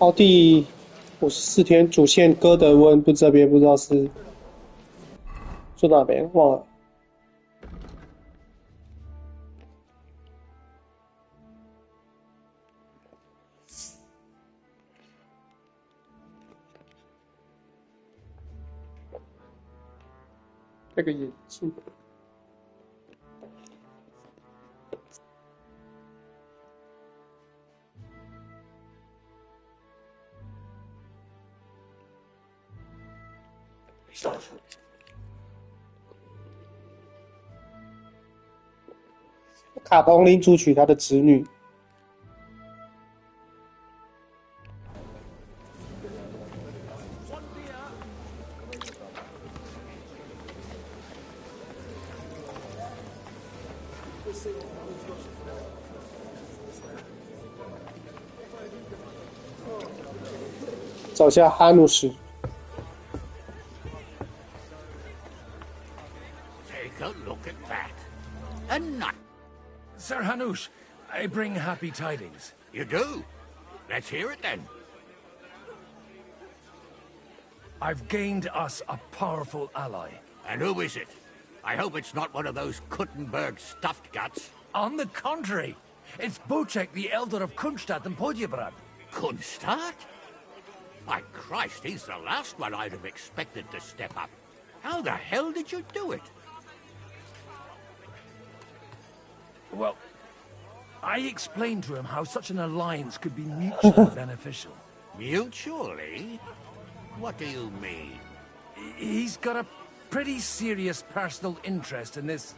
好，第54天主线哥德温，不这边不知道是说哪边忘了。这个眼镜。卡彭林主娶他的侄女。找下哈努什。Take a look at that. A nut. Sir Hanush, I bring happy tidings. You do? Let's hear it then. I've gained us a powerful ally. And who is it? I hope it's not one of those Kuttenberg stuffed guts. On the contrary, it's Bocek, the Elder of Kunstadt and Podjebrad. Kunstadt? My Christ, he's the last one I'd have expected to step up. How the hell did you do it? Well, I explained to him how such an alliance could be mutually beneficial. Mutually? What do you mean? He's got a pretty serious personal interest in this...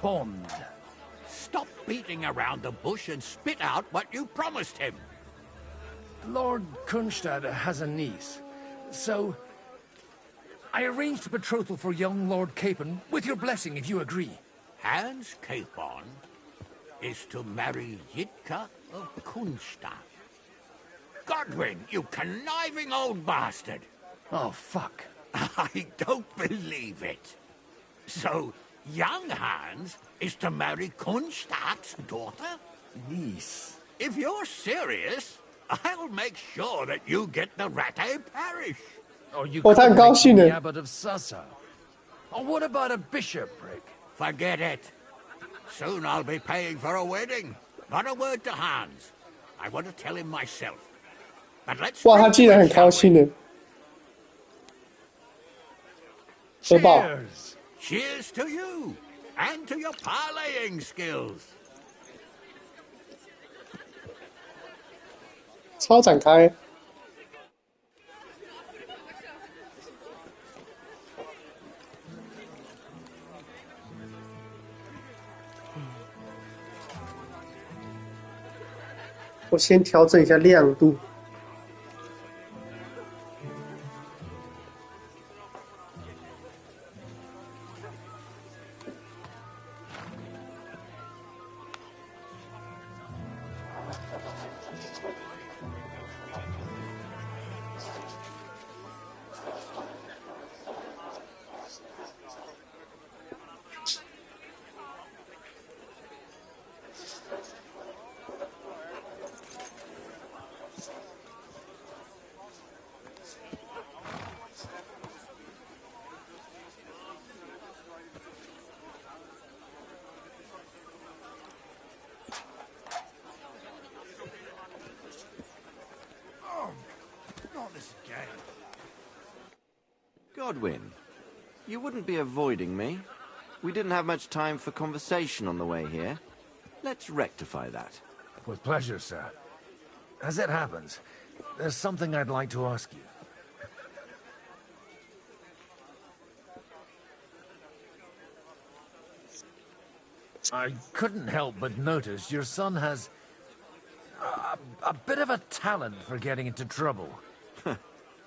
bond. Stop beating around the bush and spit out what you promised him. Lord Kunstad has a niece, so... I arranged a betrothal for young Lord Capon, with your blessing if you agree. Hans Capon is to marry Yitka of Kunstadt. Godwin, you conniving old bastard! Oh, fuck. I don't believe it. So, young Hans is to marry Kunstadt's daughter? Niece. If you're serious, I'll make sure that you get the Rattay parish. Or you Oh, could thank make God, him the Shine. abbot of Sassa. Or what about a bishopric? Forget it. Soon I'll be paying for a wedding. Not a word to Hans. I want to tell him myself. But let's 哇，他 drink 竟然 to 很 it, 高 shall 兴 we? 的。喝爆！ Cheers! Cheers to you and to your parlaying skills. 超展开。我先调整一下亮度。Godwin, you wouldn't be avoiding me. We didn't have much time for conversation on the way here. Let's rectify that. With pleasure, sir. As it happens, there's something I'd like to ask you. I couldn't help but notice your son has a bit of a talent for getting into trouble.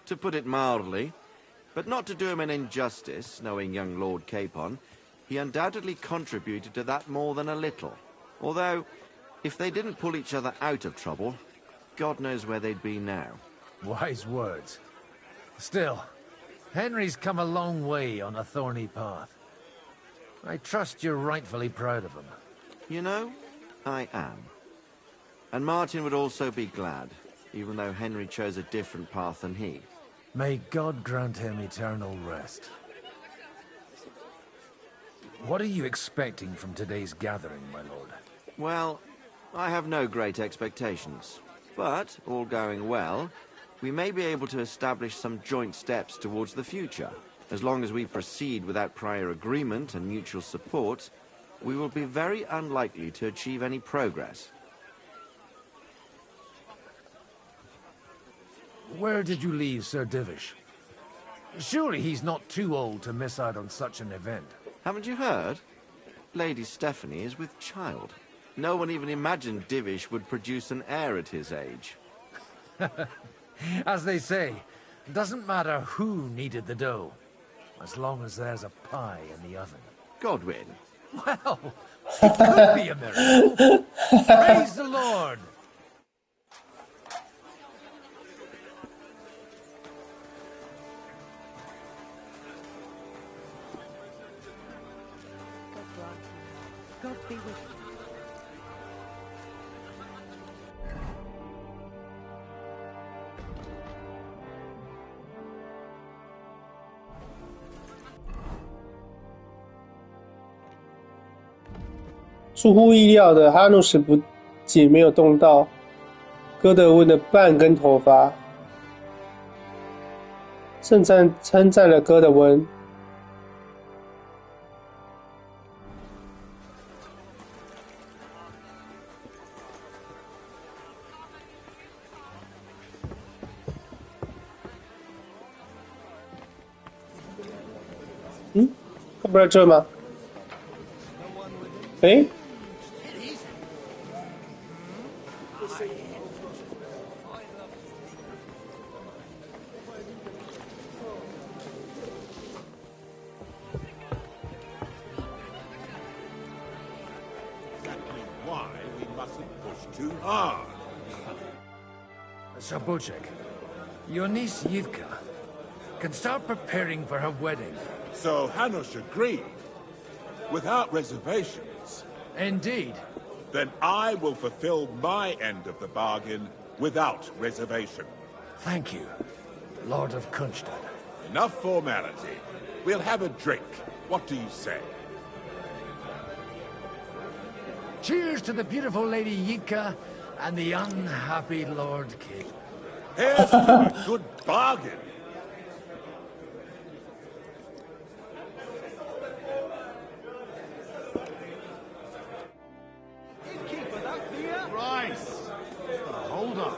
To put it mildly, but not to do him an injustice, knowing young Lord Capon, he undoubtedly contributed to that more than a little. Although, if they didn't pull each other out of trouble, God knows where they'd be now. Wise words. Still, Henry's come a long way on a thorny path. I trust you're rightfully proud of him. You know, I am. And Martin would also be glad, even though Henry chose a different path than he. May God grant him eternal rest. What are you expecting from today's gathering, my lord? Well, I have no great expectations. But, all going well, we may be able to establish some joint steps towards the future. As long as we proceed without prior agreement and mutual support, we will be very unlikely to achieve any progress. Where did you leave Sir Divish? Surely he's not too old to miss out on such an event. Haven't you heard? Lady Stephanie is with child. No one even imagined Divish would produce an heir at his age. As they say, it doesn't matter who kneaded the dough, as long as there's a pie in the oven. Godwin. Well, it could be a miracle. Praise the Lord! God be with you.出乎意料的，哈努什不仅没有动到哥德温的半根头发，称赞了哥德温。他不在这吗？诶？Too hard. Sir Bocek, your niece Yivka can start preparing for her wedding. So Hanush agreed, without reservations. Indeed. Then I will fulfill my end of the bargain without reservation. Thank you, Lord of Kunstad. Enough formality. We'll have a drink. What do you say? Cheers to the beautiful Lady Yivka and the unhappy Lord King. Here's to a good bargain. Rice! Hold on.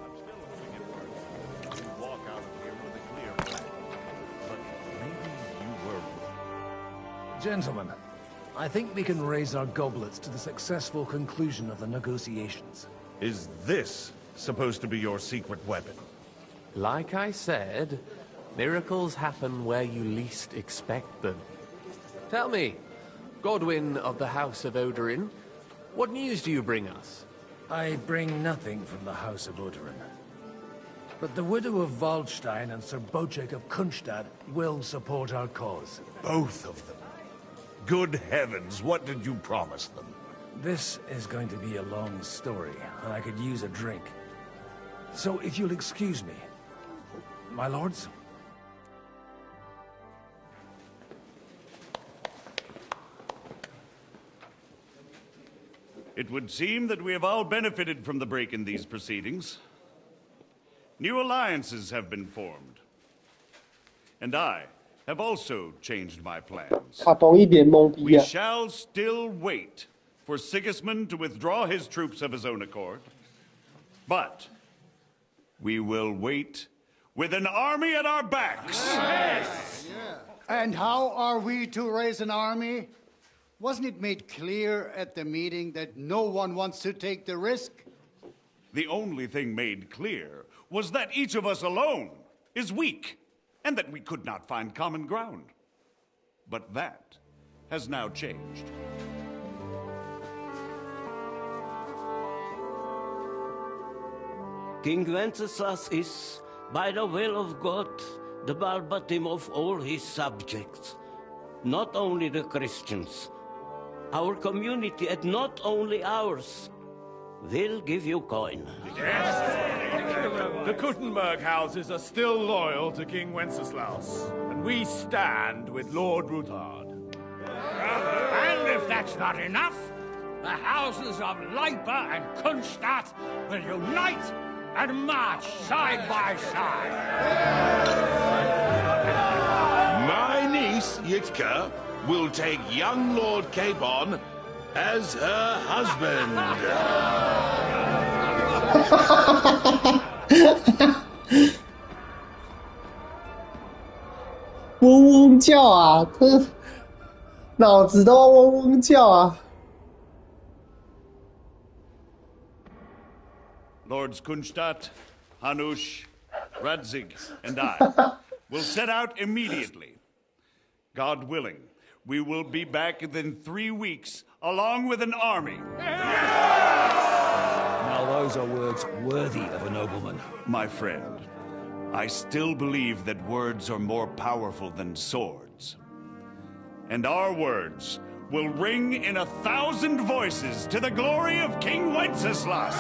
I'm still looking at words. You walk out of here with a clear plan. But maybe you were wrong. Gentlemen, I think we can raise our goblets to the successful conclusion of the negotiations. Is this supposed to be your secret weapon? Like I said, miracles happen where you least expect them. Tell me, Godwin of the House of Odorin, what news do you bring us? I bring nothing from the House of Odorin. But the widow of Waldstein and Sir Bocek of Kunstad will support our cause. Both of them. Good heavens, what did you promise them? This is going to be a long story, and I could use a drink. So if you'll excuse me, my lords? It would seem that we have all benefited from the break in these proceedings. New alliances have been formed. And I have also changed my plans. 卡通一脸懵逼 We 啊！ shall still wait for Sigismund to withdraw his troops of his own accord. But we will wait with an army at our backs. And how are we to raise an army? Wasn't it made clear at the meeting that no one wants to take the risk? The only thing made clear was that each of us alone is weak, and that we could not find common ground. But that has now changed. King Wenceslas is, by the will of God, the balbatim of all his subjects, not only the Christians. Our community, and not only ours, will give you coin. The Kuttenberg houses are still loyal to King Wenceslaus, and we stand with Lord Ruthard. And if that's not enough, the houses of Leipa and Kunstadt will unite and march side by side. My niece, Yitka, will take young Lord Capon as her husband. 嗡嗡叫啊，他脑子都要嗡嗡叫啊。Lords Kunstadt, Hanush, Radzig, and I will set out immediately. God willing, we will be back within 3 weeks, along with an army. Now those are words worthy of a nobleman. My friend, I still believe that words are more powerful than swords. And our words will ring in 1,000 voices to the glory of King Wenceslas.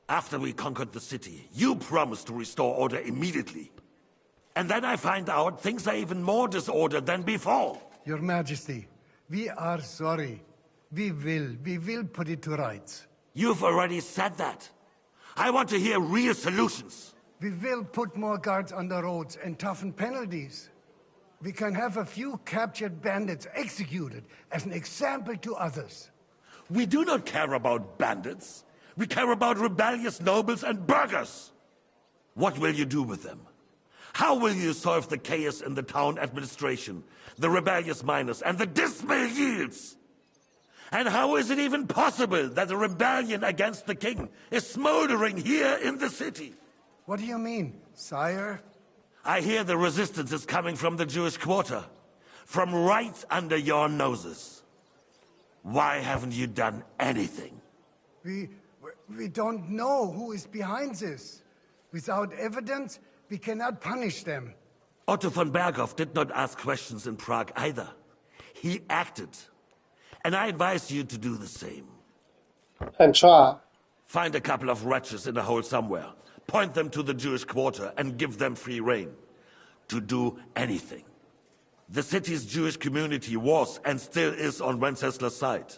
After we conquered the city, you promised to restore order immediately. And then I find out things are even more disordered than before. Your Majesty, we are sorry. We will put it to rights. You've already said that. I want to hear real solutions. We will put more guards on the roads and toughen penalties. We can have a few captured bandits executed as an example to others. We do not care about bandits. We care about rebellious nobles and burghers. What will you do with them? How will you solve the chaos in the town administration, the rebellious miners, and the dismal yields? And how is it even possible that a rebellion against the king is smoldering here in the city? What do you mean, sire? I hear the resistance is coming from the Jewish quarter, from right under your noses. Why haven't you done anything? We don't know who is behind this. Without evidence, we cannot punish them. Otto von Berghoff did not ask questions in Prague either. He acted. And I advise you to do the same. And try. Find a couple of wretches in a hole somewhere. Point them to the Jewish quarter and give them free rein. To do anything. The city's Jewish community was and still is on Wenceslas' side.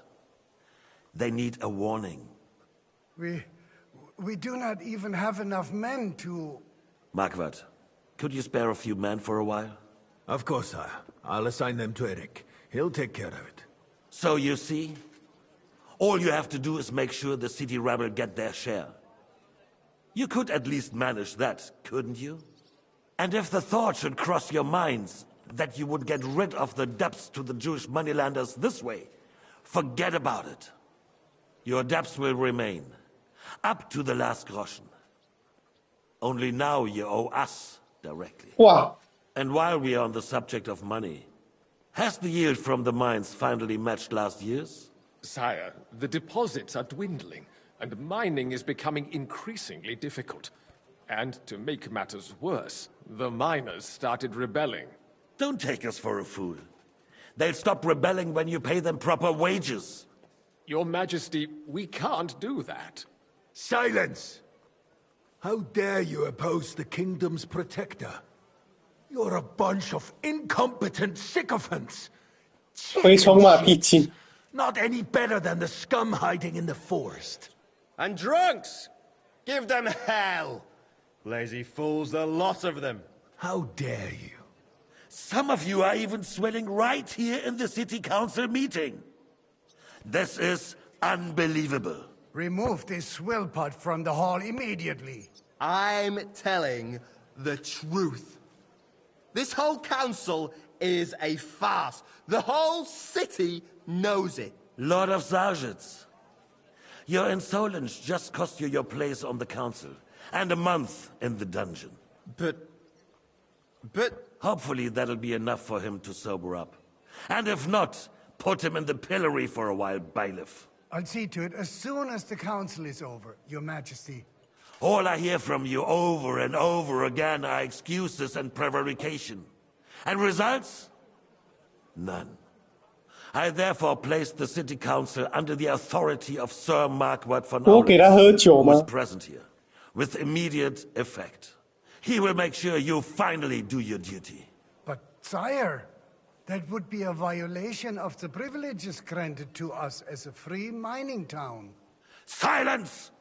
They need a warning. We do not even have enough men to... Marquardt, could you spare a few men for a while? Of course, sire. I'll assign them to Eric. He'll take care of it. So you see, all you have to do is make sure the city rebel get their share. You could at least manage that, couldn't you? And if the thought should cross your minds that you would get rid of the debts to the Jewish moneylenders this way, forget about it. Your debts will remain, up to the last groschen. Only now you owe us directly. Wow. And while we are on the subject of money, has the yield from the mines finally matched last year's? Sire, the deposits are dwindling, and mining is becoming increasingly difficult. And to make matters worse, the miners started rebelling. Don't take us for a fool. They'll stop rebelling when you pay them proper wages. Your Majesty, we can't do that. Silence! How dare you oppose the kingdom's protector? You're a bunch of incompetent sycophants. 蛔虫马屁精。 Not any better than the scum hiding in the forest. And drunks! Give them hell! Lazy fools, the lot of them. How dare you? Some of you are even swelling right here in the city council meeting. This is unbelievable. Remove this swill pot from the hall immediately. I'm telling the truth. This whole council is a farce. The whole city knows it. Lord of Sargents, your insolence just cost you your place on the council, and a month in the dungeon. But... Hopefully that'll be enough for him to sober up. And if not, put him in the pillory for a while, bailiff. I'll see to it as soon as the council is over, Your Majesty. All I hear from you over and over again are excuses and prevarication. And results? None. I therefore place the city council under the authority of Sir Marquardt von Aulitz, who is present here, with immediate effect. He will make sure you finally do your duty. But, sire, that would be a violation of the privileges granted to us as a free mining town. Silence!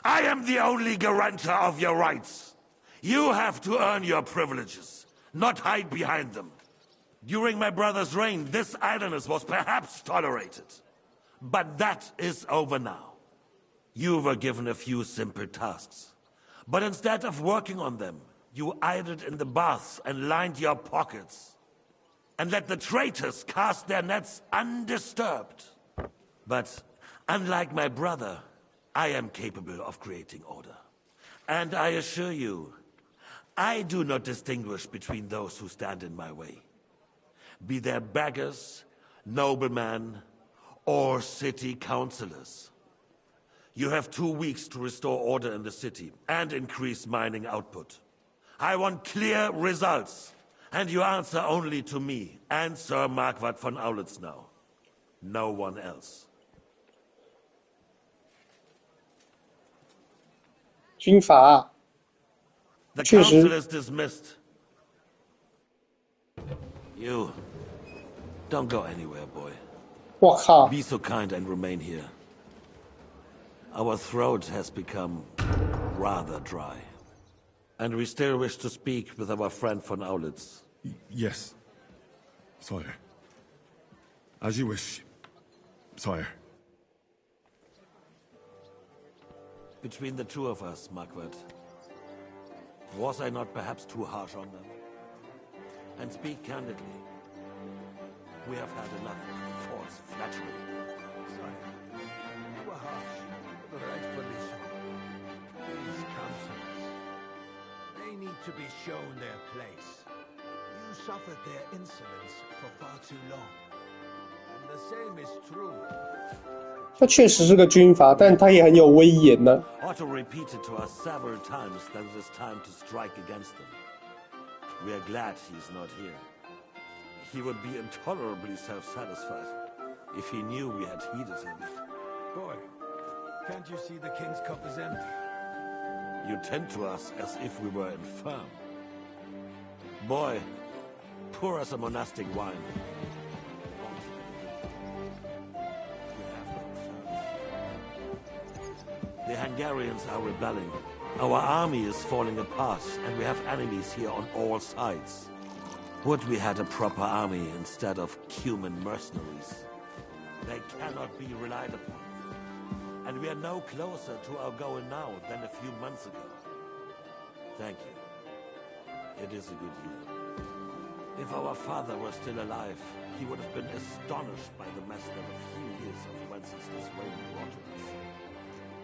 I am the only guarantor of your rights. You have to earn your privileges, not hide behind them. During my brother's reign, this idleness was perhaps tolerated. But that is over now. You were given a few simple tasks. But instead of working on them, you idled in the baths and lined your pockets. And let the traitors cast their nets undisturbed. But unlike my brother, I am capable of creating order. And I assure you, I do not distinguish between those who stand in my way. Be they beggars, noblemen, or city councillors. You have 2 weeks to restore order in the city and increase mining output. I want clear results, and you answer only to me and Sir Marquardt von Aulitz now. No one else. 军阀 The 确 council 实 is dismissed. You don't go anywhere, boy. 我靠 Be so kind and remain here. Our throat has become rather dry. And we still wish to speak with our friend von Aulitz. Yes, sire. As you wish, sire. Between the two of us, Marquardt, was I not perhaps too harsh on them? And speak candidly, we have had enough of false flattery. Sire, you were harsh, but rightfully so. These councillors, they need to be shown their place. You suffered their insolence for far too long. And the same is true. 他确实是个军阀，但他也很有威严呢。 Otto repeated to us several times that it is time to strike against them. We are glad he is not here. He would be intolerably self-satisfied if he knew we had heeded him. Boy, can't you see the king's cup is empty? You tend to us as if we were infirm. Boy, pour us a monastic wine. The Hungarians are rebelling. Our army is falling apart, and we have enemies here on all sides. Would we had a proper army instead of cumin mercenaries? They cannot be relied upon. And we are no closer to our goal now than a few months ago. Thank you. It is a good year. If our father were still alive, he would have been astonished by the mess that a few years of Wenceslas reign brought to us.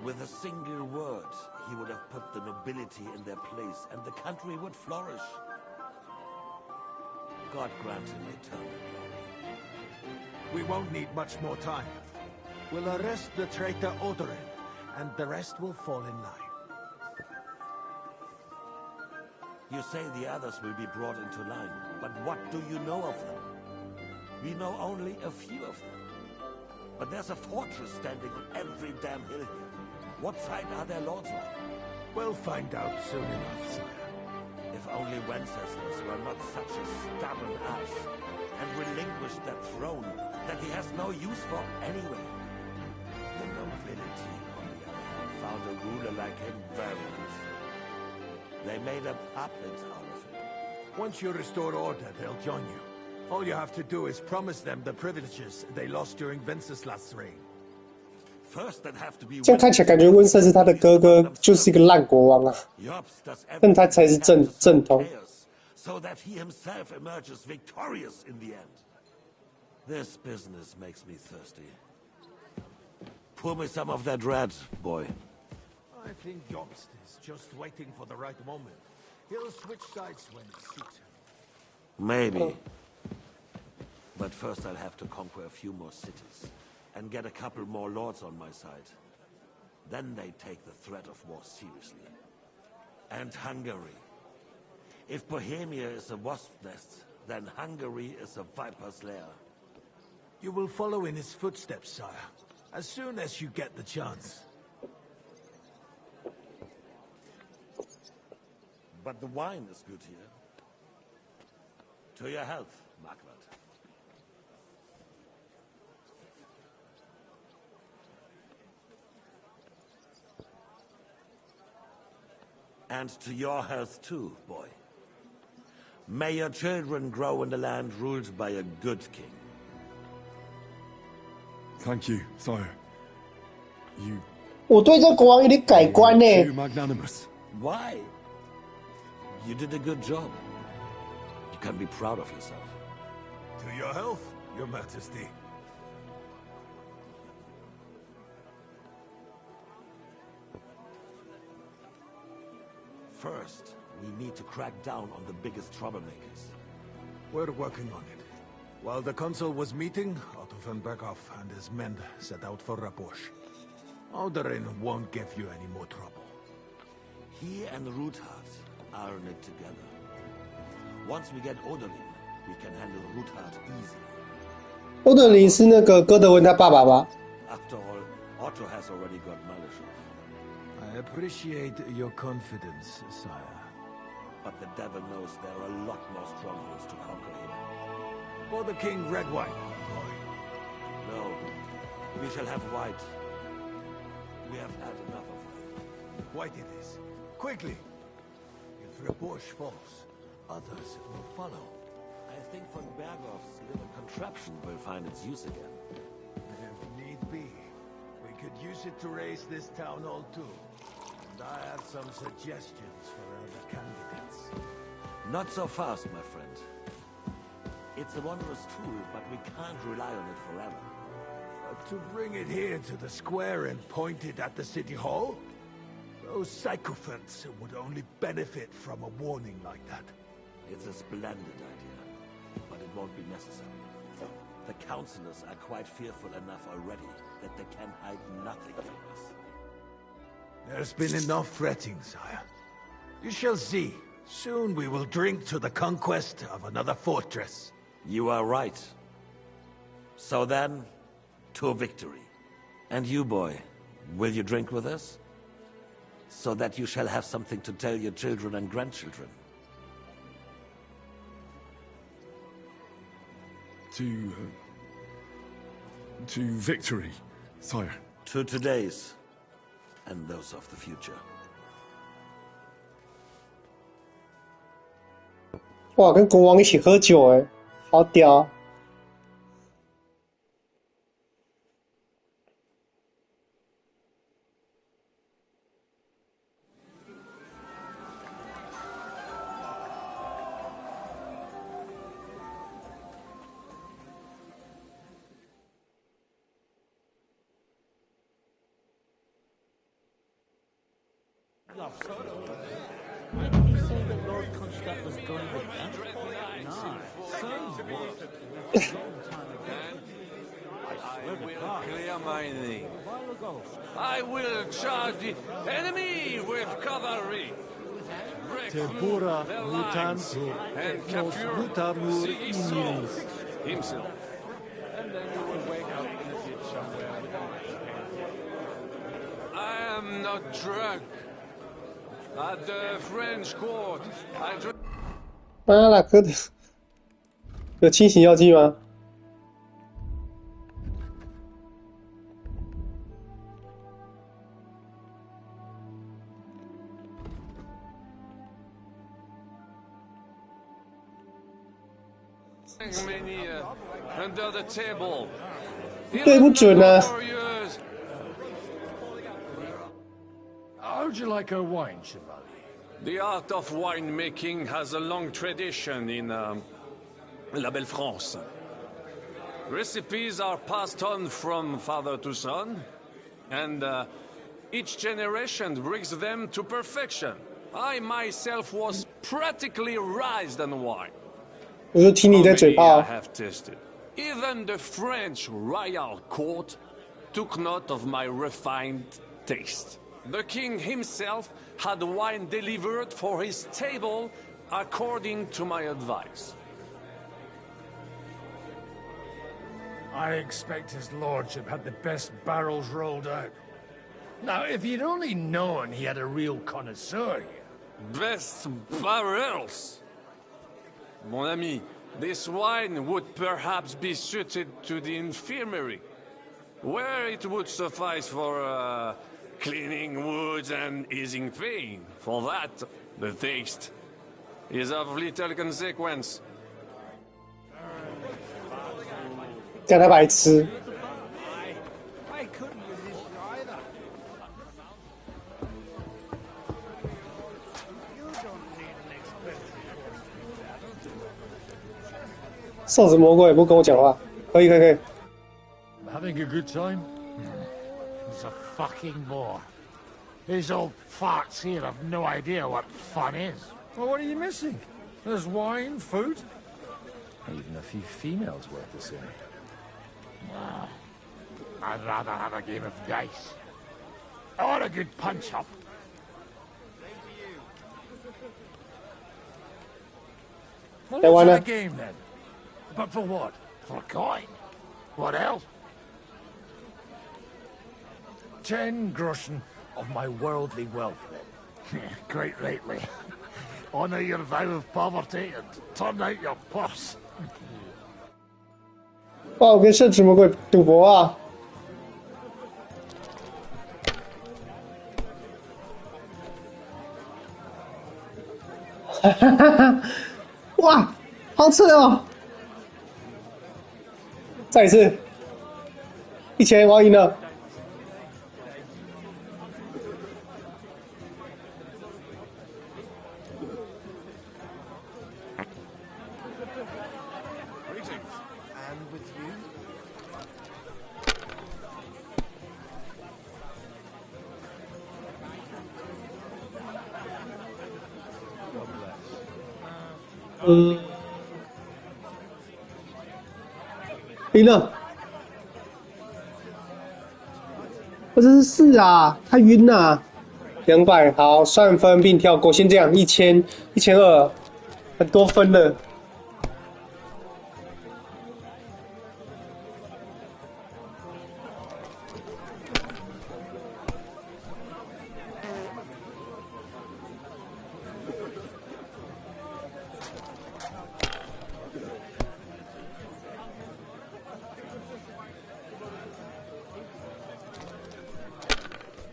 With a single word, he would have put the nobility in their place, and the country would flourish. God grant him eternal glory. We won't need much more time. We'll arrest the traitor Odorin, and the rest will fall in line. You say the others will be brought into line, but what do you know of them? We know only a few of them. But there's a fortress standing on every damn hill here. What side are their lords on? We'll find out soon enough, sire. If only Wenceslas were not such a stubborn ass and relinquished that throne that he has no use for anyway. The nobility, on the other hand, found a ruler like him very useful. They made a puppet out of him. Once you restore order, they'll join you. All you have to do is promise them the privileges they lost during Wenceslas' reign. First, that have to be 这样看起来感觉温瑟是他的哥哥，就是一个烂国王啊， 但他才是正统。 so that he himself emerges victorious in the end. This business makes me thirsty. Pour me some of that red, boy. I think Jobst is just waiting for the right moment. He'll switch sides when it suits him. Maybe. But first I'll have to conquer a few more cities and get a couple more lords on my side. Then they take the threat of war seriously. And Hungary. If Bohemia is a wasp nest, then Hungary is a viper's lair. You will follow in his footsteps, sire, as soon as you get the chance. But the wine is good here. To your health, Marquardt. And to your health too, boy. May your children grow in the land ruled by a good king. Thank you, sire. You 我对这国王有点改观呢。 too magnanimous. Why? You did a good job. You can be proud of yourself. To your health, your majesty. First, we need to crack down on the biggest troublemakers. We're working on it. While the consul was meeting, Otto von Berghoff and his men set out for Raposh. Odorin won't give you any more trouble. He and Ruthard are in it together. Once we get Odorin, we can handle Ruthard easily. 欧德林是那个哥德温他爸爸吧？ After all, Otto has already got Malishov. I appreciate your confidence, sire. But the devil knows there are a lot more strongholds to conquer here. For the king, red wine, boy. No, we shall have white. We have had enough of it. White it is. Quickly! If Raposh falls, others will follow. I think von Berghoff's little contraption will find its use again. If need be, we could use it to raise this town hall too. And I have some suggestions for other candidates. Not so fast, my friend. It's a wondrous tool, but we can't rely on it forever. To bring it here to the square and point it at the city hall? Those sycophants would only benefit from a warning like that. It's a splendid idea, but it won't be necessary. The councillors are quite fearful enough already that they can hide nothing from us. There's been enough fretting, sire. You shall see. Soon we will drink to the conquest of another fortress. You are right. So then, to victory. And you, boy, will you drink with us? So that you shall have something to tell your children and grandchildren. To victory, sire. To today's, and those of the future. 哇，跟国王一起喝酒哎，好屌啊！Where did he say that Lord Kronstadt was going with that? No. So what? A long time ago. I will clear my name. A while ago. I will charge the enemy with cavalry. Tempora Their lines mutantur, and nos capture mutamur Sigismund imilis. himself. And then you will wake up in a ditch somewhere without I am not drunk. At the French court, I 妈啦，哥的，有清醒药剂吗？ many under the table. 对不准啊！ How'd you like our wine, Chevalier? The art of winemaking has a long tradition in La Belle France. Recipes are passed on from father to son, and each generation brings them to perfection. I myself was practically raised on wine. 我就听你在嘴炮。 I have tasted. Even the French royal court took note of my refined taste. The king himself had wine delivered for his table according to my advice. I expect his lordship had the best barrels rolled out. Now, if you'd only known he had a real connoisseur here. Best barrels? Mon ami, this wine would perhaps be suited to the infirmary, where it would suffice for cleaning wounds and easing pain. For that, the taste is of little consequence. 叫他白痴。 I couldn't resist either. You don't need an expensive horse. 瘦子魔鬼不跟我讲话，可以可以可以。 Having a good time? He's a fucking bore. These old farts here have no idea what fun is. Well, what are you missing? There's wine, food, even a few females worth the seeing. I'd rather have a game of dice. Or a good punch-up. Well, Hey, why let's have not? a game then. But for what? For a coin. What else? 10 groschen of my worldly wealth, then. Quite rightly. Honor your vow of poverty and turn out your purse. 哇，我跟圣旨魔鬼赌博啊！哈哈哈哈！哇，好扯哦！再一次，1000，我要赢了。 赢了！我真是4啊，太晕了。200，好，算分并跳过，先这样，1000、1200，很多分了。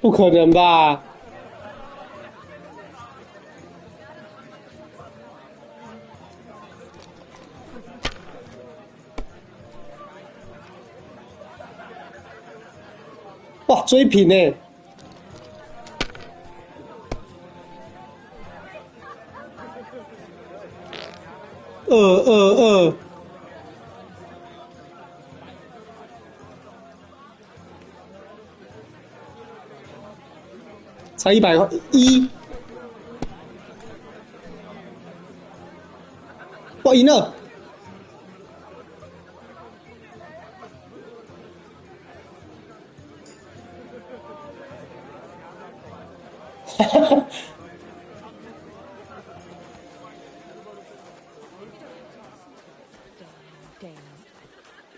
不可能吧！哇，追平呢！222，才101，哇，赢了！哈哈哈。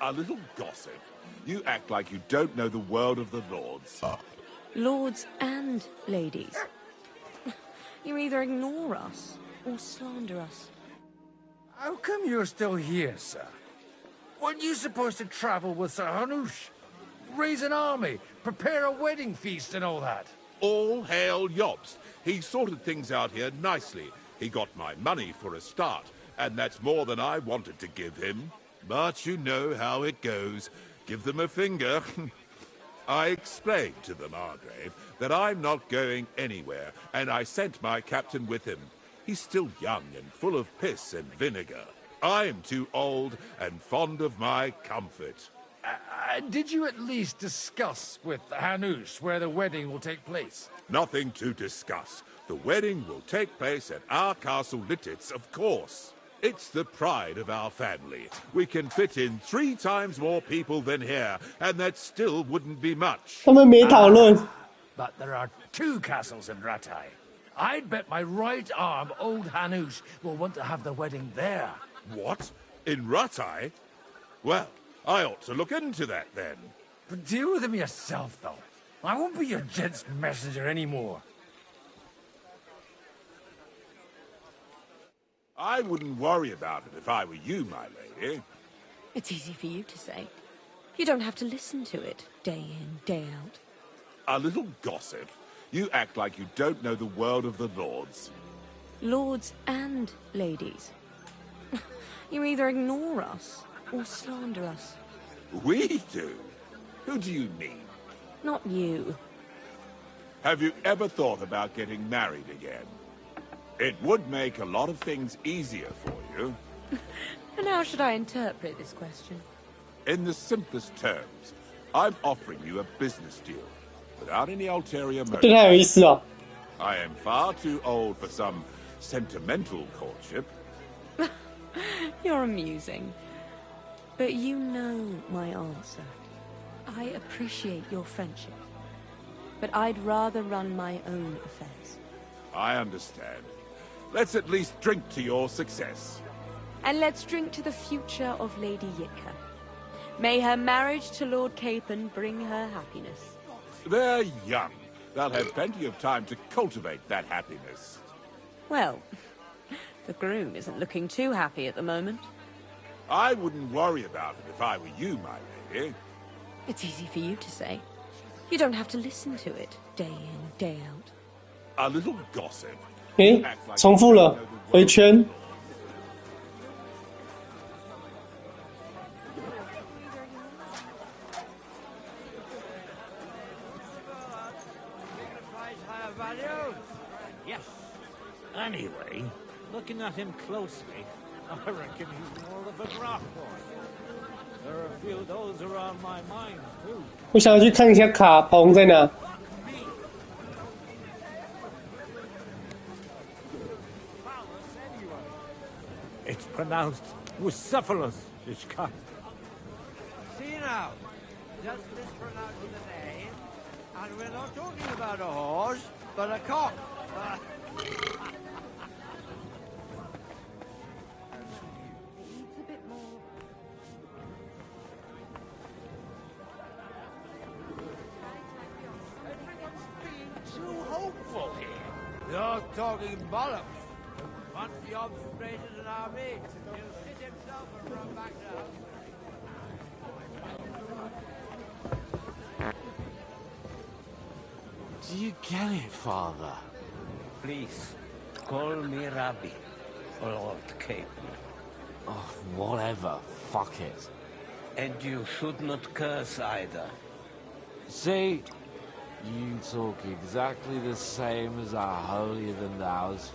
A little gossip. You act like you don't know the world of the lords. Lords and ladies. You either ignore us or slander us. How come you're still here, sir? Weren't you supposed to travel with Sir Hanush? Raise an army, prepare a wedding feast and all that? All hail Yobst. He sorted things out here nicely. He got my money for a start, and that's more than I wanted to give him. But you know how it goes. Give them a finger. I explained to the Margrave that I'm not going anywhere, and I sent my captain with him. He's still young and full of piss and vinegar. I'm too old and fond of my comfort. Did you at least discuss with Hanush where the wedding will take place? Nothing to discuss. The wedding will take place at our castle Littitz, of course. It's the pride of our family. We can fit in 3 times more people than here, and that still wouldn't be much. 他们没讨论。 But there are 2 castles in Rattay. I'd bet my right arm old Hanush will want to have the wedding there. What? In Rattay? Well, I ought to look into that then. But deal with him yourself, though. I won't be your gent's messenger anymore. I wouldn't worry about it if I were you, my lady. It's easy for you to say. You don't have to listen to it day in, day out. A little gossip. You act like you don't know the world of the lords. Lords and ladies. You either ignore us or slander us. We do? Who do you mean? Not you. Have you ever thought about getting married again? It would make a lot of things easier for you. And how should I interpret this question? In the simplest terms, I'm offering you a business deal, without any ulterior 对他有意 motive. 思哦。 I am far too old for some sentimental courtship. You're amusing. But you know my answer. I appreciate your friendship. But I'd rather run my own affairs. I understand. Let's at least drink to your success. And let's drink to the future of Lady Yitka. May her marriage to Lord Capon bring her happiness. They're young. They'll have plenty of time to cultivate that happiness. Well, the groom isn't looking too happy at the moment. I wouldn't worry about it if I were you, my lady. It's easy for you to say. You don't have to listen to it day in, day out. A little gossip. 诶，重复了，回圈。 Yes. Anyway, looking at him closely, I reckon he's more of a graf boy. There are a few of those around my mind, too. 我想要去看一下卡棚在哪。 It's pronounced Bucephalus, Ishka. See now, just mispronouncing the name, and we're not talking about a horse, but a cock. Everyone's being too hopeful here. You're talking bollocks. Once Yobs raises an army, he'll sit himself and run back down. Do you get it, Father? Please, call me Rabbi, Lord Capon. Oh, whatever. Fuck it. And you should not curse either. See? You talk exactly the same as our holier-than-thous.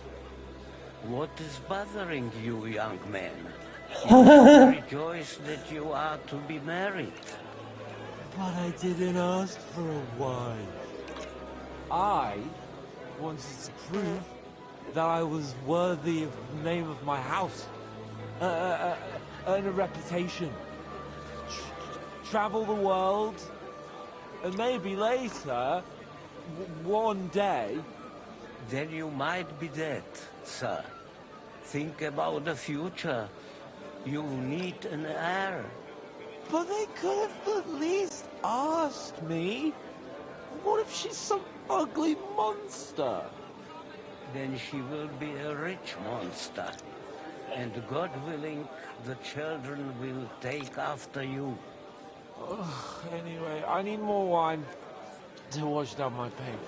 What is bothering you, young man? You must rejoice that you are to be married. But I didn't ask for a wife. I wanted to prove that I was worthy of the name of my house. Earn a reputation. Travel the world. And maybe later, one day... Then you might be dead, sir. Think about the future. You need an heir. But they could have at least asked me. What if she's some ugly monster? then she will be a rich monster. And God willing, the children will take after you. Anyway, I need more wine to wash down my pain.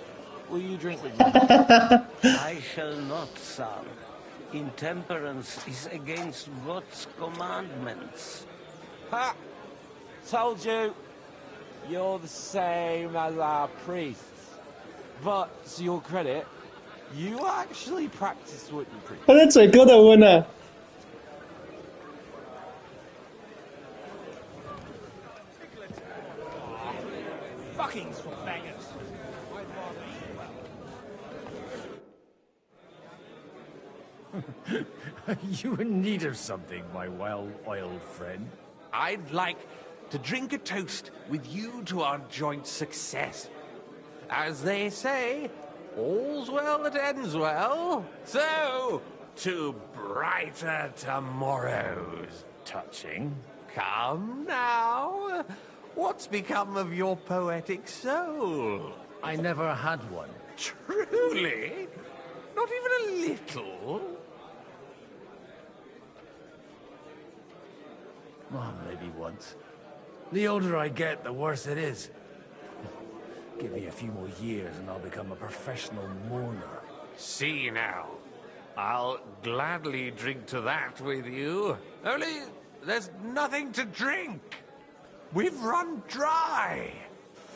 Will you drink with me? I shall not, son. Intemperance is against God's commandments. Ha! Told you. You're the same as our priests. But, to your credit, you actually practice what you preach. 他的嘴哥的温啊！ Fuckings for bangers. You in need of something, my well-oiled friend? I'd like to drink a toast with you to our joint success. As they say, all's well that ends well. So, to brighter tomorrows. Touching. Come now. What's become of your poetic soul? I never had one. Truly? Not even a little? Oh, maybe once. The older I get, the worse it is. Give me a few more years and I'll become a professional mourner. See now. I'll gladly drink to that with you. Only there's nothing to drink. We've run dry.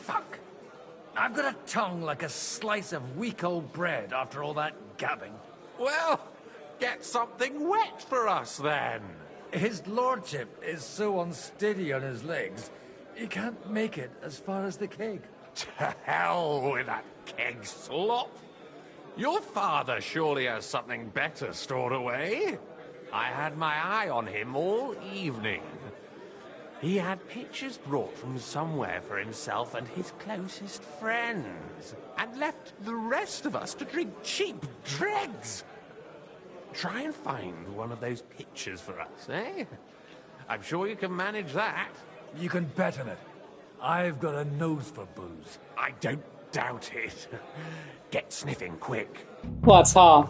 Fuck. I've got a tongue like a slice of weak old bread after all that gabbing. Well, get something wet for us then. His lordship is so unsteady on his legs, he can't make it as far as the keg. To hell with that keg slop. Your father surely has something better stored away. I had my eye on him all evening. He had pictures brought from somewhere for himself and his closest friends, and left the rest of us to drink cheap dregs. Try and find one of those pictures for us, eh? I'm sure you can manage that. You can bet on it. I've got a nose for booze. I don't doubt it. Get sniffing quick. 我操！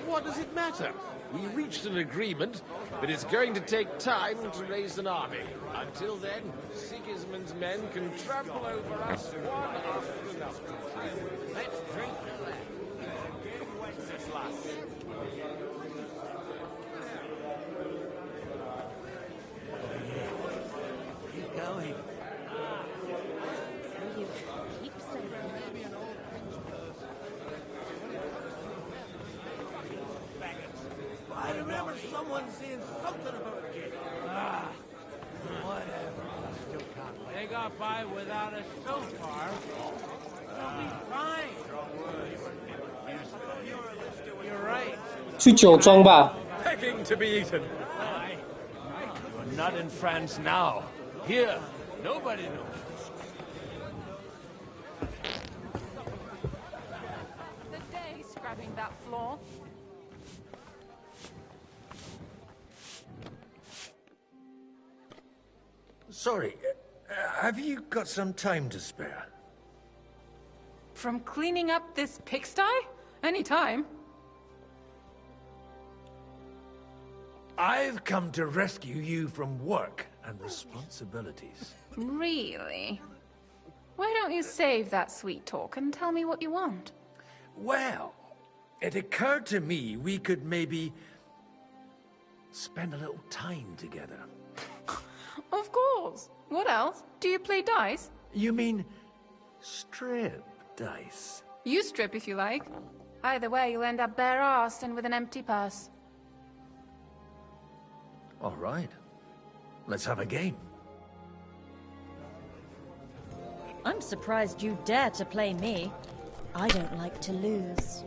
What does it matter? We reached an agreement, but it's going to take time to raise an army. Until then, Sigismund's men can trample over us one after another. Let's drink to that. Keep going. I remember someone saying something about a kid. Whatever. They got by without us so far. They'll be fine. You're right. 去酒庄吧。 Pecking to be eaten. You're not in France now. Here, nobody knows. The day scrubbing that floor. Sorry, have you got some time to spare? From cleaning up this pigsty? Any time. I've come to rescue you from work and responsibilities. Really? Why don't you save that sweet talk and tell me what you want? Well, it occurred to me we could maybe spend a little time together. Of course. What else? Do you play dice? You mean strip dice? You strip if you like. Either way, you'll end up bare-assed and with an empty purse. All right. Let's have a game. I'm surprised you dare to play me. I don't like to lose.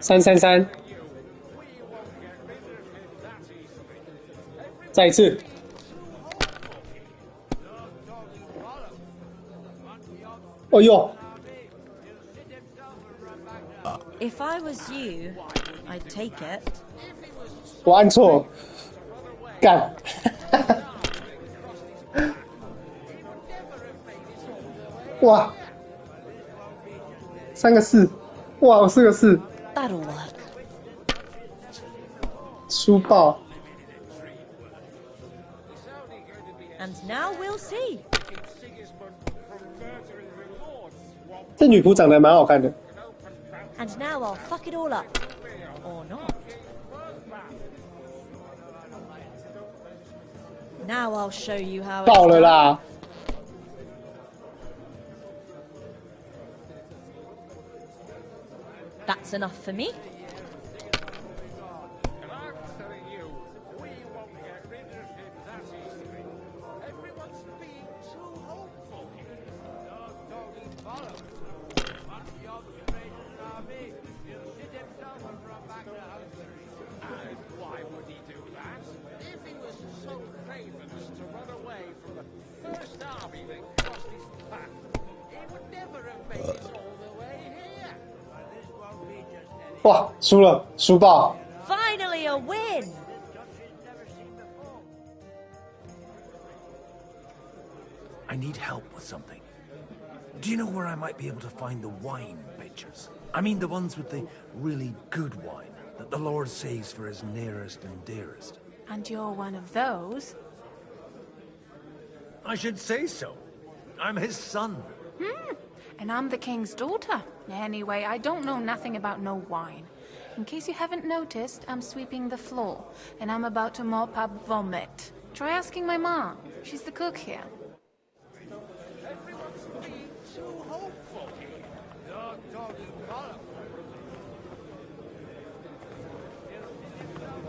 333，再一次。哦呦！ If I was you, I'd take it. 我按错，干！哇，3个4，哇，我4个4， That'll work. 输爆！ And now we'll see. 这女仆长得蛮好看的。 And now I'll fuck it all up. Or not. Now I'll show you how it's 爆了 done. 啦！ That's enough for me. Why would he do that? If he was so ravenous to run away from the first army that crossed his path, he would never have made it all the way here. 哇，输了，输爆！ Finally a win! I need help with something. Do you know where I might be able to find the wine pitchers? I mean the ones with the really good wine that the Lord saves for his nearest and dearest. And you're one of those? I should say so. I'm his son. And I'm the king's daughter. Anyway, I don't know nothing about no wine. In case you haven't noticed, I'm sweeping the floor, and I'm about to mop up vomit. Try asking my mom. She's the cook here. Everyone's being too hopeful here. Dog, doggy, bottom.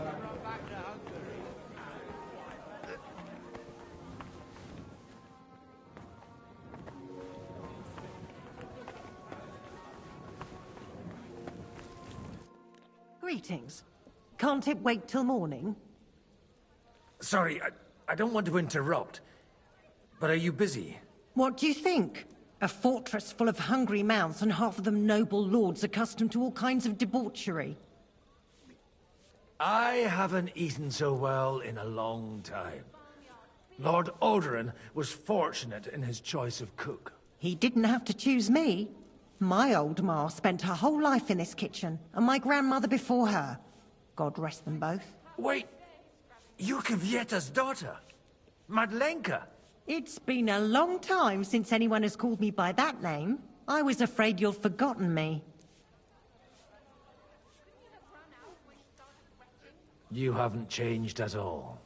Run back to Hungary. Greetings. Can't it wait till morning? Sorry, I don't want to interrupt. But are you busy? What do you think? A fortress full of hungry mouths and half of them noble lords accustomed to all kinds of debauchery. I haven't eaten so well in a long time. Lord Oberyn was fortunate in his choice of cook. He didn't have to choose me. My old ma spent her whole life in this kitchen, and my grandmother before her. God rest them both. Wait, you're Kvieta's daughter, Madlenka. It's been a long time since anyone has called me by that name. I was afraid you'd forgotten me. You haven't changed at all.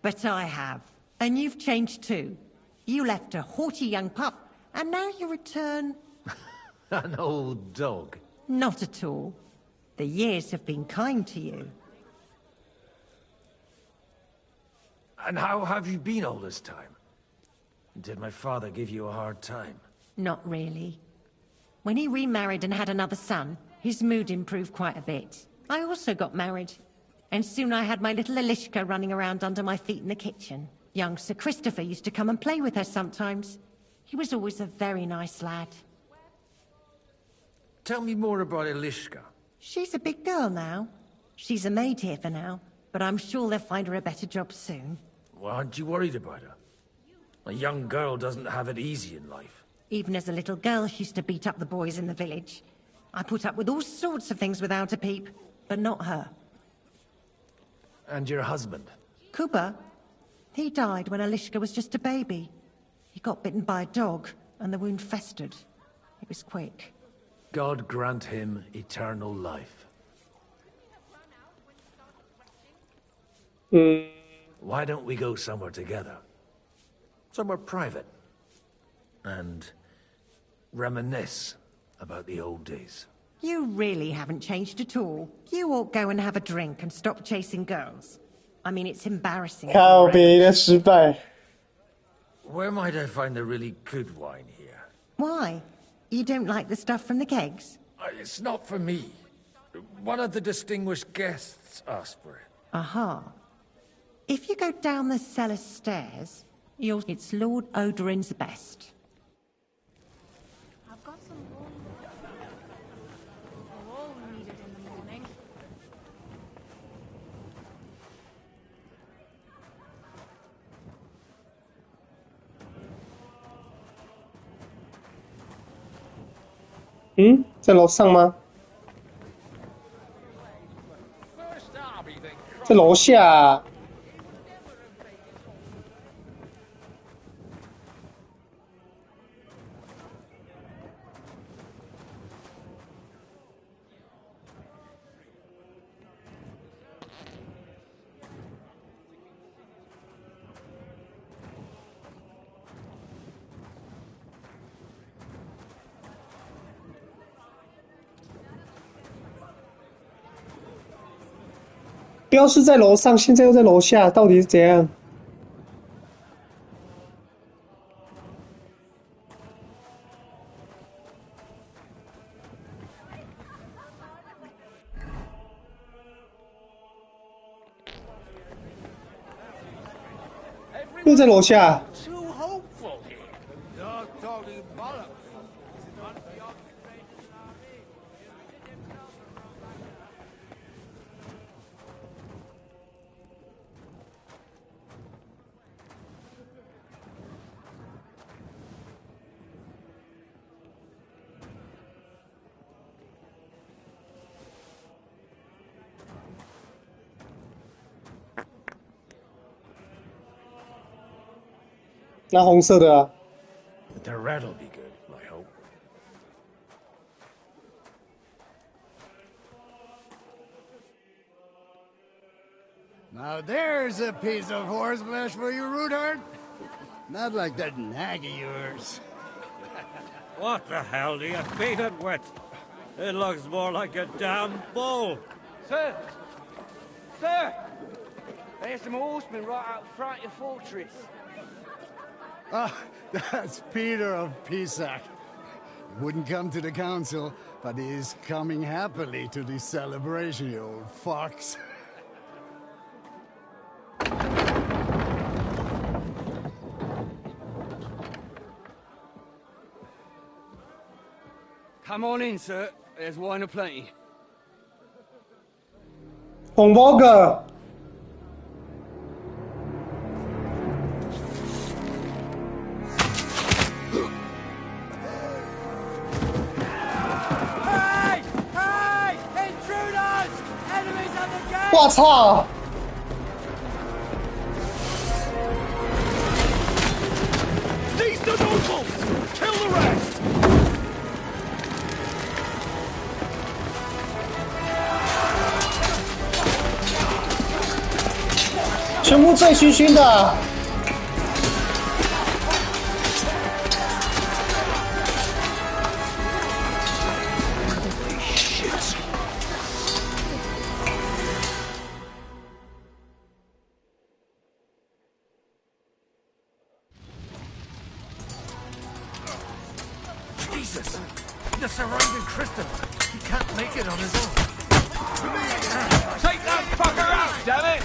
But I have. And you've changed too. You left a haughty young pup, and now you return... An old dog. Not at all. The years have been kind to you. And how have you been all this time? Did my father give you a hard time? Not really. When he remarried and had another son, his mood improved quite a bit. I also got married. And soon I had my little Elishka running around under my feet in the kitchen. Young Sir Christopher used to come and play with her sometimes. He was always a very nice lad. Tell me more about Elishka. She's a big girl now. She's a maid here for now, but I'm sure they'll find her a better job soon. Well, aren't you worried about her? A young girl doesn't have it easy in life. Even as a little girl, she used to beat up the boys in the village. I put up with all sorts of things without a peep, but not her. And your husband? Kuba? He died when Elishka was just a baby. He got bitten by a dog, and the wound festered. It was quick. God grant him eternal life. Why don't we go somewhere together? Somewhere private. And reminisce about the old days. You really haven't changed at all. You ought go and have a drink and stop chasing girls. I mean, it's embarrassing. 靠北的失败。 Where might I find a really good wine here? Why? You don't like the stuff from the kegs? It's not for me. One of the distinguished guests asked for it. Aha. If you go down the cellar stairs, it's Lord Odorin's best. I've got some wool. We'll all need it in the morning.嗯，在楼上吗？在楼下。标示在楼上，现在又在楼下，到底是怎样？又在楼下。 拿红色的啊。The red'll be good, I hope. Now there's a piece of horseflesh for you, Rootheart. Not like that nag of yours. What the hell do you feed it with? It looks more like a damn bull. Sir! Sir! There's some horsemen right out front of your fortress. Ah, that's Peter of Pisac. He wouldn't come to the council, but he is coming happily to the celebration, you old fox. Come on in, sir. There's wine aplenty. 红包哥。 我操！ Seize the nobles! Kill the rest! 全部醉醺醺的。Jesus! The surrounding Christopher! He can't make it on his own. Take that fucker out, damn it!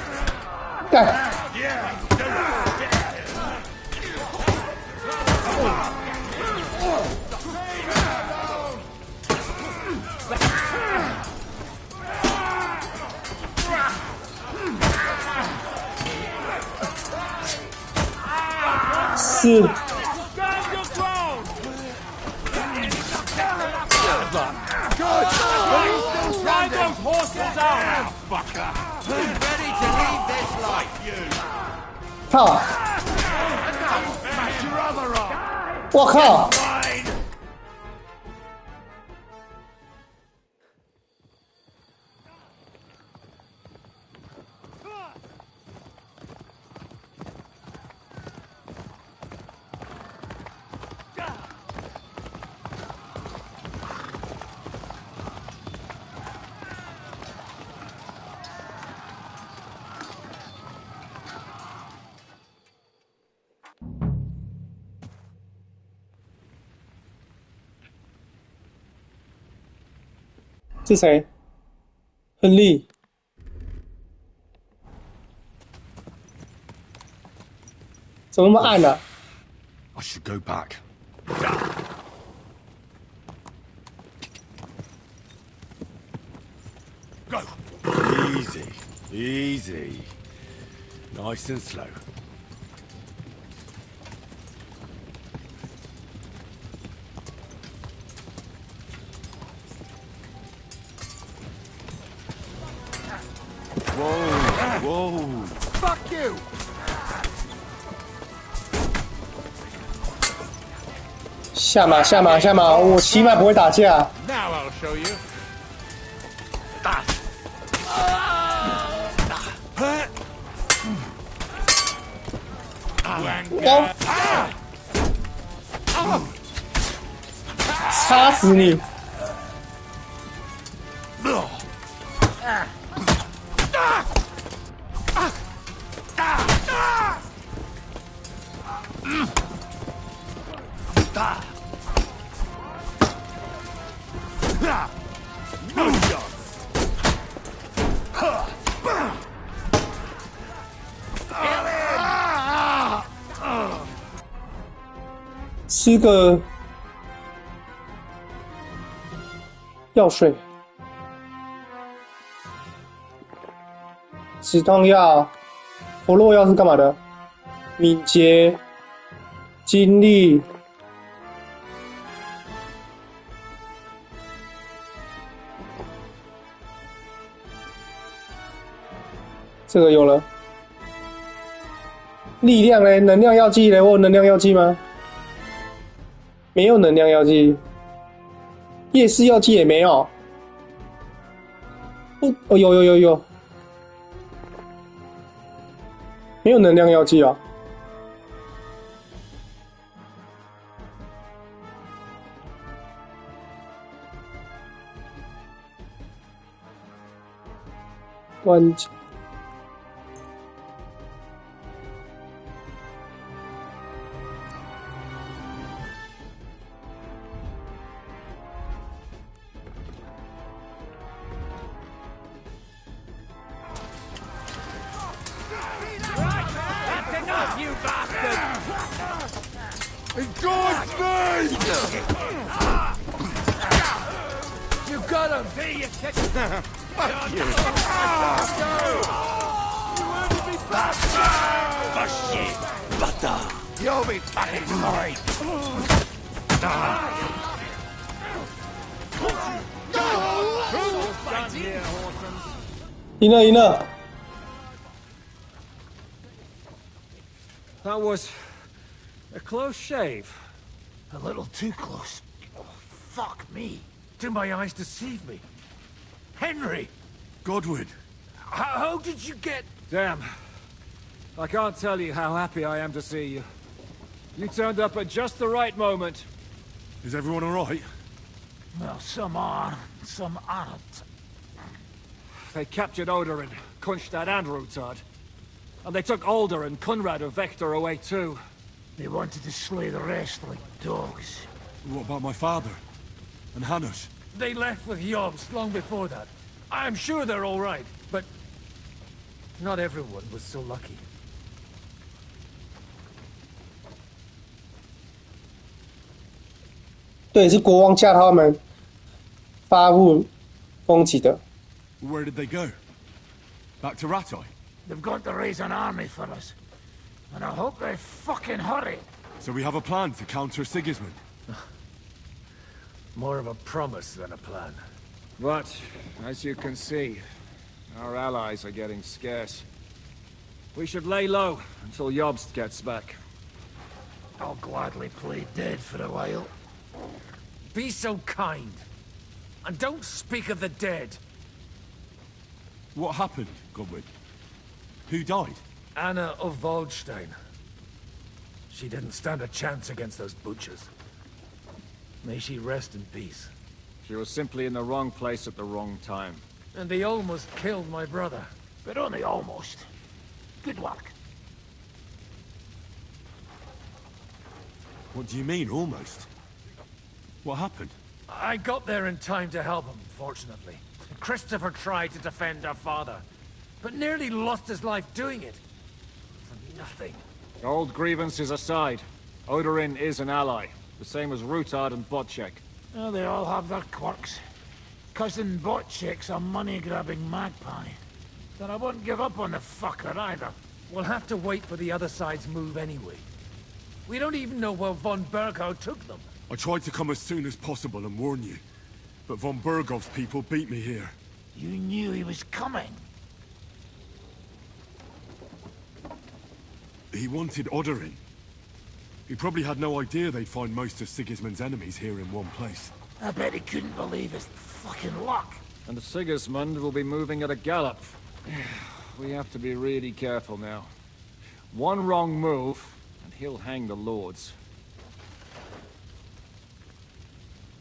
是。 Good! Drive those horses out! Fucker! Who's ready to leave this life? You! 操！ Smash your other arm! 我靠！这谁？亨利。怎么那么暗呢、啊？ I should go back. Go. Easy, easy. Nice and slow. Whoa, whoa. Fuck you!下马，下马，下马！我起码不会打架。 Now I'll show you. 插死你！吃个药水，止痛药、活络药是干嘛的？敏捷、精力。这个有了。力量嘞，能量药剂嘞，我有能量药剂吗？没有能量药剂。夜视药剂也没有。哦，有。没有能量药剂啊。关键。In God's name! You got him! There you kick! Fuck you! You want to be back? Butter! You'll be fucking sorry!赢了！ That was a close shave. A little too close. Oh, fuck me. Did my eyes deceive me? Henry! Godwin! How did you get... Damn. I can't tell you how happy I am to see you. You turned up at just the right moment. Is everyone alright? Well, some are, some aren't. They captured Odorin, Kunstad and Rutard. And they took Alder and Kunrad of Vector away too. They wanted to slay the rest like dogs. What about my father? And Hanush? They left with Yobs long before that. I'm sure they're all right, but... not everyone was so lucky. 对，是国王叫他们发布攻击的。Where did they go? Back to Rattay? They've got to raise an army for us. And I hope they fucking hurry. So we have a plan to counter Sigismund? More of a promise than a plan. But, as you can see, our allies are getting scarce. We should lay low until Jobst gets back. I'll gladly play dead for a while. Be so kind. And don't speak of the dead. What happened, Godwin? Who died? Anna of Waldstein. She didn't stand a chance against those butchers. May she rest in peace. She was simply in the wrong place at the wrong time. And they almost killed my brother. But only almost. Good work. What do you mean, almost? What happened? I got there in time to help him, fortunately. Christopher tried to defend our father, but nearly lost his life doing it. For nothing. Old grievances aside, Odorin is an ally, the same as Rutard and Bocek. Well, they all have their quirks. Cousin Bocek's a money-grabbing magpie. But I wouldn't give up on the fucker either. We'll have to wait for the other side's move anyway. We don't even know where von Berghow took them. I tried to come as soon as possible and warn you, but von Bergov's people beat me here. You knew he was coming. He wanted Odorin. He probably had no idea they'd find most of Sigismund's enemies here in one place. I bet he couldn't believe his fucking luck. And Sigismund will be moving at a gallop. We have to be really careful now. One wrong move, and he'll hang the lords.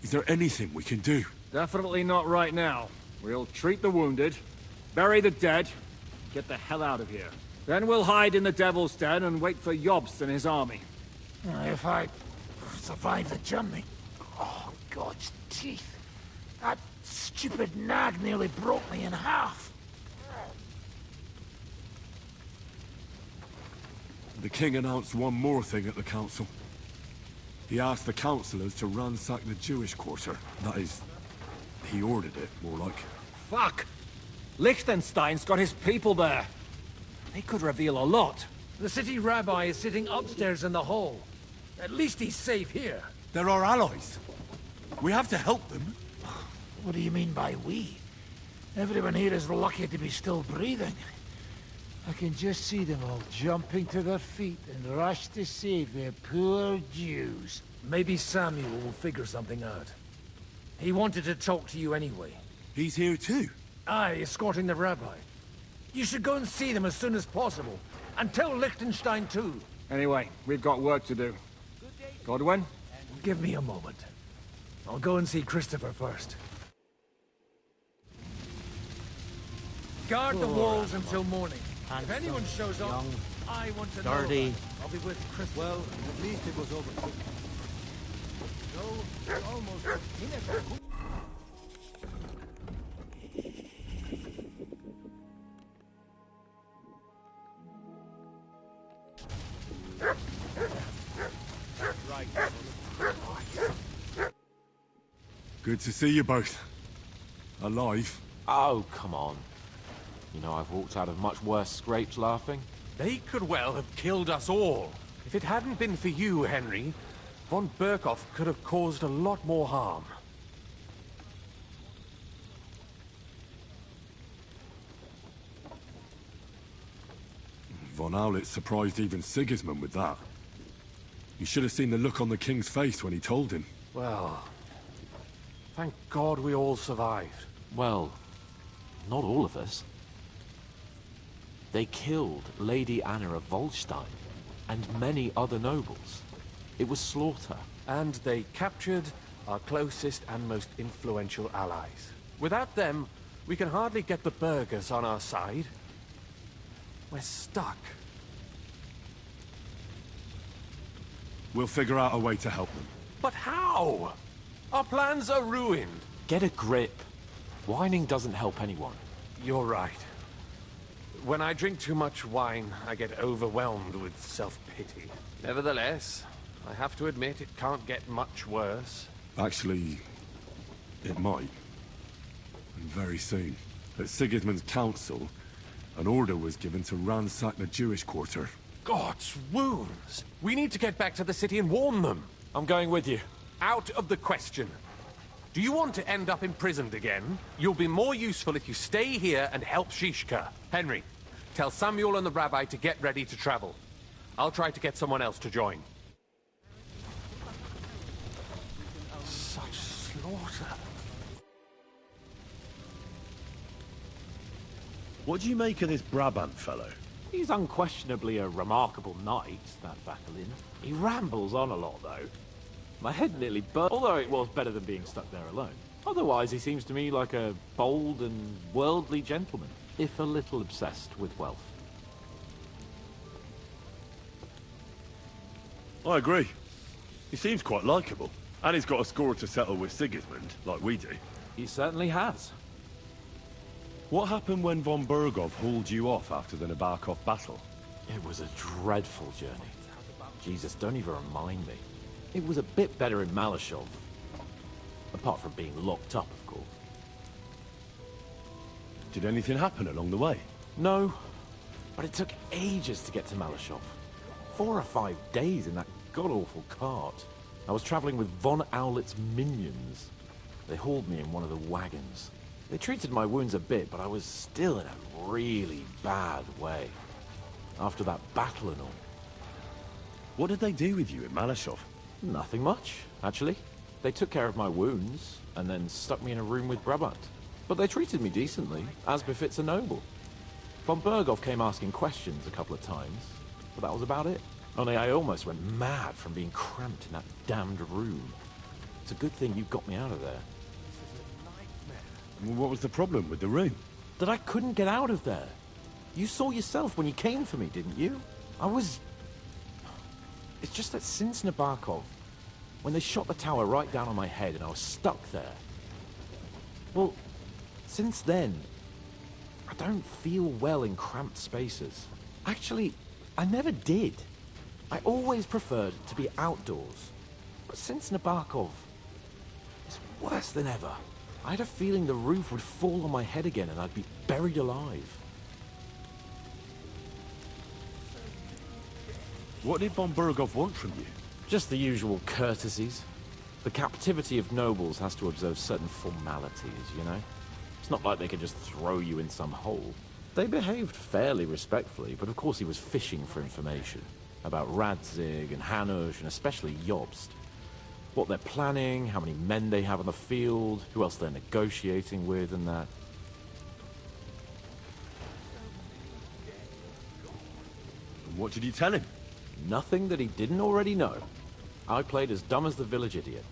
Is there anything we can do? Definitely not right now. We'll treat the wounded, bury the dead, get the hell out of here. Then we'll hide in the Devil's Den and wait for Jobst and his army. If I survive the journey... Oh, God's teeth. That stupid nag nearly broke me in half. The king announced one more thing at the council. He asked the councillors to ransack the Jewish quarter. That is, he ordered it, more like. Fuck! Liechtenstein's got his people there. They could reveal a lot. The city rabbi is sitting upstairs in the hall. At least he's safe here. They're our allies. We have to help them. What do you mean by we? Everyone here is lucky to be still breathing. I can just see them all jumping to their feet and rush to save their poor Jews. Maybe Samuel will figure something out. He wanted to talk to you anyway. He's here too? Aye, escorting the rabbi. You should go and see them as soon as possible. And tell Liechtenstein too. Anyway, we've got work to do. Godwin? Give me a moment. I'll go and see Christopher first. Guard the walls until morning. If anyone shows up, I want to know. I'll be with Christopher. Well, at least it was over. No, almost. Good to see you both. Alive. Oh, come on. You know, I've walked out of much worse scrapes laughing. They could well have killed us all. If it hadn't been for you, Henry, von Berkhoff could have caused a lot more harm. Von Aulitz surprised even Sigismund with that. You should have seen the look on the king's face when he told him. Well, thank God we all survived. Well, not all of us. They killed Lady Anna of Volstein and many other nobles. It was slaughter. And they captured our closest and most influential allies. Without them, we can hardly get the burghers on our side. We're stuck. We'll figure out a way to help them. But how? Our plans are ruined. Get a grip. Whining doesn't help anyone. You're right. When I drink too much wine, I get overwhelmed with self-pity. Nevertheless, I have to admit it can't get much worse. Actually, it might. And very soon. At Sigismund's council, an order was given to ransack the Jewish quarter. God's wounds! We need to get back to the city and warn them. I'm going with you. Out of the question. Do you want to end up imprisoned again? You'll be more useful if you stay here and help Shishka. Henry, tell Samuel and the rabbi to get ready to travel. I'll try to get someone else to join. Such slaughter. What do you make of this Brabant fellow? He's unquestionably a remarkable knight, that Vakalin. He rambles on a lot, though. My head nearly burnt, although it was better than being stuck there alone. Otherwise, he seems to me like a bold and worldly gentleman, if a little obsessed with wealth. I agree. He seems quite likeable. And he's got a score to settle with Sigismund, like we do. He certainly has. What happened when von Bergov hauled you off after the Nabokov battle? It was a dreadful journey. Jesus, don't even remind me. It was a bit better in Malashov. Apart from being locked up, of course. Did anything happen along the way? No, but it took ages to get to Malashov. 4 or 5 days in that god-awful cart. I was traveling with von Owlet's minions. They hauled me in one of the wagons. They treated my wounds a bit, but I was still in a really bad way. After that battle and all. What did they do with you in Malashov? Nothing much, actually. They took care of my wounds, and then stuck me in a room with Brabant. But they treated me decently, as befits a noble. Von Bergov came asking questions a couple of times, but that was about it. Only I almost went mad from being cramped in that damned room. It's a good thing you got me out of there. Well, what was the problem with the room? That I couldn't get out of there. You saw yourself when you came for me, didn't you? It's just that since Nabokov, when they shot the tower right down on my head and I was stuck there. Well, since then, I don't feel well in cramped spaces. Actually, I never did. I always preferred to be outdoors. But since Nabokov, it's worse than ever. I had a feeling the roof would fall on my head again and I'd be buried alive. What did von Bergov want from you? Just the usual courtesies. The captivity of nobles has to observe certain formalities, you know? It's not like they could just throw you in some hole. They behaved fairly respectfully, but of course he was fishing for information. About Radzig and Hanush, and especially Jobst. What they're planning, how many men they have on the field, who else they're negotiating with, and that. And what did you tell him? Nothing that he didn't already know. I played as dumb as the village idiot.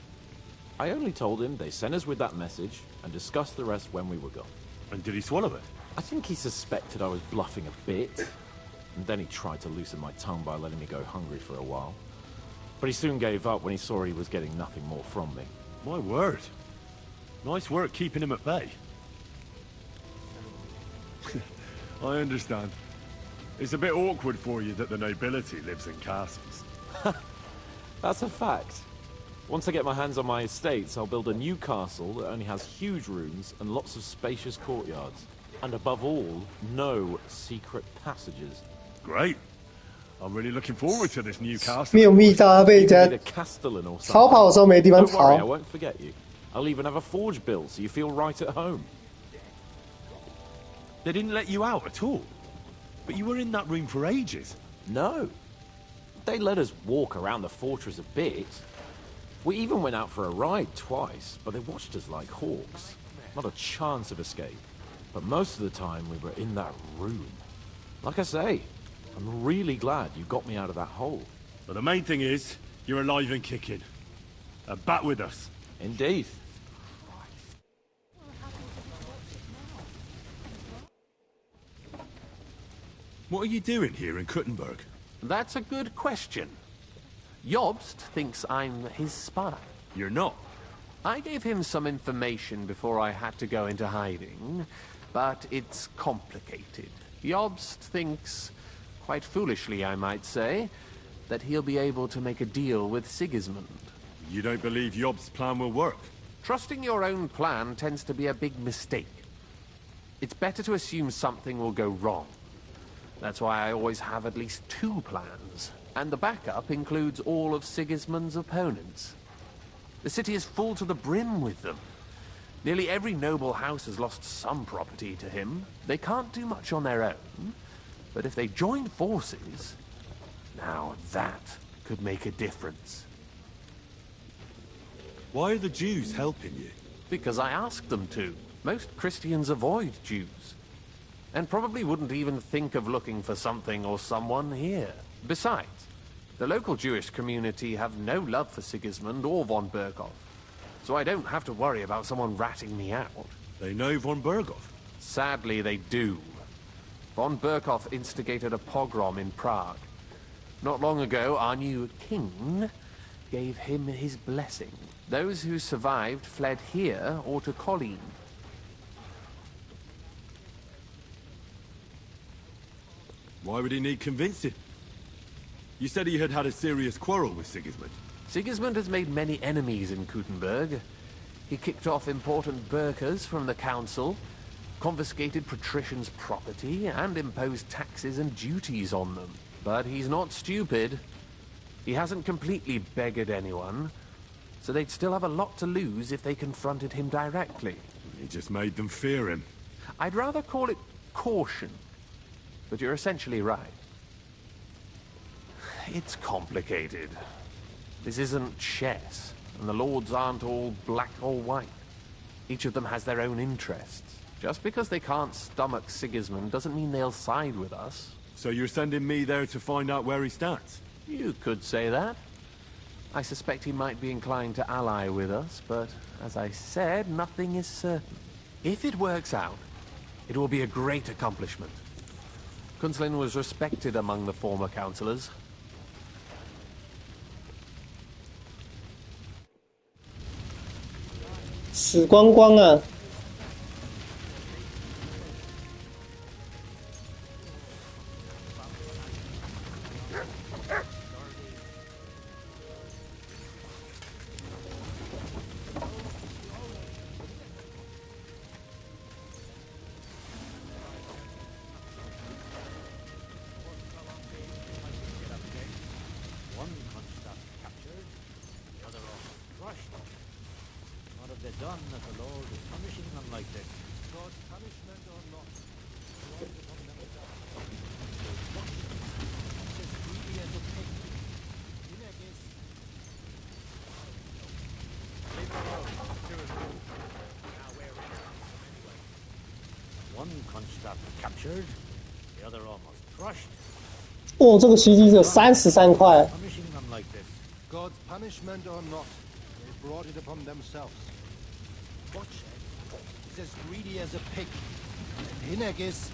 I only told him they sent us with that message, and discussed the rest when we were gone. And did he swallow it? I think he suspected I was bluffing a bit. And then he tried to loosen my tongue by letting me go hungry for a while. But he soon gave up when he saw he was getting nothing more from me. My word. Nice work keeping him at bay. I understand. It's a bit awkward for you that the nobility lives in castles. That's a fact. Once I get my hands on my estates, I'll build a new castle that only has huge rooms and lots of spacious courtyards. And above all, no secret passages. Great. I'm really looking forward to this new castle. 没有密道，他被人家 The castellan or 逃跑的时候没地方 Don't worry, I 逃。 won't forget you. I'll even have a forge built so you feel right at home. They didn't let you out at all. But you were in that room for ages. No. They let us walk around the fortress a bit. We even went out for a ride twice, but they watched us like hawks. Not a chance of escape. But most of the time we were in that room. Like I say, I'm really glad you got me out of that hole. But the main thing is, you're alive and kicking. And back with us. Indeed. What are you doing here in Kuttenberg? That's a good question. Jobst thinks I'm his spy. You're not. I gave him some information before I had to go into hiding, but it's complicated. Jobst thinks, quite foolishly I might say, that he'll be able to make a deal with Sigismund. You don't believe Jobst's plan will work? Trusting your own plan tends to be a big mistake. It's better to assume something will go wrong. That's why I always have at least 2 plans, and the backup includes all of Sigismund's opponents. The city is full to the brim with them. Nearly every noble house has lost some property to him. They can't do much on their own, but if they join forces, now that could make a difference. Why are the Jews helping you? Because I asked them to. Most Christians avoid Jews. And probably wouldn't even think of looking for something or someone here. Besides, the local Jewish community have no love for Sigismund or von Bergov. So I don't have to worry about someone ratting me out. They know von Bergov? Sadly, they do. Von Bergov instigated a pogrom in Prague. Not long ago, our new king gave him his blessing. Those who survived fled here or to Colleen. Why would he need convincing? You said he had had a serious quarrel with Sigismund. Sigismund has made many enemies in Kuttenberg. He kicked off important burghers from the council, confiscated patricians' property, and imposed taxes and duties on them. But he's not stupid. He hasn't completely beggared anyone, so they'd still have a lot to lose if they confronted him directly. He just made them fear him. I'd rather call it caution, but you're essentially right. It's complicated. This isn't chess, and the lords aren't all black or white. Each of them has their own interests. Just because they can't stomach Sigismund doesn't mean they'll side with us. So you're sending me there to find out where he stands? You could say that. I suspect he might be inclined to ally with us, but as I said, nothing is certain. If it works out, it will be a great accomplishment. Kunslin was respected among the former councillors. 死光光啊！哦，这个袭击者33块。God's punishment or not, they brought it upon themselves. Watch it. He's as greedy as a pig. And Hineg is...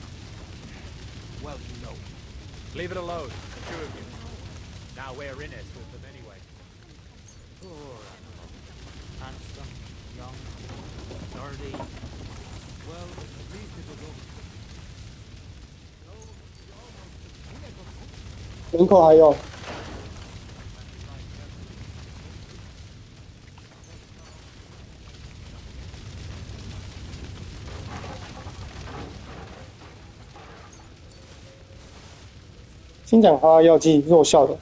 well, you know. Leave it alone, the two of you. Now we're in it with them anyway. Poor animal. Handsome, young, sturdy. Well, at least it was over. 人口还有。金盏花药剂弱效的。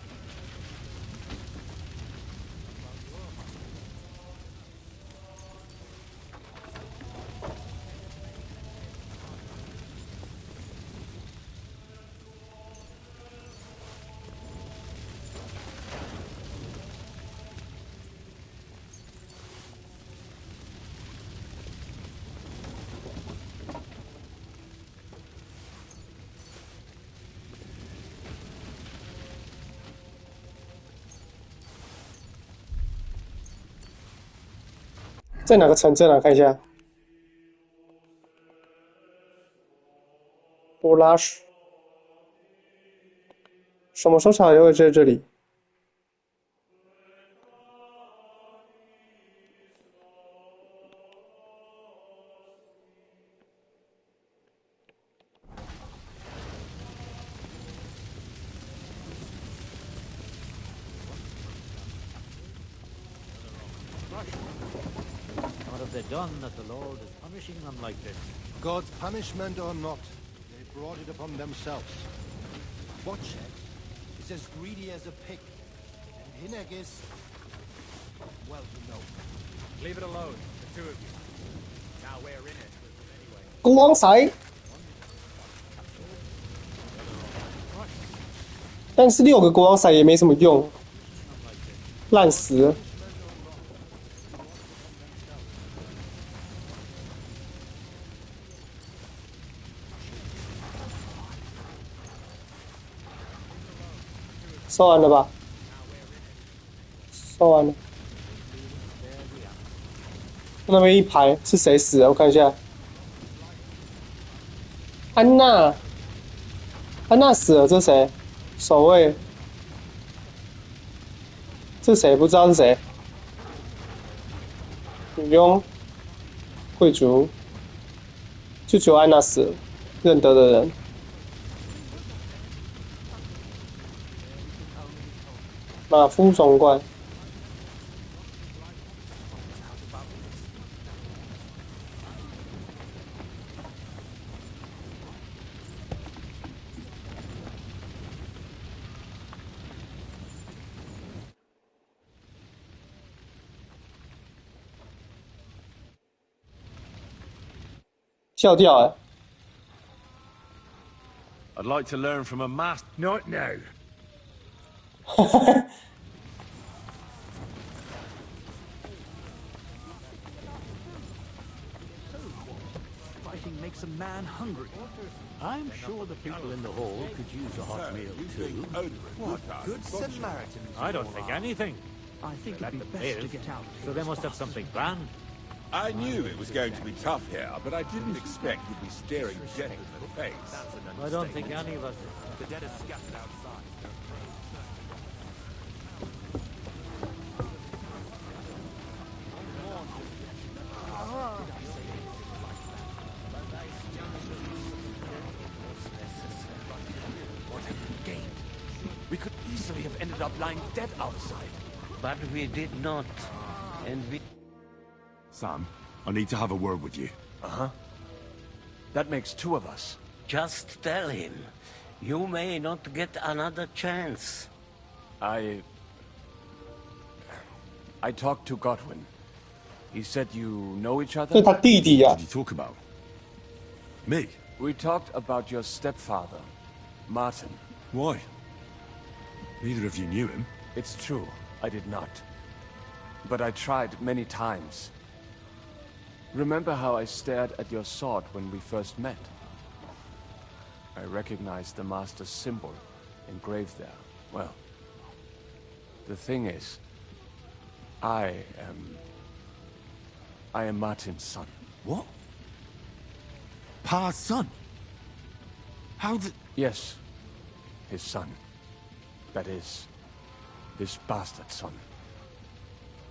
在哪个城镇啊？看一下。波拉什，什么收藏也会在这里。Done that the Lord is punishing them like this. God's punishment or not, they brought it upon themselves. Watch it. He's as greedy as a pig. And Hineg is... well, you know. Leave it alone, the two of you. Now we're in it with them anyway. 光彩，但是6个国王骰也没什么用，烂死了。收完了吧？收完了。那边一排是谁死了？我看一下。安娜，安娜死了，这是谁？守卫。这谁？不知道是谁？女佣、贵族，就只有安娜死了，认得的人。马夫双冠。笑掉了。I'd like to learn from a master. Not now. Fighting makes a man hungry. I'm sure the people in the hall could use a hot meal too. What good Samaritan? I don't think anything. I think it'd be best to get out. So they must have something planned. I knew it was going to be tough here, but I didn't expect you'd be staring death in the face. I don't think any of us. The dead are scattered outside. What have we gained? We could easily have ended up lying dead outside. But we did not. And we... Sam, I need to have a word with you. Uh-huh. That makes two of us. Just tell him. You may not get another chance. I talked to Godwin. He said you know each other? 这是他弟弟啊。 What did you talk about? Me? We talked about your stepfather, Martin. Why? Neither of you knew him. It's true, I did not. But I tried many times. Remember how I stared at your sword when we first met? I recognized the Master's symbol engraved there. Well, the thing is, I am Martin's son. What? Pa's son? How did... Yes, his son. That is, this bastard son.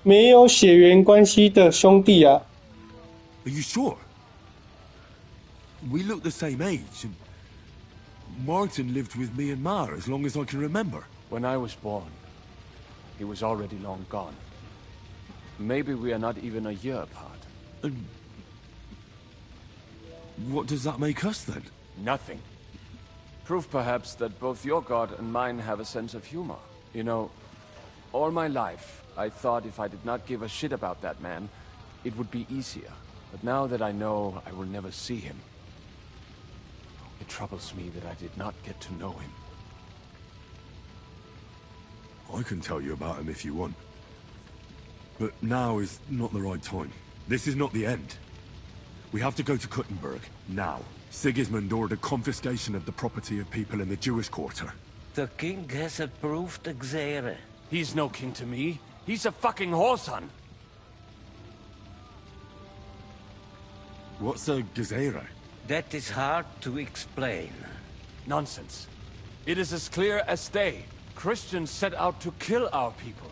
没有血缘关系的兄弟啊。 Are you sure? We look the same age, and Martin lived with me and Ma as long as I can remember. When I was born, he was already long gone. Maybe we are not even a year apart. And what does that make us then? Nothing. Proof perhaps that both your god and mine have a sense of humor. You know, all my life, I thought if I did not give a shit about that man, it would be easier. But now that I know I will never see him, it troubles me that I did not get to know him. I can tell you about him if you want. But now is not the right time. This is not the end. We have to go to Kuttenberg, now. Sigismund ordered confiscation of the property of people in the Jewish quarter. The king has approved Xere. He's no king to me. He's a fucking whoreson. What's a Gezerah? That is hard to explain. Nonsense. It is as clear as day. Christians set out to kill our people.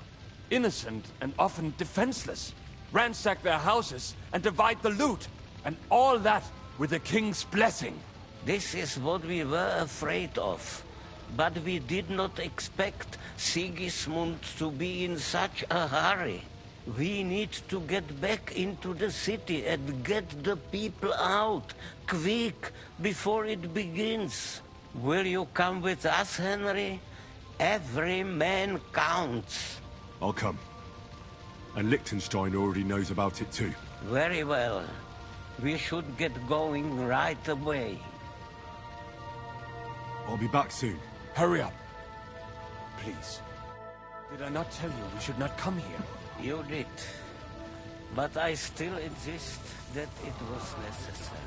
Innocent and often defenseless. Ransack their houses and divide the loot. And all that with the king's blessing. This is what we were afraid of. But we did not expect Sigismund to be in such a hurry. We need to get back into the city and get the people out, quick, before it begins. Will you come with us, Henry? Every man counts. I'll come. And Liechtenstein already knows about it too. Very well. We should get going right away. I'll be back soon. Hurry up. Please. Did I not tell you we should not come here? You did. But I still insist that it was necessary.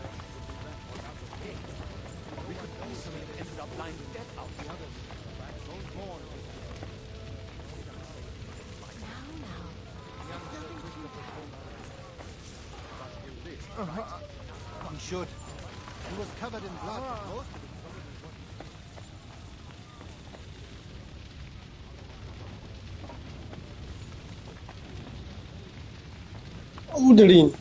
We could easily have ended up lying dead outside. He should. He was covered in blood. Most of it. Oderin。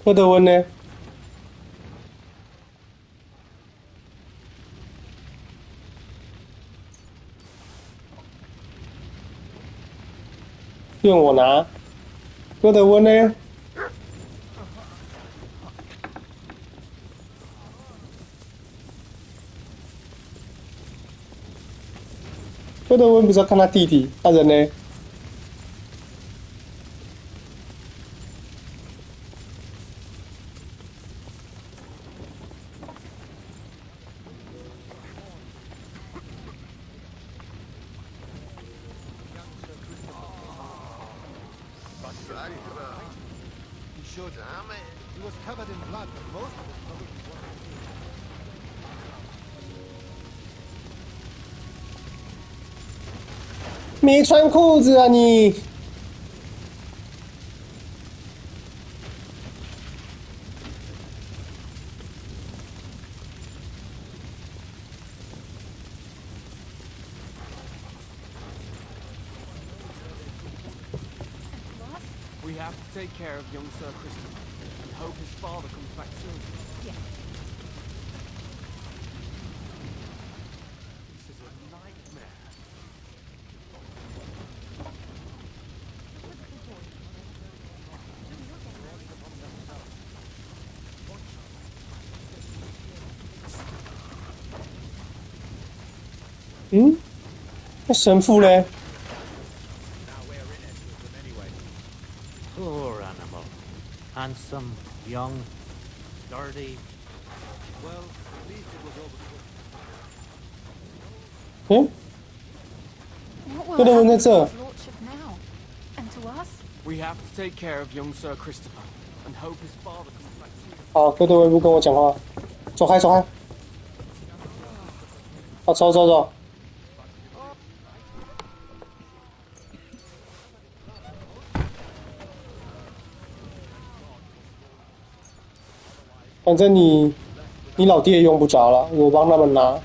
柯德温呢？用我拿。柯德温呢？柯德温不是要看他弟弟，他人呢？没穿裤子啊你！We have to take care of young Sir Christopher and hope his father comes back soon. Yeah. This is a nightmare. Hmm? 那神父嘞？ Poor animal. Handsome, young, sturdy. Well, at least it was over. 嗯？ What 柯 will 德温 happen 在 to 这。 his lordship now? And to us? We have to take care of young Sir Christopher and hope his father comes back soon. 好，柯德温不跟我讲话，走开走开。好，走走走。反正你老爹也用不着了，我帮他们拿。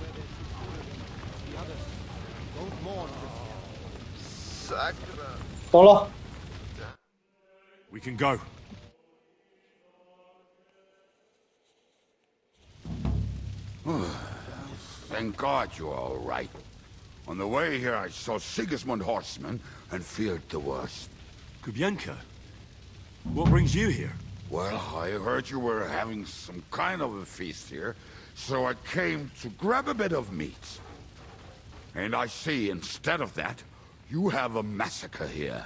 走了。 We can go. Thank God you're all right. On the way here, I saw Sigismund horsemen and feared the worst. Kubienka? What brings you here? Well, I heard you were having some kind of a feast here, so I came to grab a bit of meat. And I see, instead of that, you have a massacre here.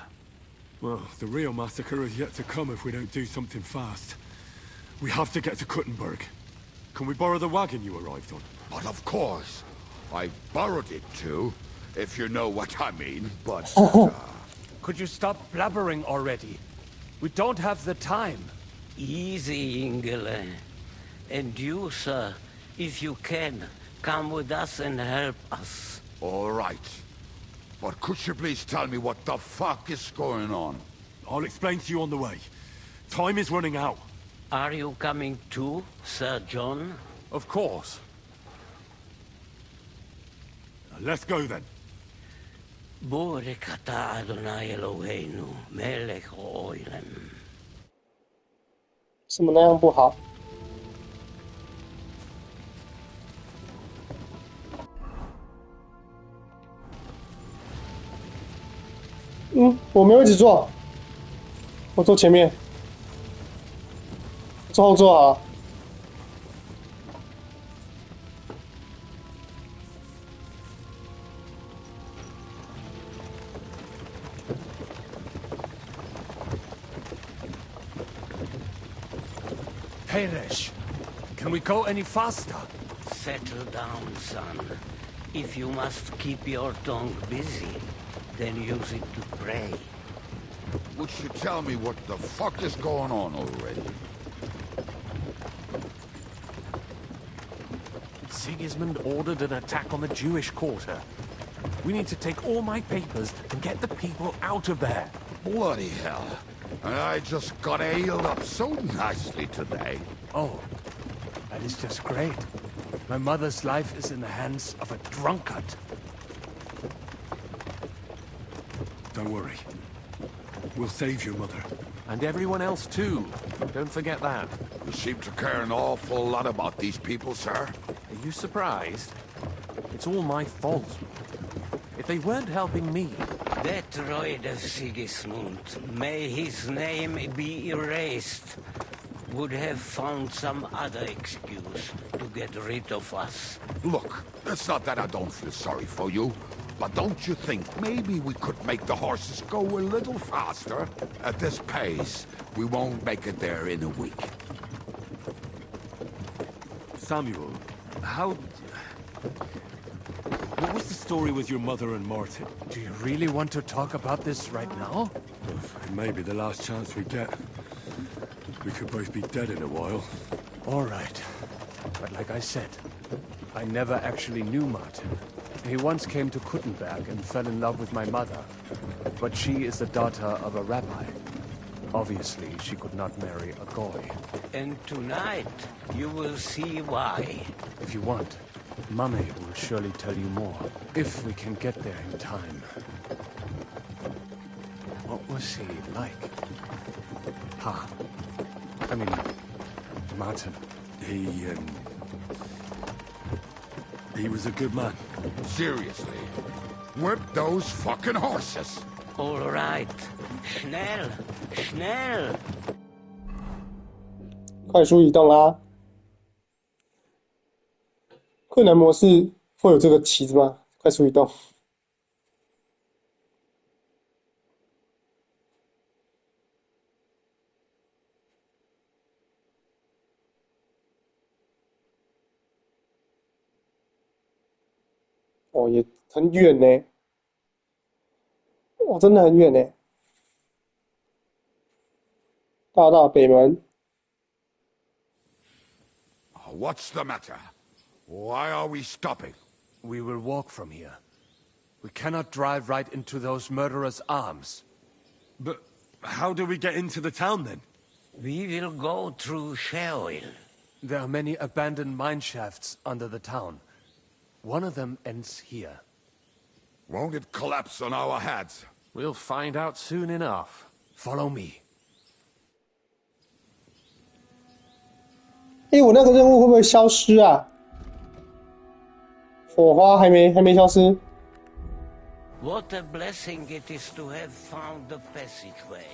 Well, the real massacre is yet to come if we don't do something fast. We have to get to Kuttenberg. Can we borrow the wagon you arrived on? But of course. I borrowed it too, if you know what I mean, but... Could you stop blabbering already? We don't have the time. Easy, Ingele. And you, sir, if you can, come with us and help us. All right. But could you please tell me what the fuck is going on? I'll explain to you on the way. Time is running out. Are you coming too, Sir John? Of course. Let's go then. Borekata Adonai Eloheinu, Melech Oilem. 什么那样不好？我没有一直坐，我坐前面，坐后座啊。 Hamish, can we go any faster? Settle down, son. If you must keep your tongue busy, then use it to pray. Would you tell me what the fuck is going on already? Sigismund ordered an attack on the Jewish quarter. We need to take all my papers and get the people out of there. Bloody hell. And I just got ailed up so nicely today. Oh, that is just great. My mother's life is in the hands of a drunkard. Don't worry. We'll save your mother. And everyone else too. Don't forget that. You seem to care an awful lot about these people, sir. Are you surprised? It's all my fault. If they weren't helping me... That droid of Sigismund, may his name be erased, would have found some other excuse to get rid of us. Look, it's not that I don't feel sorry for you, but don't you think maybe we could make the horses go a little faster? At this pace, we won't make it there in a week. Samuel, how... What was the story with your mother and Martin? Do you really want to talk about this right now? It may be the last chance we get. We could both be dead in a while. All right. But like I said, I never actually knew Martin. He once came to Kuttenberg and fell in love with my mother. But she is the daughter of a rabbi. Obviously, she could not marry a goy. And tonight, you will see why. If you want, Mummy will surely tell you more. If we can get there in time. What was he like? I mean, Martin. He was a good man. Seriously. Whip those fucking horses. All right. Schnell. Schnell. 快速移动啦！困难模式会有这个旗子吗？快速移动。哦，也很远呢。哦，真的很远呢。大北门。What's the matter? Why are we stopping? We will walk from here. We cannot drive right into those murderers' arms. But how do we get into the town then? We will go through Sheol. There are many abandoned mine shafts under the town. One of them ends here. Won't it collapse on our heads? We'll find out soon enough. Follow me. 我那个任务会不会消失啊？火花还没消失。What a blessing it is to have found the passageway.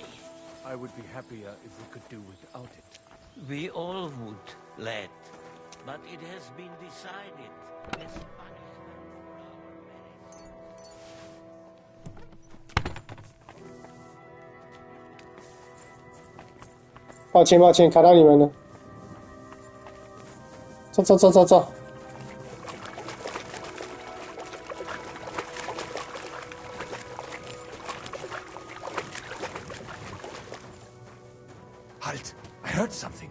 I would be happier if we could do without it. We all would, lad. But it has been decided as punishment for our merits. 抱歉，卡到你们了。走。Halt! I heard something.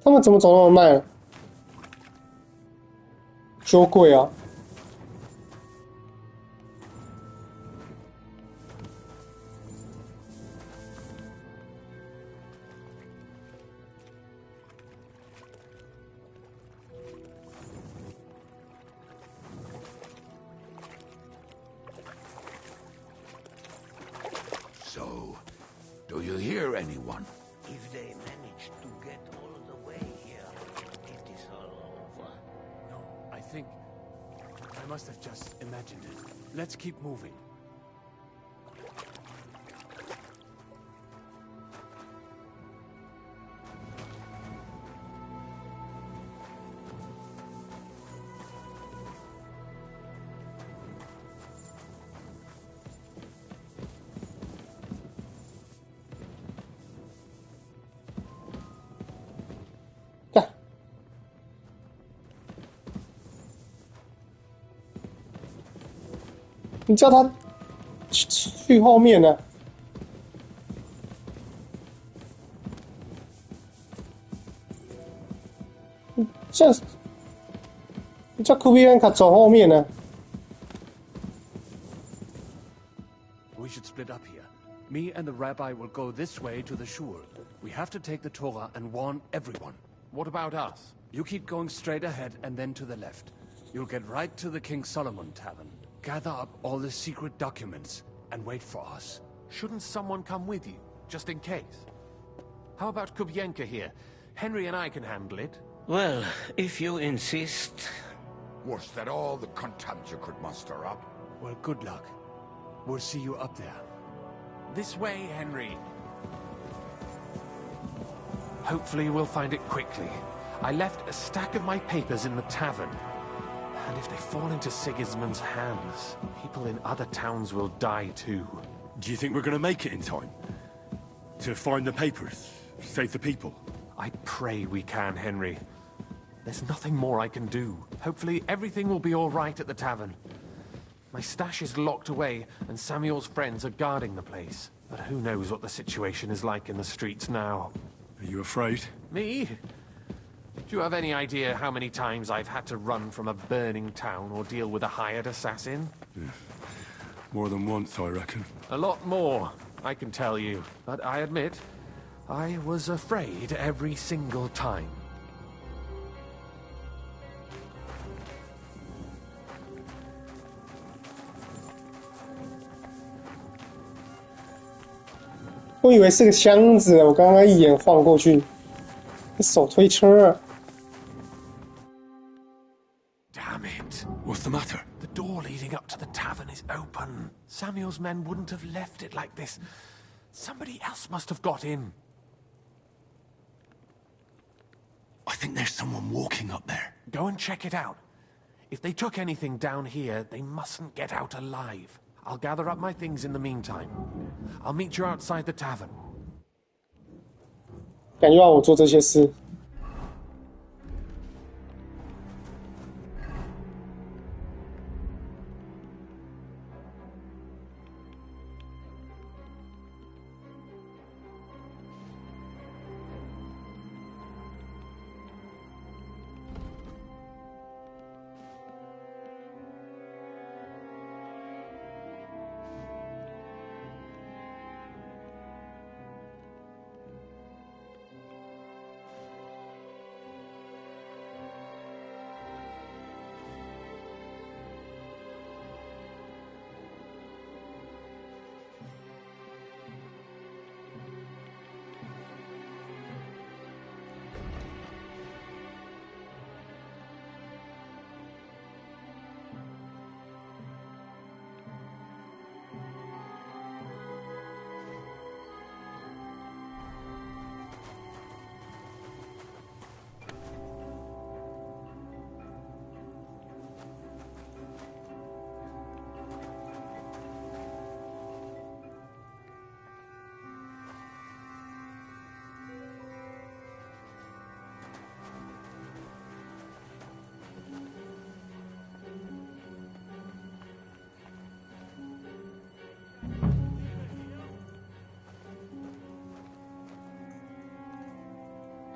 他们怎么走那么慢？羞愧啊！So, do you hear anyone? If they manage to get all the way here, it is all over. No, I think... I must have just imagined it. Let's keep moving. 你叫他去后面呢、你叫库比安卡走后面呢、We should split up here. Me and the rabbi will go this way to the shul. We have to take the Torah and warn everyone. What about us? You keep going straight ahead and then to the left. You'll get right to the King Solomon Tavern. Gather up all the secret documents and wait for us. Shouldn't someone come with you, just in case? How about Kubyenka here? Henry and I can handle it. Well, if you insist. Was that all the content you could muster up? Well, good luck. We'll see you up there. This way, Henry. Hopefully we'll find it quickly. I left a stack of my papers in the tavern. And if they fall into Sigismund's hands, people in other towns will die too. Do you think we're gonna make it in time? To find the papers? Save the people? I pray we can, Henry. There's nothing more I can do. Hopefully everything will be all right at the tavern. My stash is locked away, and Samuel's friends are guarding the place. But who knows what the situation is like in the streets now. Are you afraid? Me? Do you have any idea how many times I've had to run from a burning town or deal with a hired assassin? Yeah. More than once, I reckon. A lot more, I can tell you. But I admit, I was afraid every single time.我以为是个箱子，我刚刚一眼晃过去，手推车。Damn it! What's the matter? The door leading up to the tavern is open. Samuel's men wouldn't have left it like this. Somebody else must have got in. I think there's someone walking up there. Go and check it out. If they took anything down here, they mustn't get out alive. I'll gather up my things in the meantime. I'll meet you outside the tavern. 感觉让我做这些事。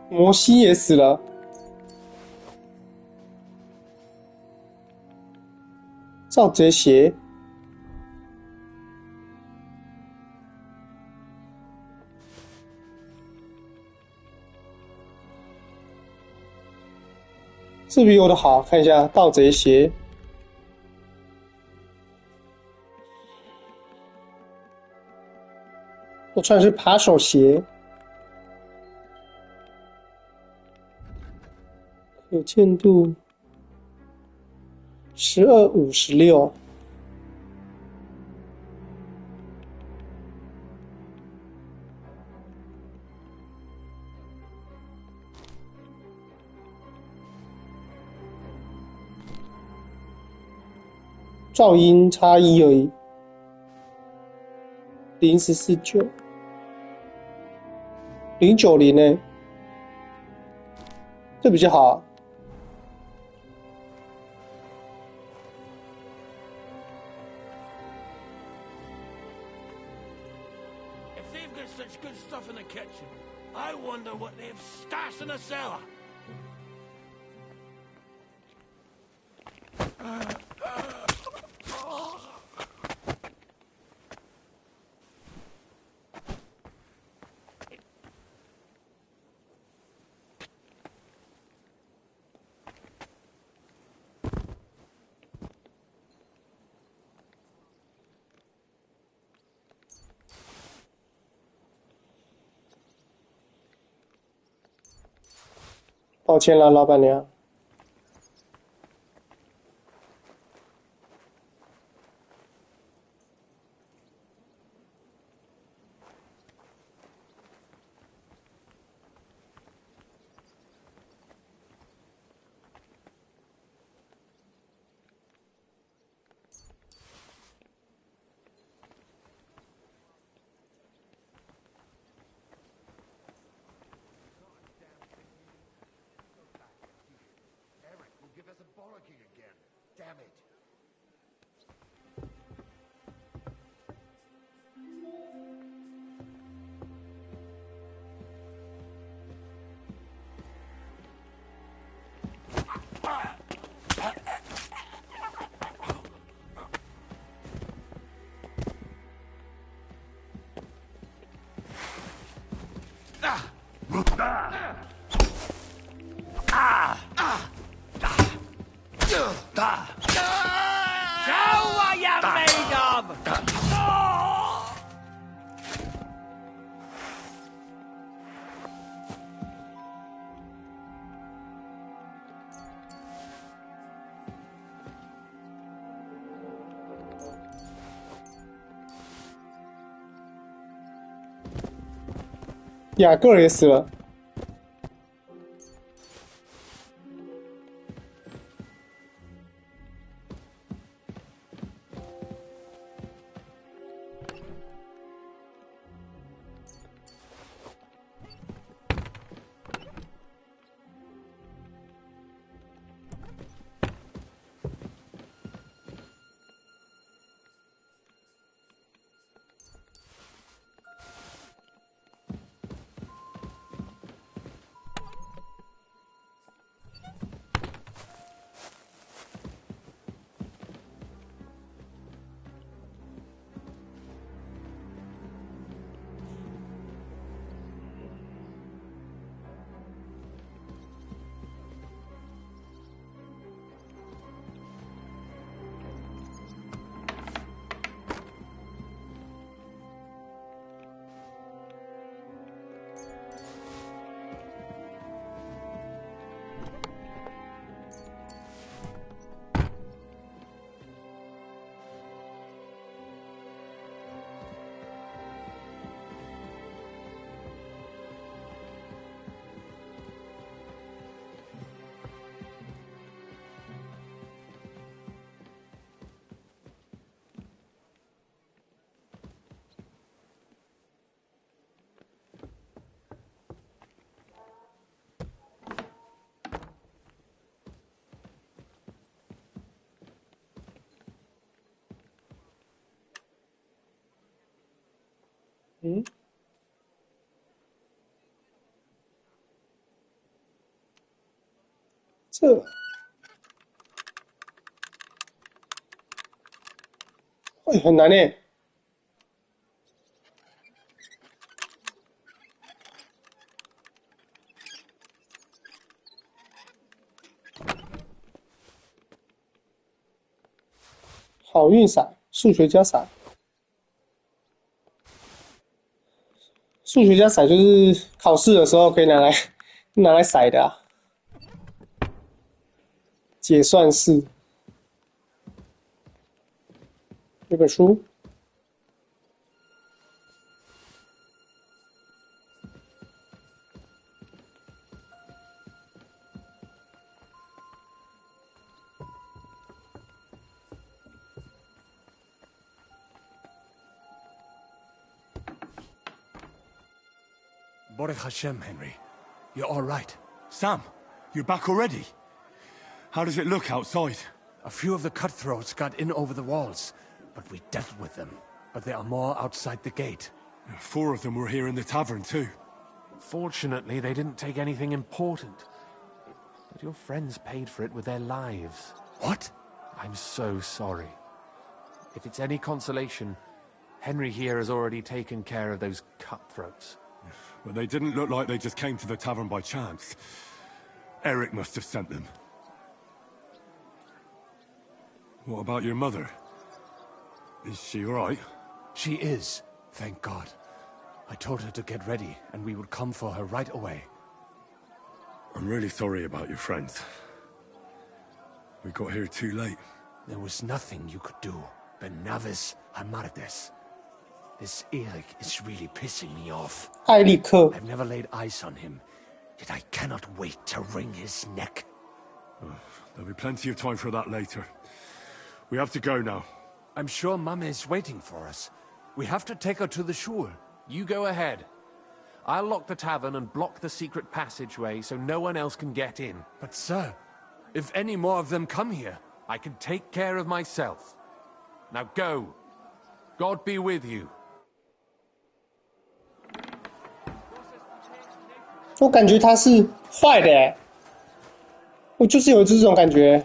摩西也死了。盗贼鞋。这比我的好，看一下盗贼鞋。我穿的是扒手鞋。可见度1256。噪音差1而已。0449 090呢？这比较好。trash in the cellar. 抱歉了，老板娘。Show what you're made of!雅各尔也死了。这很难耶。好运骰，数学家骰。数学家骰就是考试的时候可以拿来骰的啊。解算式。这本书。Baruch Hashem, Henry. You're all right. Sam, you're back already? How does it look outside? A few of the cutthroats got in over the walls, but we dealt with them. But there are more outside the gate. 4 of them were here in the tavern, too. Fortunately, they didn't take anything important. But your friends paid for it with their lives. What? I'm so sorry. If it's any consolation, Henry here has already taken care of those cutthroats. Well, they didn't look like they just came to the tavern by chance. Eric must have sent them. What about your mother? Is she all right? She is, thank God. I told her to get ready, and we would come for her right away. I'm really sorry about your friends. We got here too late. There was nothing you could do. Benavis Amardes. This Eric is really pissing me off. I've never laid eyes on him, yet I cannot wait to wring his neck. Oh, there'll be plenty of time for that later. We have to go now. I'm sure Mum is waiting for us. We have to take her to the shore. You go ahead. I'll lock the tavern and block the secret passageway so no one else can get in. But sir, if any more of them come here, I can take care of myself. Now go. God be with you. 我感觉他是坏的欸，我就是有这种感觉。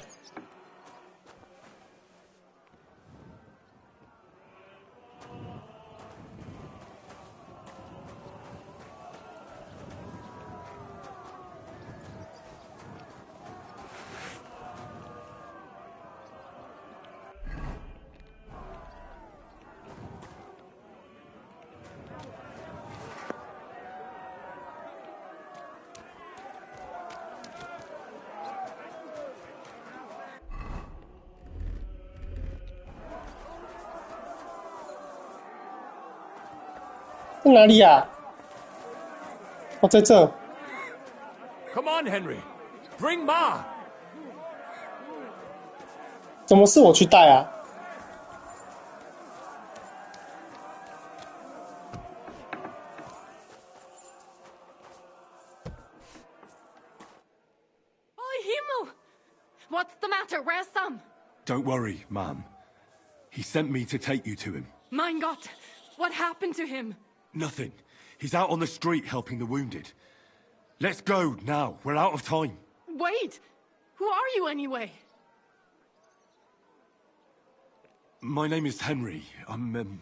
在哪里呀？哦，在这。Come on, Henry. Bring Ma. 怎么是我去带啊？ What's the matter? Where's Sam? Don't worry, ma'am. He sent me to take you to him. Mein Gott! What happened to him? Nothing. He's out on the street helping the wounded. Let's go now. We're out of time. Wait! Who are you anyway? My name is Henry. I'm,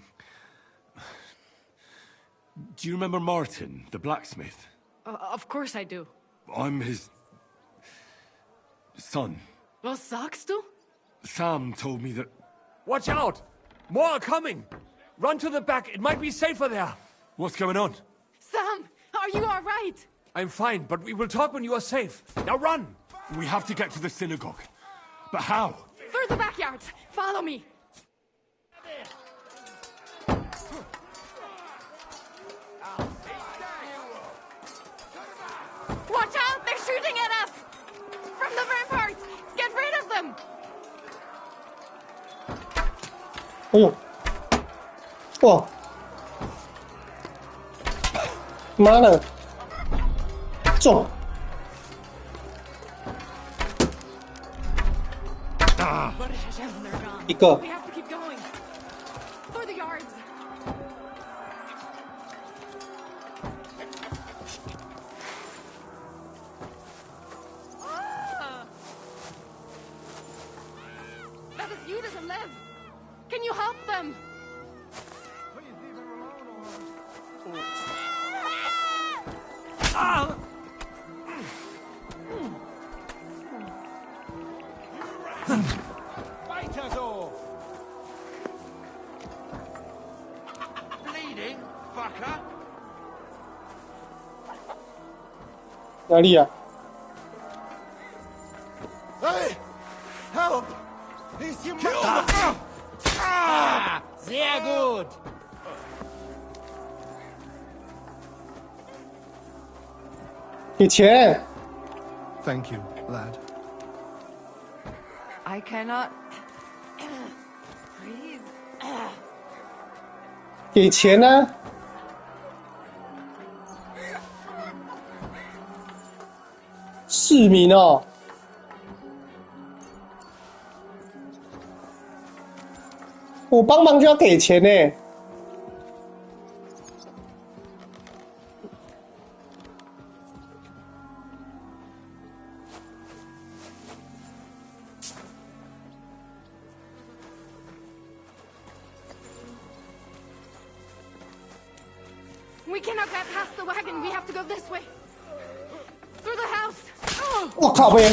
Do you remember Martin, the blacksmith? Of course I do. I'm his... son. Was sagst du? Sam told me that... Watch out! More are coming! Run to the back, it might be safer there. What's going on? Sam, are you all right? I'm fine, but we will talk when you are safe. Now run! We have to get to the synagogue. But how? Through the backyard. Follow me. Watch out! They're shooting at us! From the ramparts! Get rid of them! 哎呦！哇！妈的！中！啊！一个。 We have to keep going. Through the yards. That is you doesn't live. Can you help them? Ah! Fighters all! Bleeding, fucker! 哪里呀？ Hey! Help! He's killed them! Ah! Sehr gut! 给钱！ Thank you, lad. I cannot breathe. 给钱呢、市民哦。我帮忙就要给钱呢。We cannot get past the wagon. We have to go this way. Through the house. 我靠呗！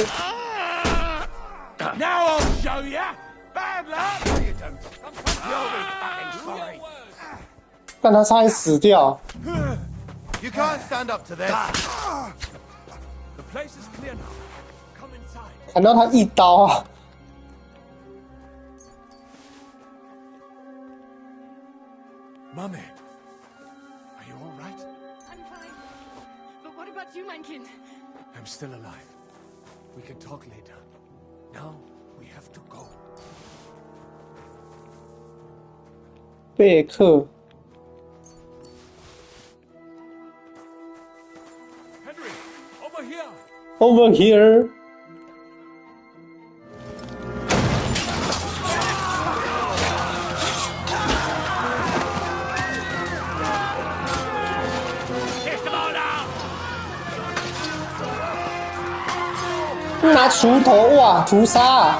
Now I'll show you. Bad luck. No, you don't. You'll be fucking sorry. 但他差点死掉。 You can't stand up to this. The place is clear now. Come inside. 看到他一刀啊！ Mummy, are you all right? I'm fine. But what about you, mein Kind? I'm still alive. We can talk later. Now, we have to go. 贝克， Henry, over here. Over here. 拿锄头哇，屠杀、啊！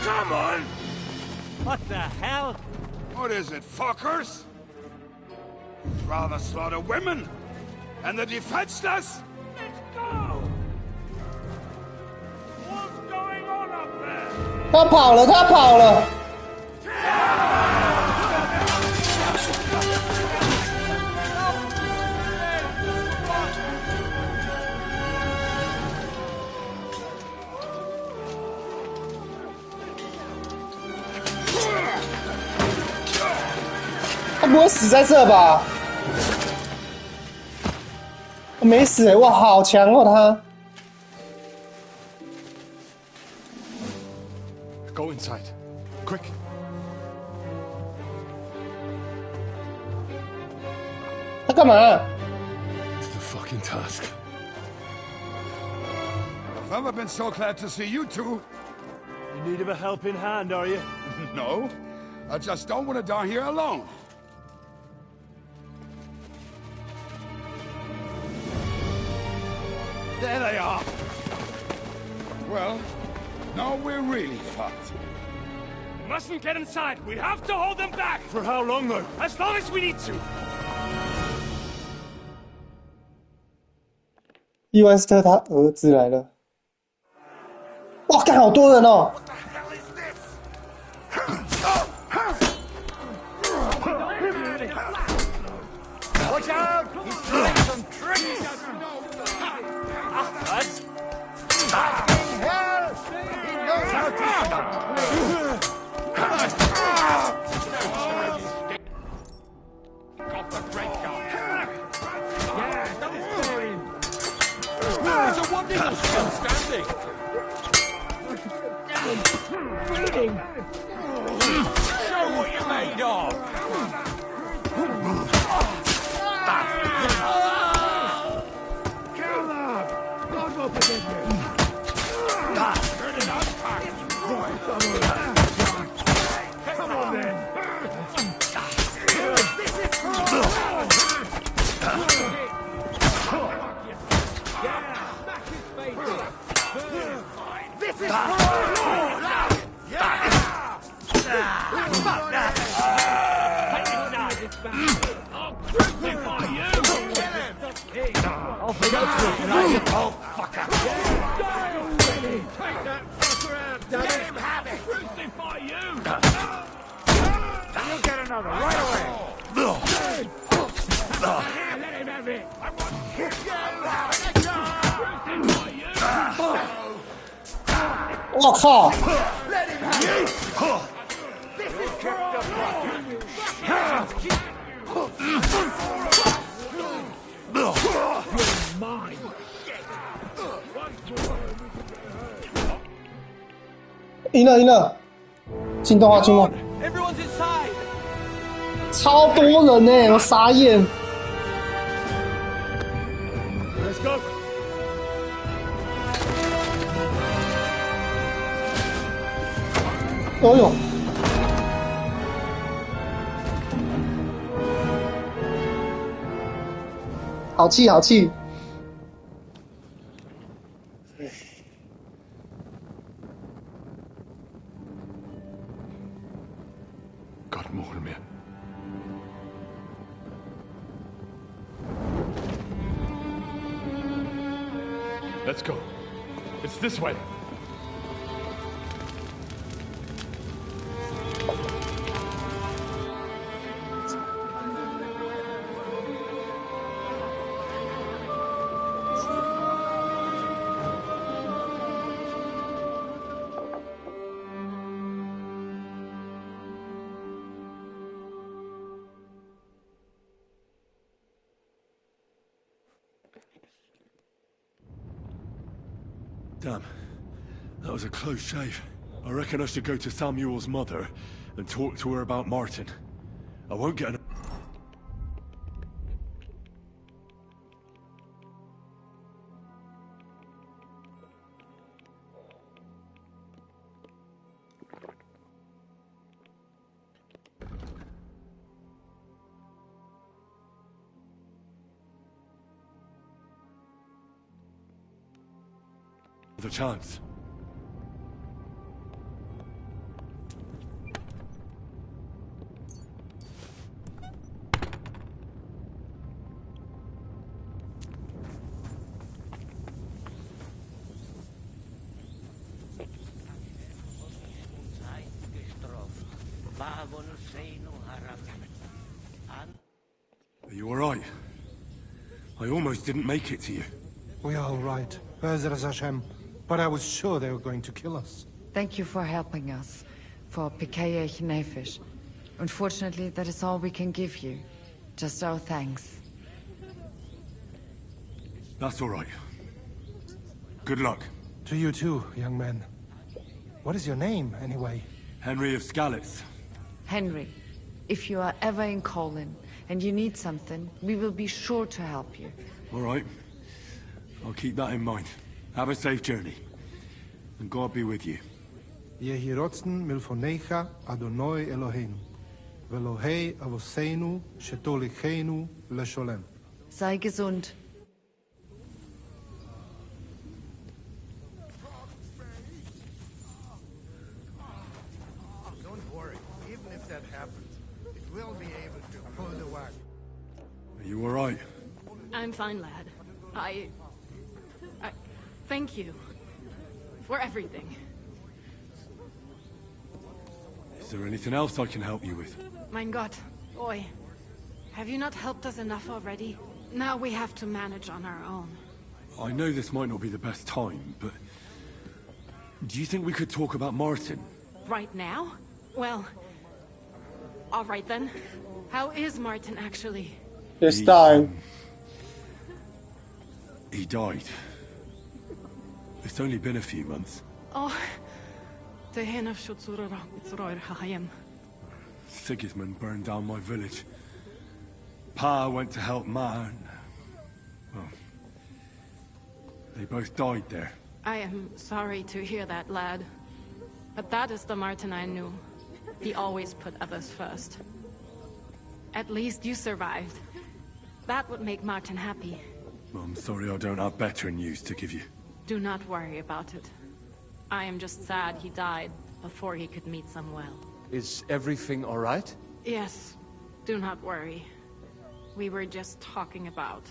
Come on. What the hell? What is it, fuckers? Rather slaughter women? And the defenseless? Let's go. What's going on up there? 他跑了，他跑了！ 他不会死在这吧？没死哎！哇，好强哦他！ Go inside. Quick. 他干嘛？ It's the fucking task. I've never been so glad to see you two. In need of a helping hand, are you? No, I just don't want to die here alone. There they are. Well, now we're really fucked. We mustn't get inside. We have to hold them back. For how long, though? As long as we need to. 伊万斯特他儿子来了！哇，干好多人哦！ Watch out! He's throwing some tricks. Fucking hell! He knows how to stop. Got the great guy. Yeah, don't scare him. It's a wonder you're still standing. Bleeding. Show what you're made of. Kill them! God will forgive you. Turn it up, come on then. This is for all. This is for all. I'll crucify you! Off we go, oh, fucker! Die already! Take that fucker out, damn it! Let him have it! Crucify you! You'll get another right away! Here, let him have it! I want you to have it! Crucify you! 我靠！ Let him have it! This is for all! You're mine! 赢了，赢了！进动画，进动画！ Everyone's inside! 超多人呢，我傻眼！ Let's go. 哦呦！好气，好气！ Let's go. It's this way. Damn. That was a close shave. I reckon I should go to Samuel's mother and talk to her about Martin. I won't get an... the chance. Are you alright? I almost didn't make it to you. We are all right. Be'ezras Hashem. But I was sure they were going to kill us. Thank you for helping us, for Pikayech Nefesh. Unfortunately, that is all we can give you. Just our thanks. That's all right. Good luck. To you too, young man. What is your name, anyway? Henry of Skalitz. Henry, if you are ever in Colin and you need something, we will be sure to help you. All right. I'll keep that in mind. Have a safe journey. And God be with you. Yehi rotzen milfonecha Adonai Eloheinu. Velohei avoseinu shetolichenu lesholem. Sei gesund. Don't worry. Even if that happens, it will be able to pull the wagon. Are you all right? I'm fine, lad. I thank you for everything. Is there anything else I can help you with? Mein Gott, boy. Have you not helped us enough already? Now we have to manage on our own. I know this might not be the best time, but... do you think we could talk about Martin? Right now? Well... all right then. How is Martin actually? It's dying. He died. It's only been a few months. Oh... Sigismund burned down my village. Pa went to help Ma and... well... they both died there. I am sorry to hear that, lad. But that is the Martin I knew. He always put others first. At least you survived. That would make Martin happy. I'm sorry I don't have better news to give you. Do not worry about it. I am just sad he died before he could meet Samuel. Is everything all right? Yes. Do not worry. We were just talking about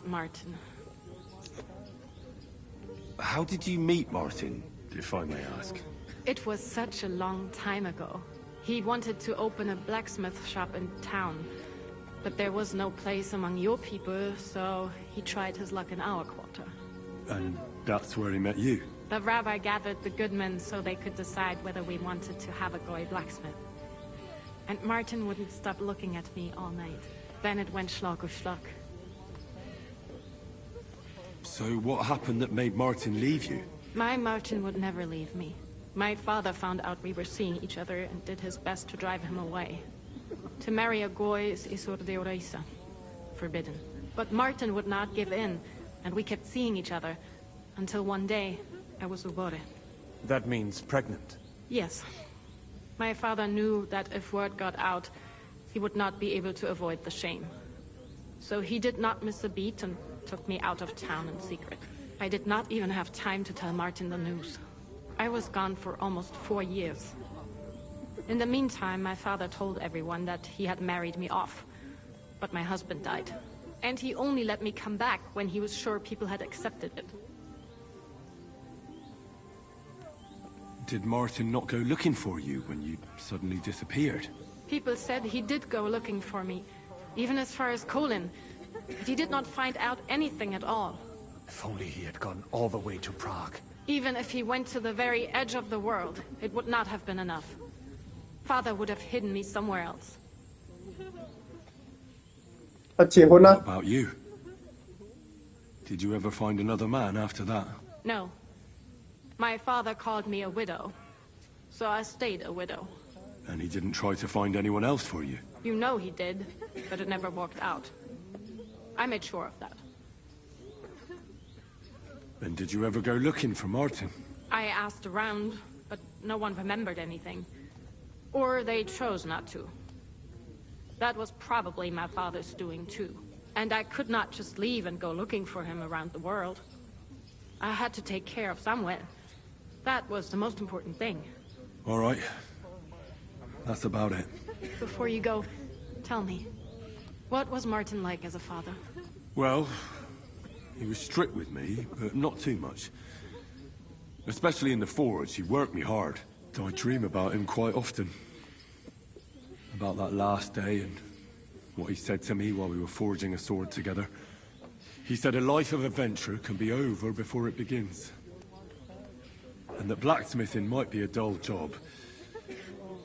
Martin. How did you meet Martin, if I may ask? It was such a long time ago. He wanted to open a blacksmith shop in town, but there was no place among your people, so he tried his luck in our quarter. And that's where he met you? The rabbi gathered the good men so they could decide whether we wanted to have a goy blacksmith. And Martin wouldn't stop looking at me all night. Then it went schlag auf schlag. So what happened that made Martin leave you? My Martin would never leave me. My father found out we were seeing each other and did his best to drive him away. To marry a goy is isur deoraisa, forbidden. But Martin would not give in, and we kept seeing each other, until one day, I was ubore. That means pregnant? Yes. My father knew that if word got out, he would not be able to avoid the shame. So he did not miss a beat and took me out of town in secret. I did not even have time to tell Martin the news. I was gone for almost 4 years. In the meantime, my father told everyone that he had married me off. But my husband died. And he only let me come back when he was sure people had accepted it. Did Martin not go looking for you when you suddenly disappeared? People said he did go looking for me, even as far as Colin. But he did not find out anything at all. If only he had gone all the way to Prague. Even if he went to the very edge of the world, it would not have been enough. Father would have hidden me somewhere else. 他结婚了。 What about you? Did you ever find another man after that? No. My father called me a widow. So I stayed a widow. And he didn't try to find anyone else for you? You know he did, but it never worked out. I made sure of that. And did you ever go looking for Martin? I asked around, but no one remembered anything. Or they chose not to. That was probably my father's doing too. And I could not just leave and go looking for him around the world. I had to take care of someone. That was the most important thing. All right. That's about it. Before you go, tell me, what was Martin like as a father? Well, he was strict with me, but not too much. Especially in the forge, he worked me hard. I dream about him quite often. About that last day and what he said to me while we were forging a sword together. He said a life of adventure can be over before it begins. And that blacksmithing might be a dull job,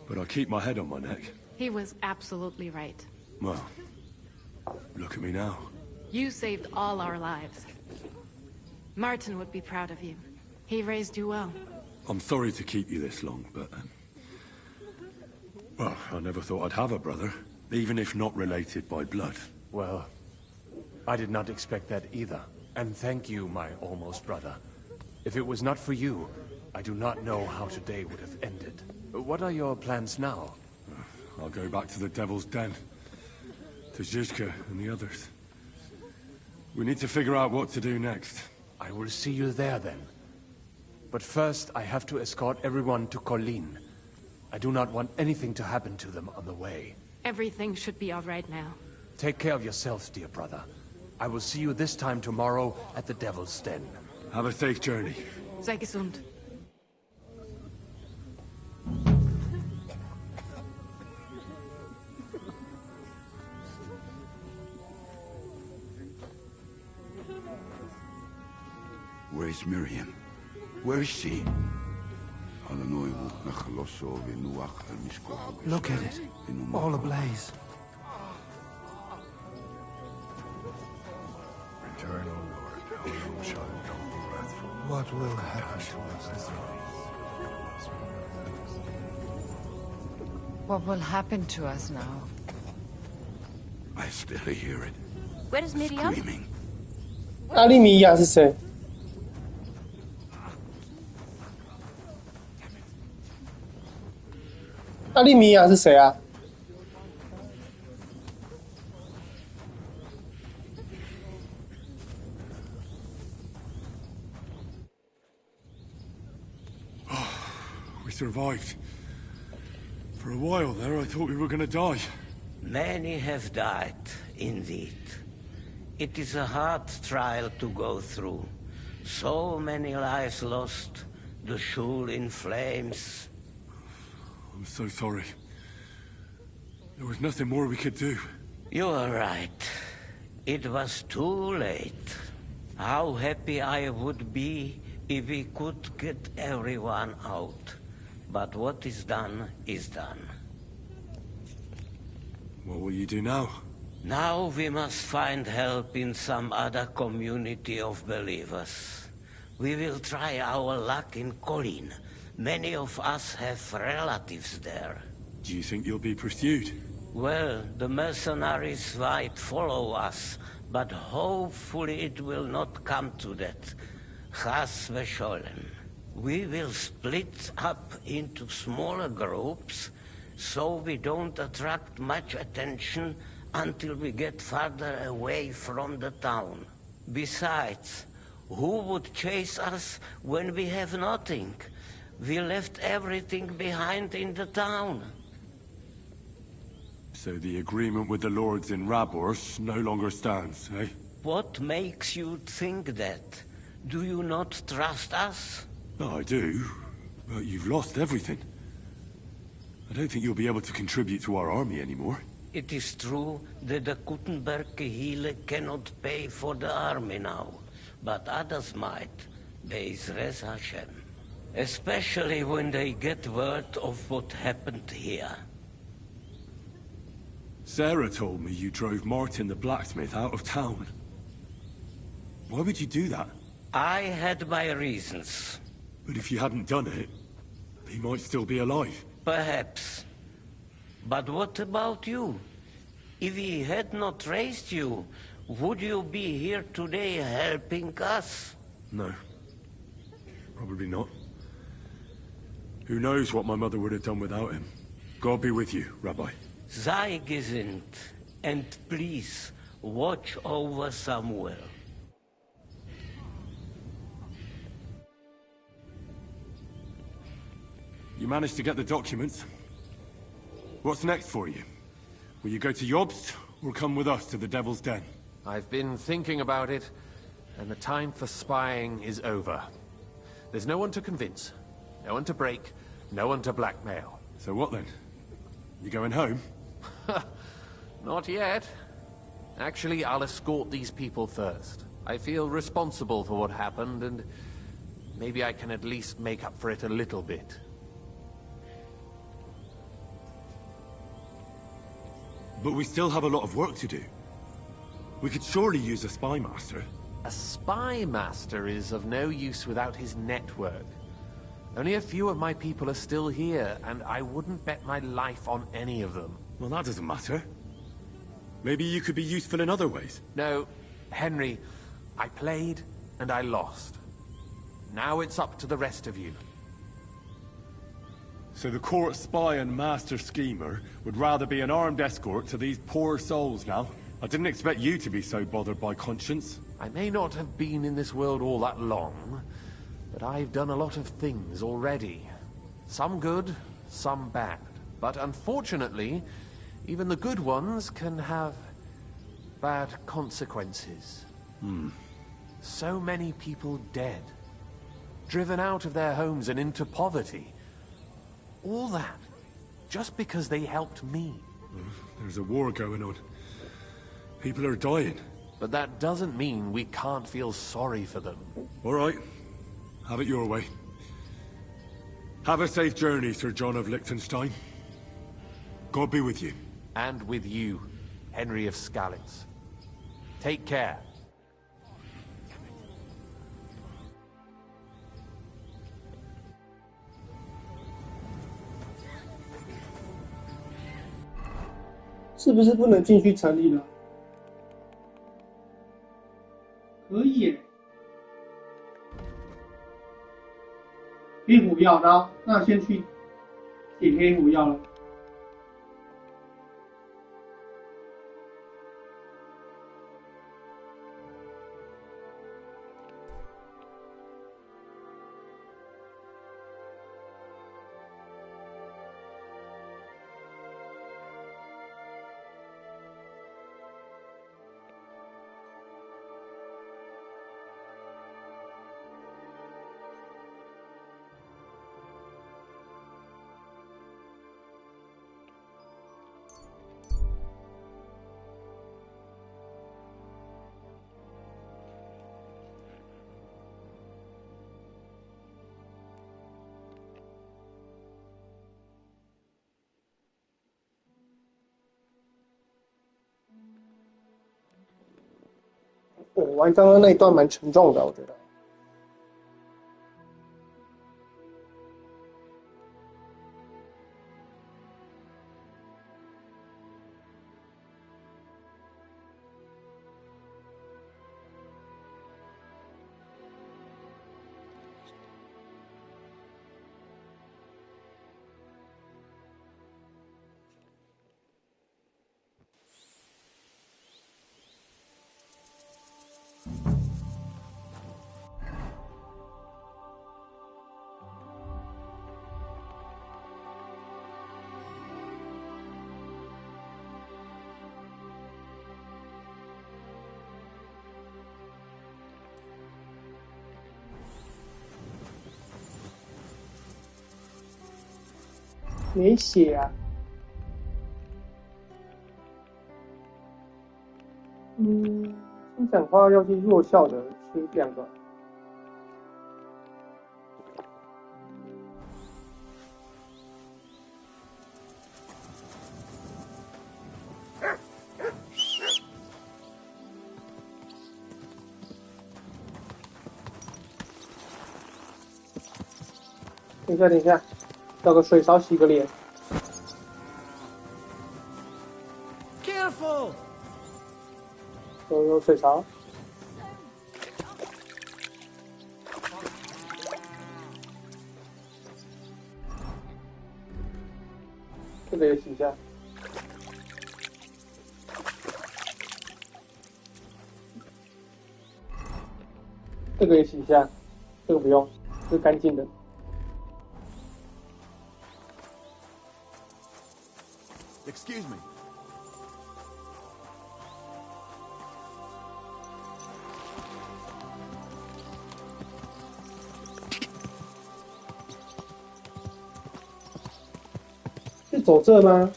but I keep my head on my neck. He was absolutely right. Well, look at me now. You saved all our lives. Martin would be proud of you. He raised you well. I'm sorry to keep you this long, but... well, I never thought I'd have a brother, even if not related by blood. Well, I did not expect that either. And thank you, my almost brother. If it was not for you, I do not know how today would have ended. What are your plans now? I'll go back to the Devil's Den. To Zizka and the others. We need to figure out what to do next. I will see you there then. But first, I have to escort everyone to Colin. I do not want anything to happen to them on the way. Everything should be all right now. Take care of yourselves, dear brother. I will see you this time tomorrow at the Devil's Den. Have a safe journey. Sei gesund. Where's Miriam? Where is she? Look at it. All ablaze. Return, O Lord. How long shall it come wrathful? What will happen to us? What will happen to us now? I still hear it. Where is Miriam? Screaming. 阿利米亚是谁？阿利米亚是谁啊？ We survived. For a while there, I thought we were gonna die. Many have died, indeed. It is a hard trial to go through. So many lives lost, the shul in flames. I'm so sorry. There was nothing more we could do. You are right. It was too late. How happy I would be if we could get everyone out. But what is done is done. What will you do now? Now we must find help in some other community of believers. We will try our luck in Colin. Many of us have relatives there. Do you think you'll be pursued? Well, the mercenaries might follow us, but hopefully it will not come to that. Chas v'sholem. We will split up into smaller groups, so we don't attract much attention until we get farther away from the town. Besides, who would chase us when we have nothing? We left everything behind in the town. So the agreement with the lords in Rabors no longer stands, eh? What makes you think that? Do you not trust us? No, I do. But you've lost everything. I don't think you'll be able to contribute to our army anymore. It is true that the Kuttenberg Kehile cannot pay for the army now, but others might. Be'ezras Hashem. Especially when they get word of what happened here. Sarah told me you drove Martin the blacksmith out of town. Why would you do that? I had my reasons. But if you hadn't done it, he might still be alive. Perhaps. But what about you? If he had not raised you, would you be here today helping us? No. Probably not. Who knows what my mother would have done without him. God be with you, Rabbi. Sei gesinnt, and please, watch over Samuel. You managed to get the documents. What's next for you? Will you go to Jobst, or come with us to the Devil's Den? I've been thinking about it, and the time for spying is over. There's no one to convince, no one to break, no one to blackmail. So what then? You going home? Not yet. Actually, I'll escort these people first. I feel responsible for what happened, and maybe I can at least make up for it a little bit. But we still have a lot of work to do. We could surely use a spy master. A spy master is of no use without his network. Only a few of my people are still here, and I wouldn't bet my life on any of them. Well, that doesn't matter. Maybe you could be useful in other ways. No, Henry, I played and I lost. Now it's up to the rest of you. So the court spy and master schemer would rather be an armed escort to these poor souls now? I didn't expect you to be so bothered by conscience. I may not have been in this world all that long, but I've done a lot of things already. Some good, some bad. But unfortunately, even the good ones can have bad consequences. So many people dead, driven out of their homes and into poverty. All that, just because they helped me. There's a war going on. People are dying. But that doesn't mean we can't feel sorry for them. All right. Have it your way. Have a safe journey, Sir John of Liechtenstein. God be with you. And with you, Henry of Skalitz. Take care.是不是不能进去城里了？可以耶，黑火药，然后那先去点黑火药了。玩刚刚那一段蛮沉重的，我觉得。没血啊。生长花药剂弱效的吃2个。等一下，找个水槽洗个脸。Careful！ 有水槽。这个也洗一下。这个也洗一下，这个不用，这是干净的。Excuse me. 是走这吗？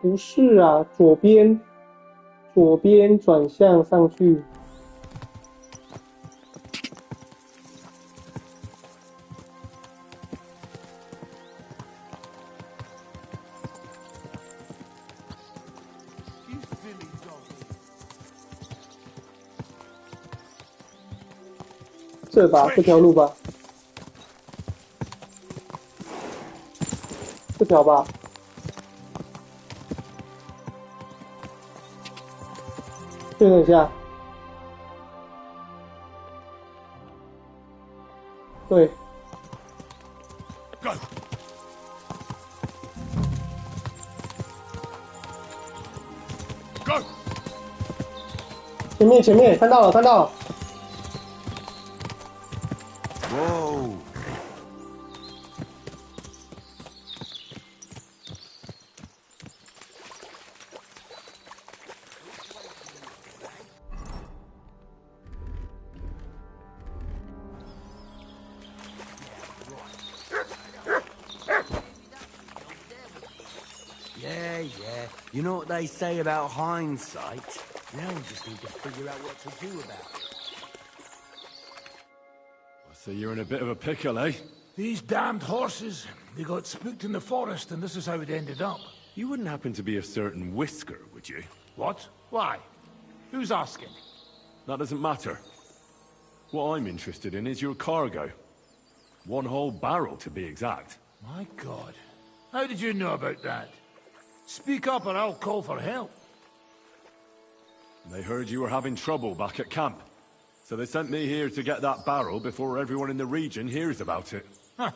不是啊，左边转向上去。这吧，这条路吧，这条吧。确认一下，对。Go！ 前面，看到了。Whoa！ Yeah. You know what they say about hindsight? Now we just need to figure out what to do about it. So you're in a bit of a pickle, eh? These damned horses, they got spooked in the forest, and this is how it ended up. You wouldn't happen to be a certain Whisker, would you? What? Why? Who's asking? That doesn't matter. What I'm interested in is your cargo. 1 whole barrel, to be exact. My God. How did you know about that? Speak up or I'll call for help. They heard you were having trouble back at camp. So they sent me here to get that barrel before everyone in the region hears about it. Huh.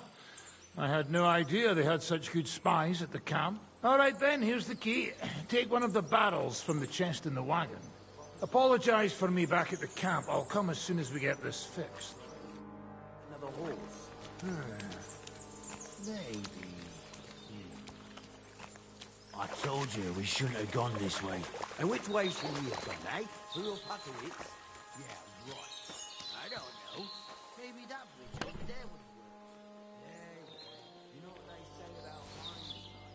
I had no idea they had such good spies at the camp. All right then, here's the key. Take one of the barrels from the chest in the wagon. Apologize for me back at the camp. I'll come as soon as we get this fixed. Another horse. Maybe. I told you we shouldn't have gone this way. And which way should we have gone, eh? Through Apocalypse? Yeah, right. I don't know. Maybe that bridge over there would work. Yeah. You know what they say about hindsight?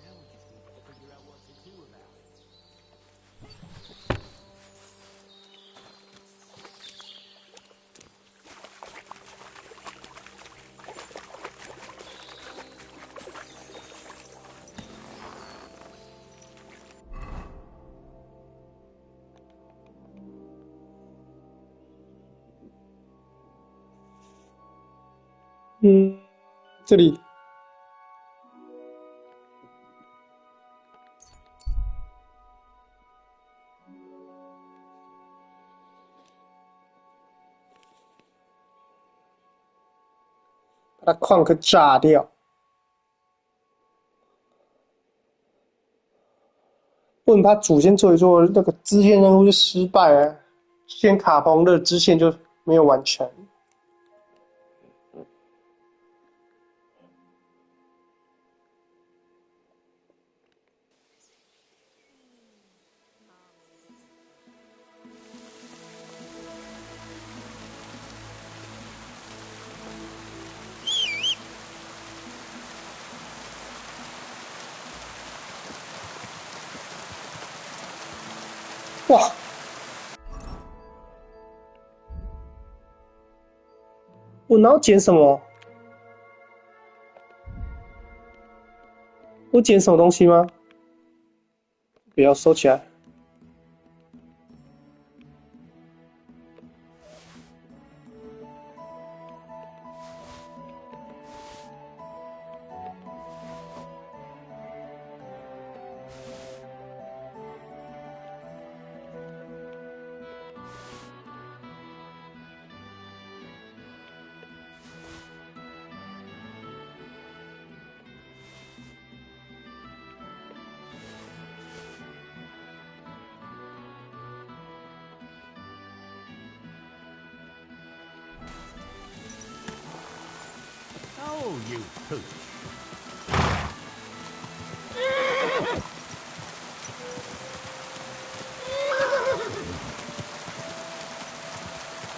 Now we just need to figure out what to do about it. Mm, 这里。把它矿壳炸掉。不能把主线做一做，那个支线任务就失败了。先卡棚的支线就没有完成。哇！我哪有捡什么？我捡什么东西吗？不要收起来。Oh, you pooch.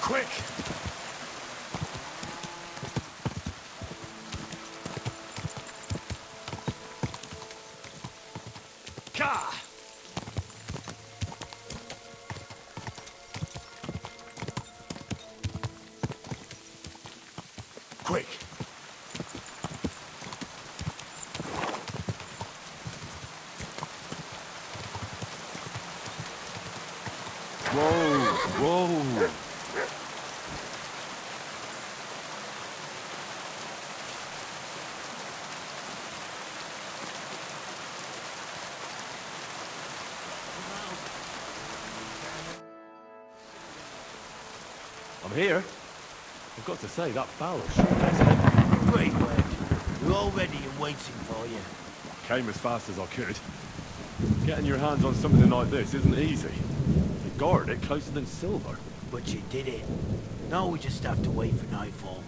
Quick! Ka! Quick! Whoa! I'm here. I've got to say, that barrel sure is heavy. Great work. We're all ready and waiting for you. Came as fast as I could. Getting your hands on something like this isn't easy. You guard it closer than silver. But you did it. Now we just have to wait for nightfall.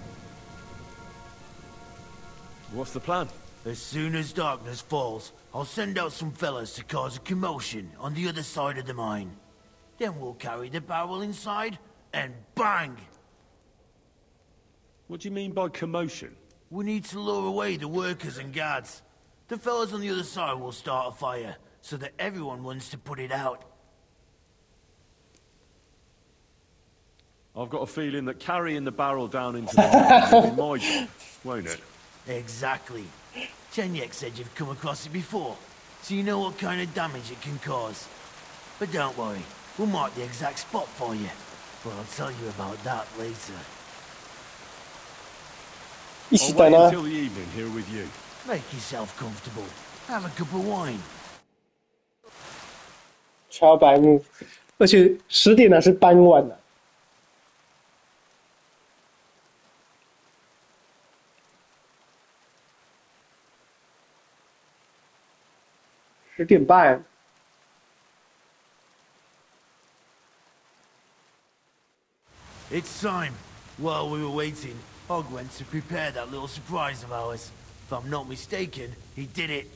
What's the plan? As soon as darkness falls, I'll send out some fellas to cause a commotion on the other side of the mine. Then we'll carry the barrel inside, and bang! What do you mean by commotion? We need to lure away the workers and guards. The fellas on the other side will start a fire, so that everyone wants to put it out. I've got a feeling that carrying the barrel down into the mine will be my job, won't it? Exactly. Chenyek said you've come across it before, so you know what kind of damage it can cause. But don't worry, we'll mark the exact spot for you. But I'll tell you about that later. I'll wait until the evening here with you. Make yourself comfortable. Have a cup of wine. 超白目，而且10点呢是傍晚了。10点半。It's time. While we were waiting, Hog went to prepare that little surprise of ours. If I'm not mistaken, he did it.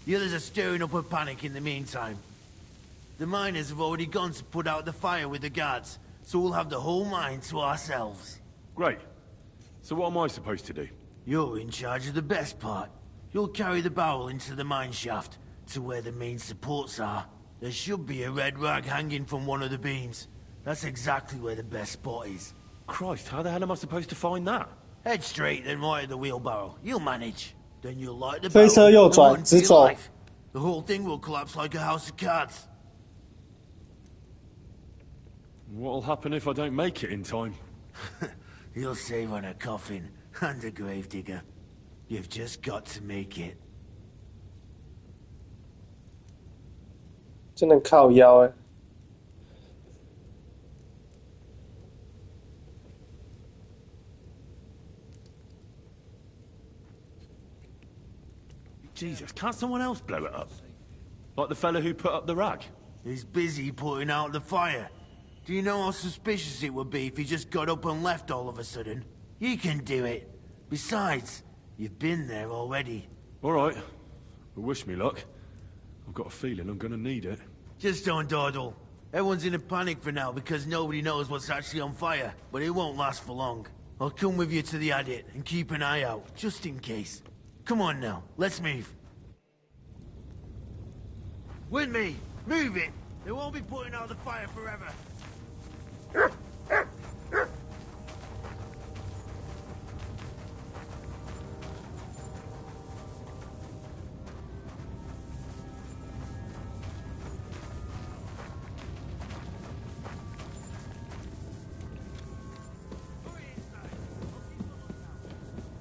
The others are stirring up a panic in the meantime. The miners have already gone to put out the fire with the guards, so we'll have the whole mine to ourselves. Great. So what am I supposed to do? You're in charge of the best part. You'll carry the barrel into the mine shaft, to where the main supports are. There should be a red rag hanging from one of the beams. That's exactly where the best spot is. Christ, how the hell am I supposed to find that? Head straight, then right at the wheelbarrow. You'll manage. Then you'll light the 飞 barrel 车右 and 转， run for 直 your 走。 life. The whole thing will collapse like a house of cards. What'll happen if I don't make it in time? You'll save on a coffin and a gravedigger. You've just got to make it. 真的靠腰哎。Jesus, can't someone else blow it up? Like the fella who put up the rag? He's busy putting out the fire. Do you know how suspicious it would be if he just got up and left all of a sudden? You can do it. Besides, you've been there already. All right. Well, wish me luck. I've got a feeling I'm gonna need it. Just don't dawdle. Everyone's in a panic for now because nobody knows what's actually on fire, but it won't last for long. I'll come with you to the adit and keep an eye out, just in case. Come on now, let's move. With me! Move it! They won't be putting out the fire forever.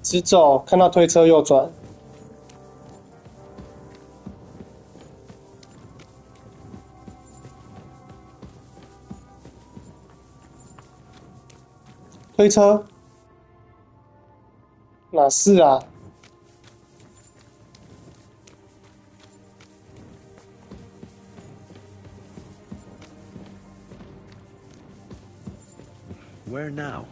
直走，看到推车右转。推车？哪是啊？ Where now?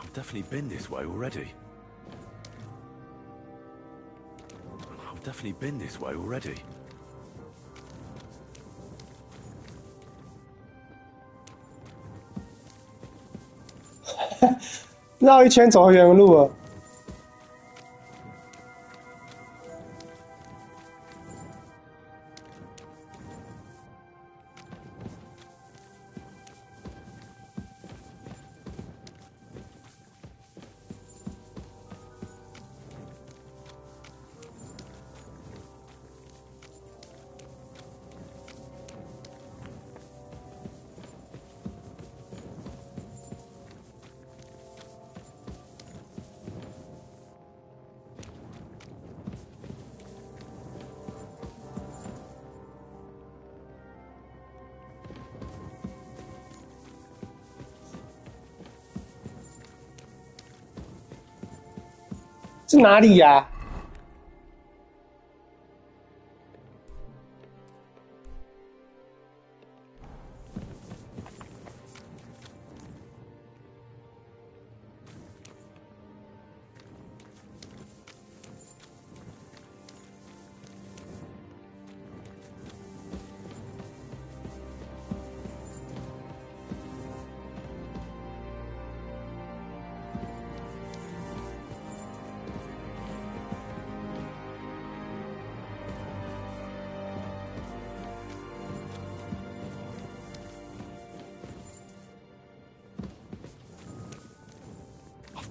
I've definitely been this way already. I've definitely been this way already. 绕一圈走回原路了。是哪里呀、啊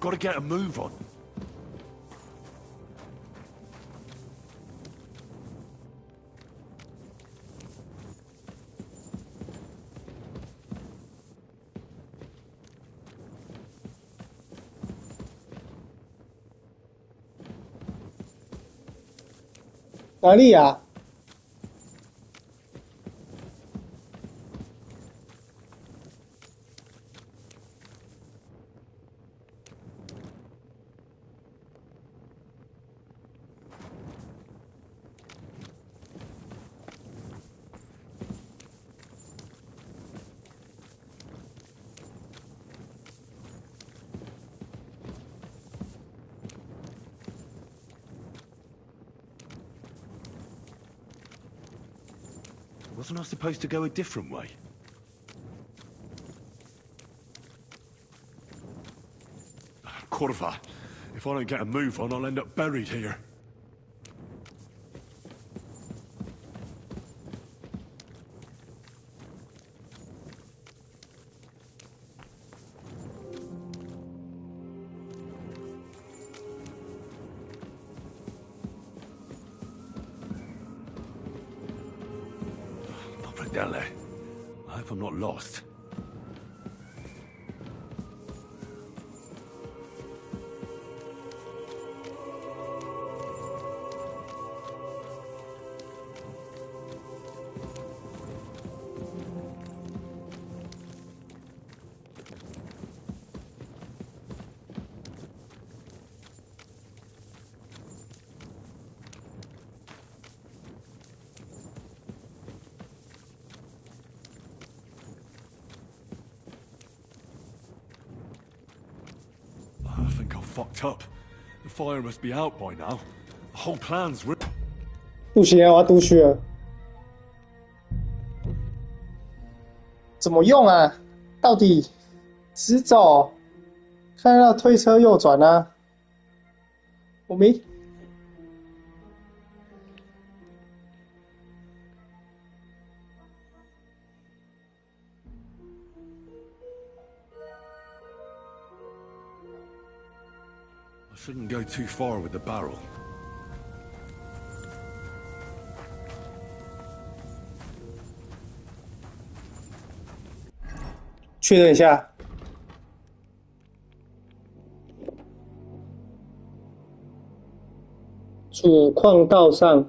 ？I've got to get a move on.哪里呀？Wasn't I supposed to go a different way? Corva, if I don't get a move on, I'll end up buried here. Dele. I hope I'm not lost. fucked up. The fire must be out by now. The whole plan's ruined. 不行啊，我要读取了。怎么用啊？到底直走？看到推车右转啊？我没。I shouldn't go too far with the barrel. 确认一下。主矿道上，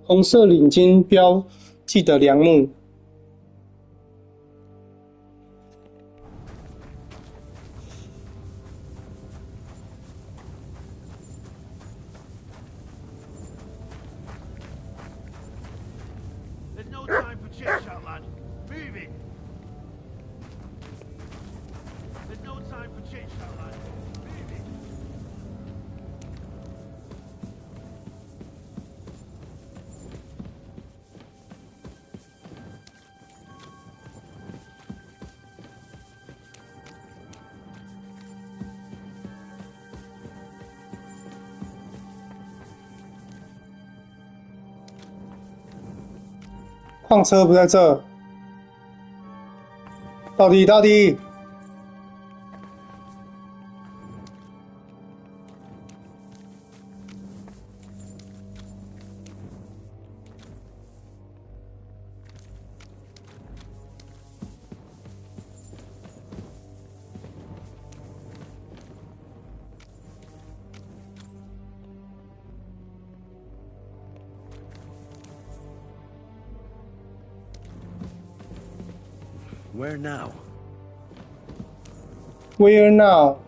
红色领巾标记的梁木。There's no time for chit-chat, lad. Move it. There's no time for chit-chat, lad. Move it. 矿车不在这，到底。Where now? Where now?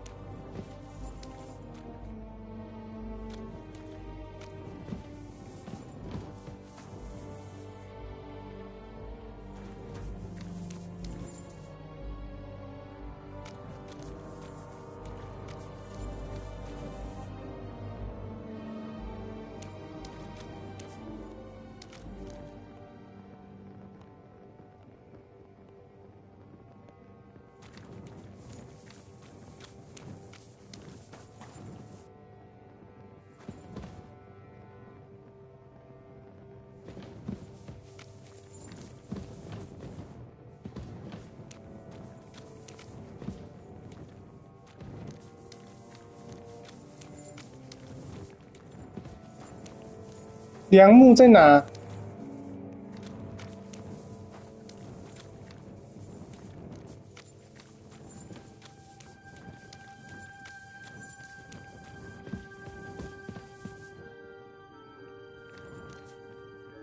梁木在哪？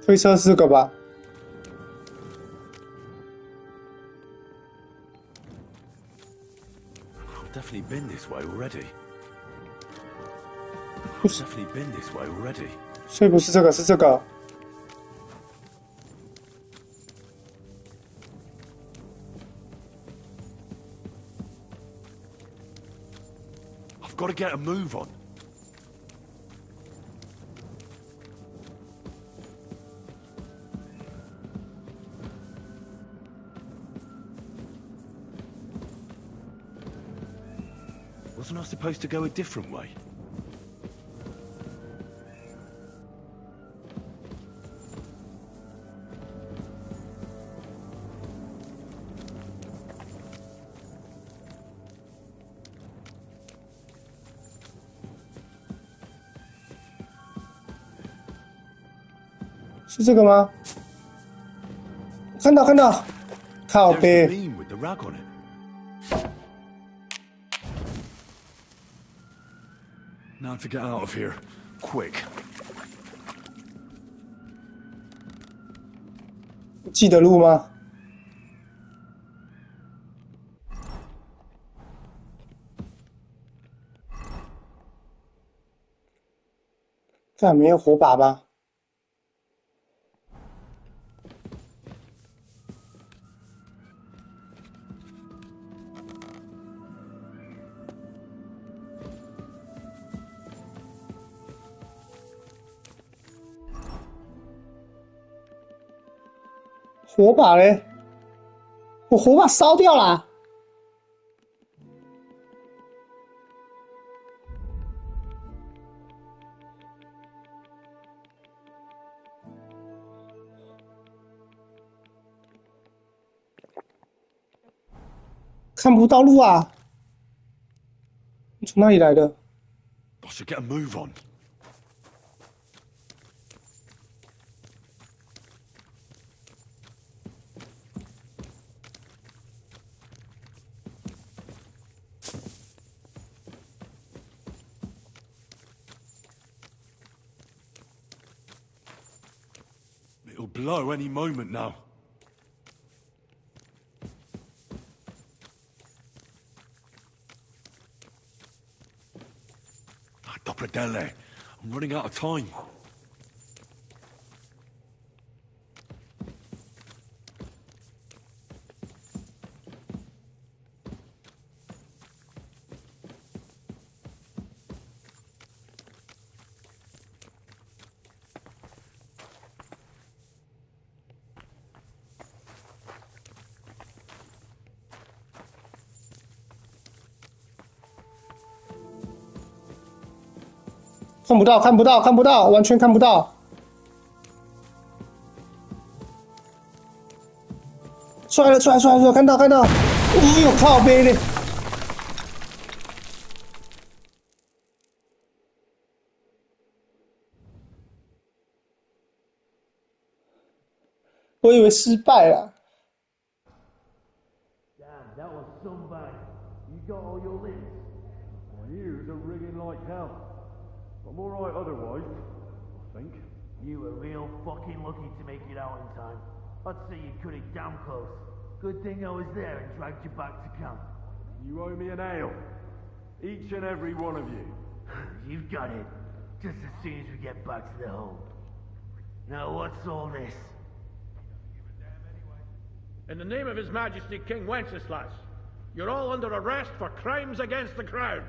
推车4个吧。I've definitely been this way already. 不是 Definitely been this way already. 所以不是这个，是这个。I've got to get a move on. Wasn't I supposed to go a different way? .是这个吗？看到，靠背。 With the rag on it. Now to get out of here, quick. 记得路吗？这没有火把吗？火把嘞？我火把烧掉啦！看不到路啊！你从哪里来的？ I should get a move on. It'll blow any moment now. Doppledelle, I'm running out of time.看不到，看不到，看不到，完全看不到。出来了，出来，出来，出来，看到，看到。哎呦，靠背嘞！我以为失败了。 Damn, that was somebody. You got all your limbs. My ears are ringing like hell. I'm alright otherwise, I think. You were real fucking lucky to make it out in time. I'd say you cut it damn close. Good thing I was there and dragged you back to camp. You owe me an ale. Each and every one of you. You've got it. Just as soon as we get back to the home. Now what's all this? In the name of His Majesty King Wenceslas, you're all under arrest for crimes against the crown.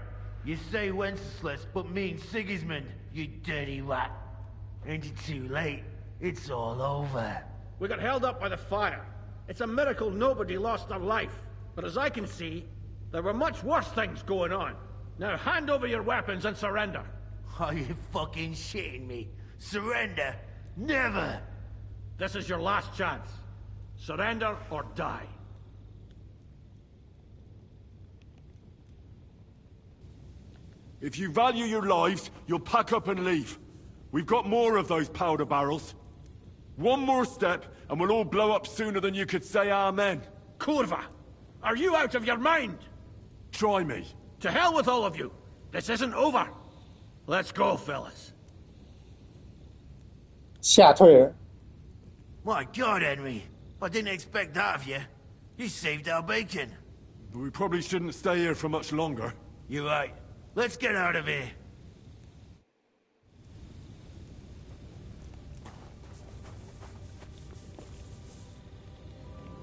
You say Wenceslas, but mean Sigismund, you dirty rat. Ain't it too late? It's all over. We got held up by the fire. It's a miracle nobody lost their life. But as I can see, there were much worse things going on. Now hand over your weapons and surrender. Are you fucking shitting me? Surrender? Never! This is your last chance. Surrender or die. If you value your lives, you'll pack up and leave. We've got more of those powder barrels. One more step, and we'll all blow up sooner than you could say amen. Kurva! Are you out of your mind? Try me. To hell with all of you. This isn't over. Let's go, fellas. 吓退了。 My God, Henry. I didn't expect that of you. You saved our bacon. We probably shouldn't stay here for much longer. You're right. Let's get out of here.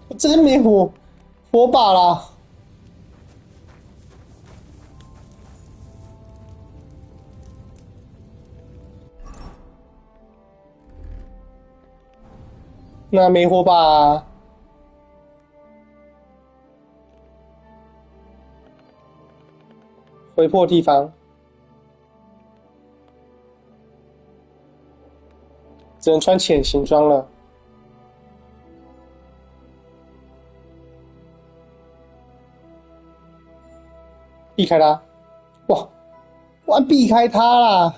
我真没火把啦！那没火把啊。 回破地方，只能穿潜行装了。避开他，哇！我避开他啦！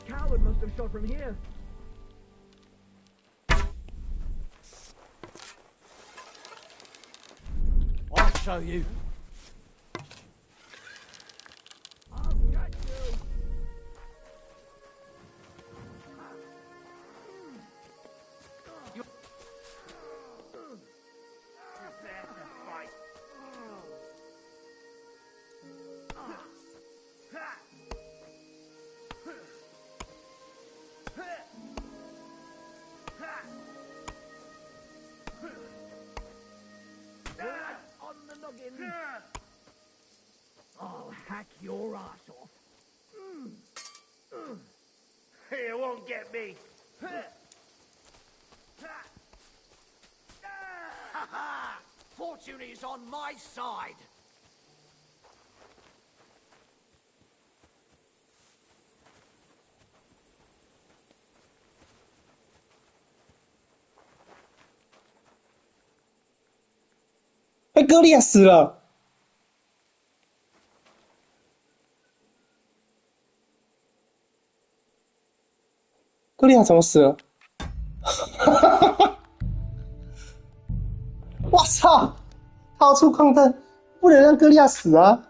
coward must have shot from here. I'll show you. I'll get you. You prepare to fight. On the noggin. I'll hack your ass off. You won't get me. Fortune is on my side.被歌利亚死了。歌利亚怎么死了？我操！掏出矿灯，不能让歌利亚死啊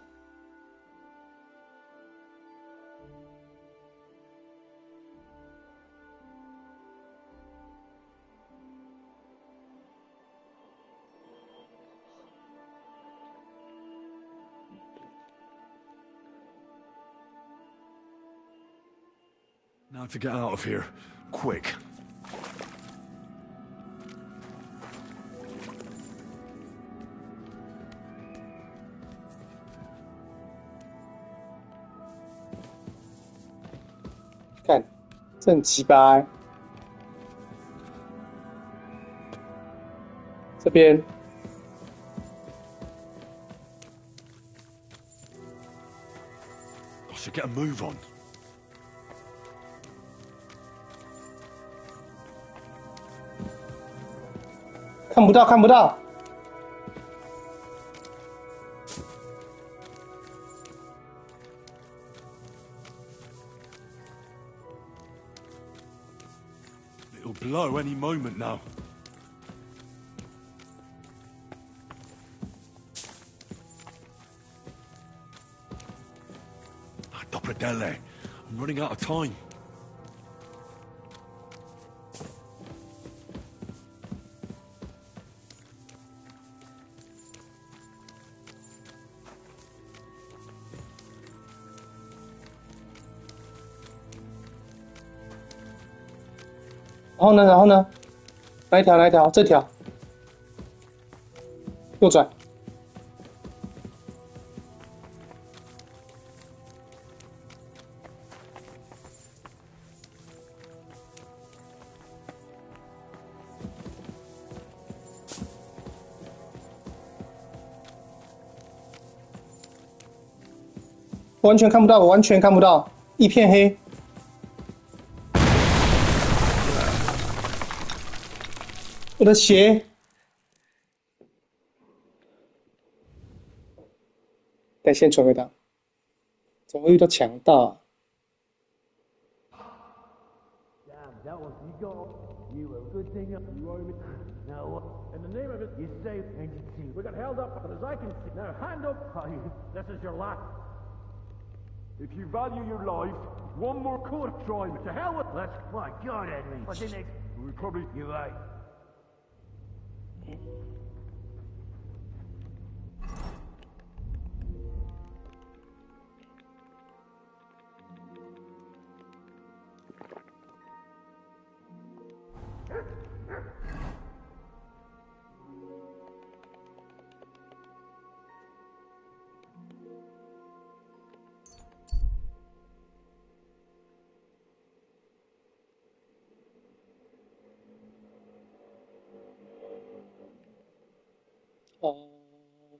！Now to get out of here. Quick.看，这很鸡巴欸。这边。I should get a move on. 看不到，看不到。It'll blow any moment now. Dopradelle, I'm running out of time.然后呢？哪一条？这条。右转。完全看不到，我完全看不到，一片黑。我的鞋，得先存回档。怎么会遇到强盗啊？ Damn, that was you go. You a good thing you owe me. Now, in the name of it, you say, and you see, we got held up, but as I can see, now hand up. This is your last. If you value your life, one more court try me. To hell with. Let's. My God, Henry. What's in next? We probably. You're right.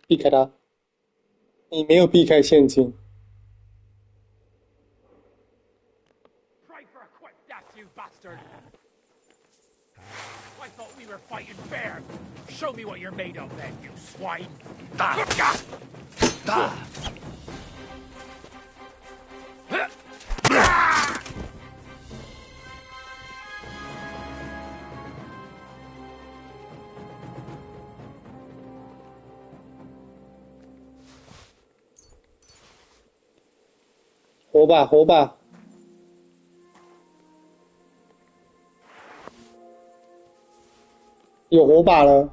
避开他，你没有避开陷阱。 Try for a quick death, you bastard! I thought we were fighting fair. Show me what you're made of, then, you swine! 活吧，活吧！有火把了。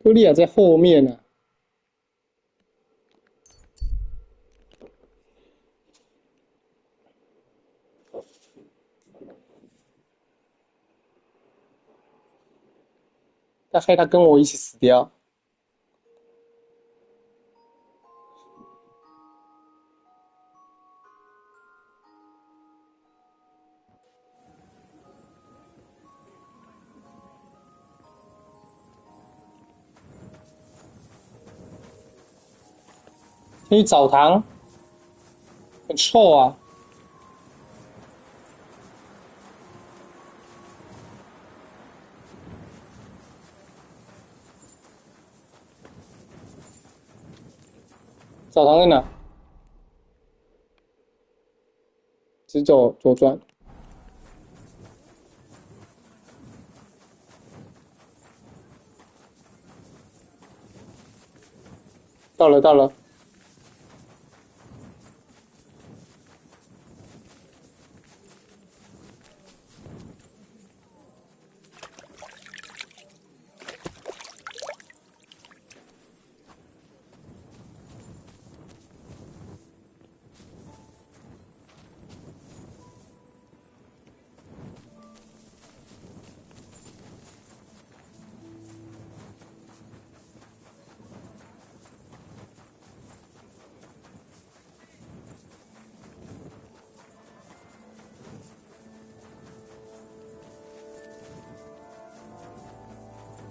歌利亚在后面呢、他害他跟我一起死掉。先去澡堂，很臭啊！澡堂在哪？直走左转。到了，到了。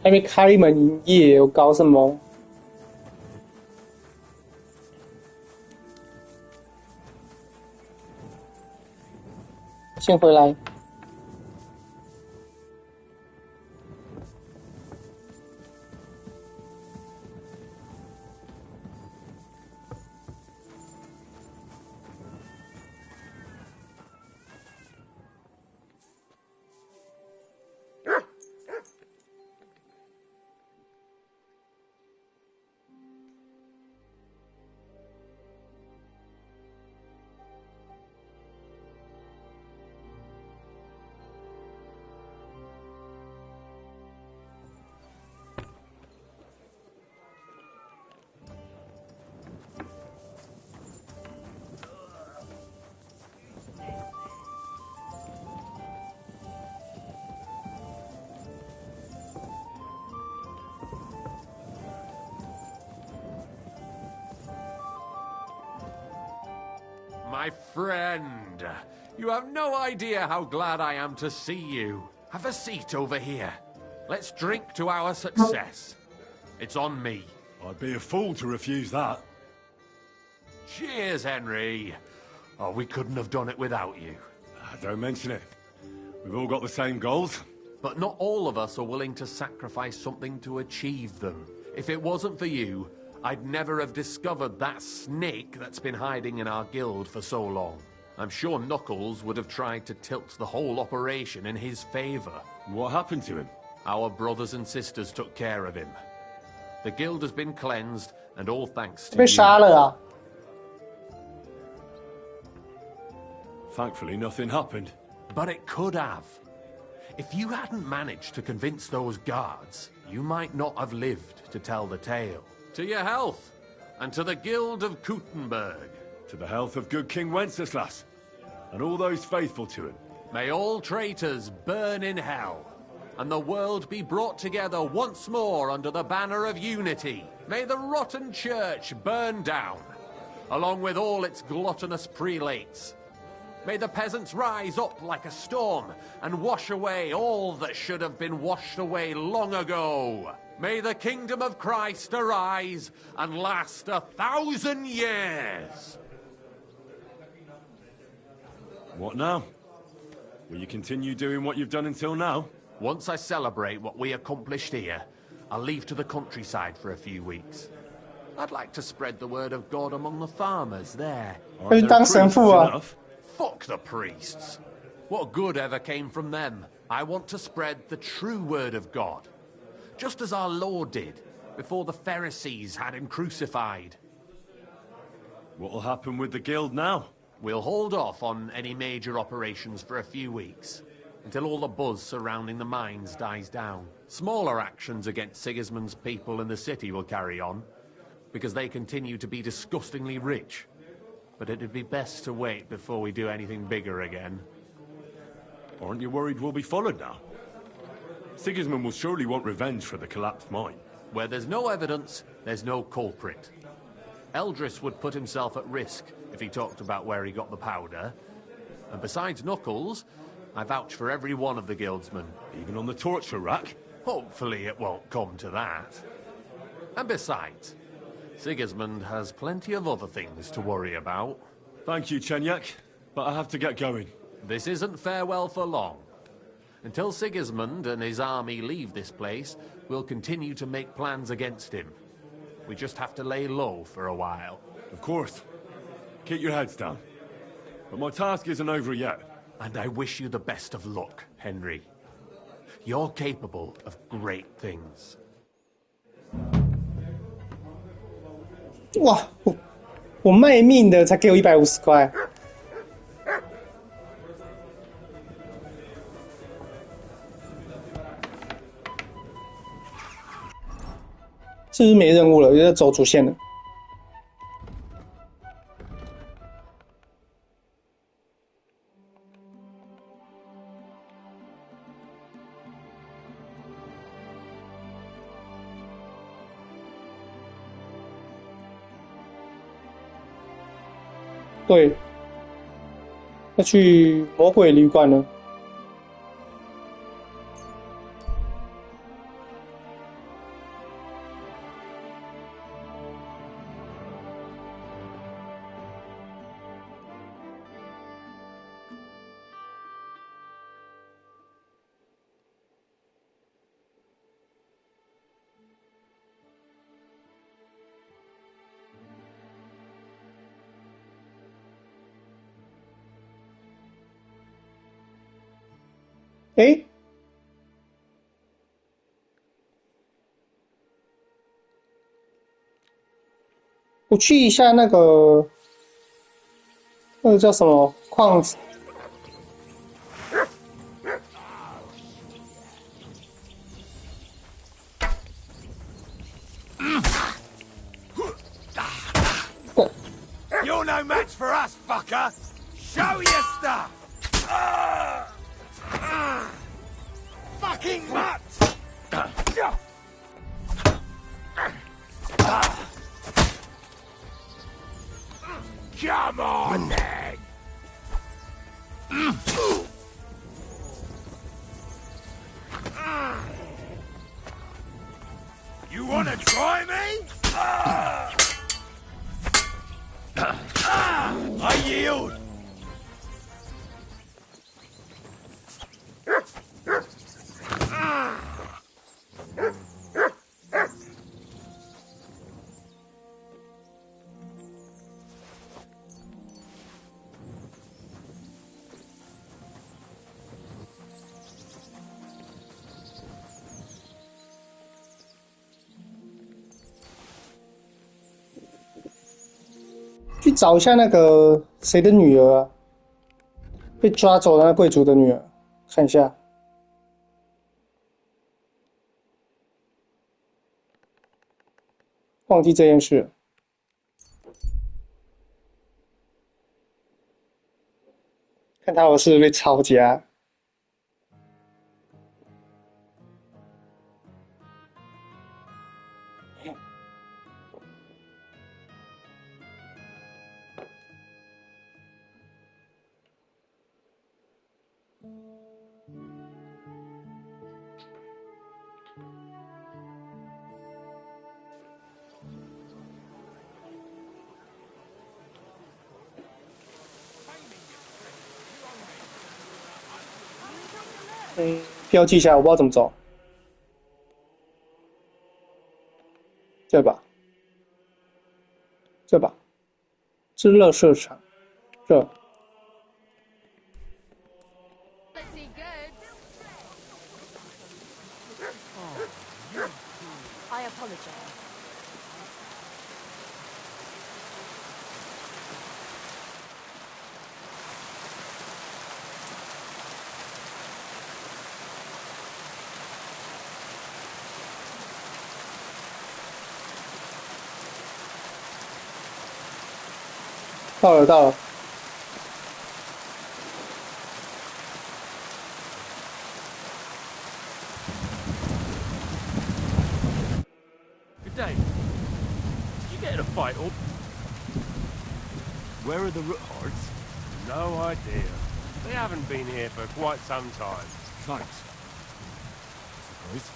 还没开门营业，我搞什么？先回来。My friend, you have no idea how glad I am to see you. Have a seat over here. Let's drink to our success. It's on me. I'd be a fool to refuse that. Cheers, Henry. Oh, we couldn't have done it without you. Don't mention it. We've all got the same goals. But not all of us are willing to sacrifice something to achieve them. If it wasn't for you, I'd never have discovered that snake that's been hiding in our guild for so long. I'm sure Knuckles would have tried to tilt the whole operation in his favor. What happened to him? Our brothers and sisters took care of him. The guild has been cleansed, and all thanks to 被杀了啊！ Thankfully, nothing happened. But it could have. If you hadn't managed to convince those guards, you might not have lived to tell the tale. To your health, and to the Guild of Kuttenberg. To the health of good King Wenceslas, and all those faithful to him. May all traitors burn in hell, and the world be brought together once more under the banner of unity. May the rotten church burn down, along with all its gluttonous prelates. May the peasants rise up like a storm and wash away all that should have been washed away long ago. May the kingdom of Christ arise and last 1,000 years. What now? Will you continue doing what you've done until now? Once I celebrate what we accomplished here, I'll leave to the countryside for a few weeks. I'd like to spread the word of God among the farmers there. Aren't there priests enough? Fuck the priests. What good ever came from them? I want to spread the true word of God. Just as our Lord did, before the Pharisees had him crucified. What'll happen with the guild now? We'll hold off on any major operations for a few weeks, until all the buzz surrounding the mines dies down. Smaller actions against Sigismund's people in the city will carry on, because they continue to be disgustingly rich. But it'd be best to wait before we do anything bigger again. Aren't you worried we'll be followed now? Sigismund will surely want revenge for the collapsed mine. Where there's no evidence, there's no culprit. Eldris would put himself at risk if he talked about where he got the powder. And besides Knuckles, I vouch for every one of the guildsmen. Even on the torture rack? Hopefully it won't come to that. And besides, Sigismund has plenty of other things to worry about. Thank you, Chenyak, but I have to get going. This isn't farewell for long. Until Sigismund and his army leave this place, we'll continue to make plans against him. We just have to lay low for a while. Of course. Keep your heads down. But my task isn't over yet. And I wish you the best of luck, Henry. You're capable of great things. 哇，我卖命的才给我150块。是不是没任务了？又要走主线了。对，要去魔鬼旅馆了。诶，我去一下那个叫什么矿子。You're no match for us, fucker! Show your stuff! Fucking mutt! Come on, then! You wanna try me? I yield!去找一下那个谁的女儿啊，被抓走的那贵族的女儿，看一下。忘记这件事了，看他我是不是被抄家。标记一下，我不知道怎么走。这吧，这吧，是乐色场，这。I apologize. 到了，到了。Good day. Did you get in a fight or... Where are the root hearts? No idea. They haven't been here for quite some time. Thanks. Surprise.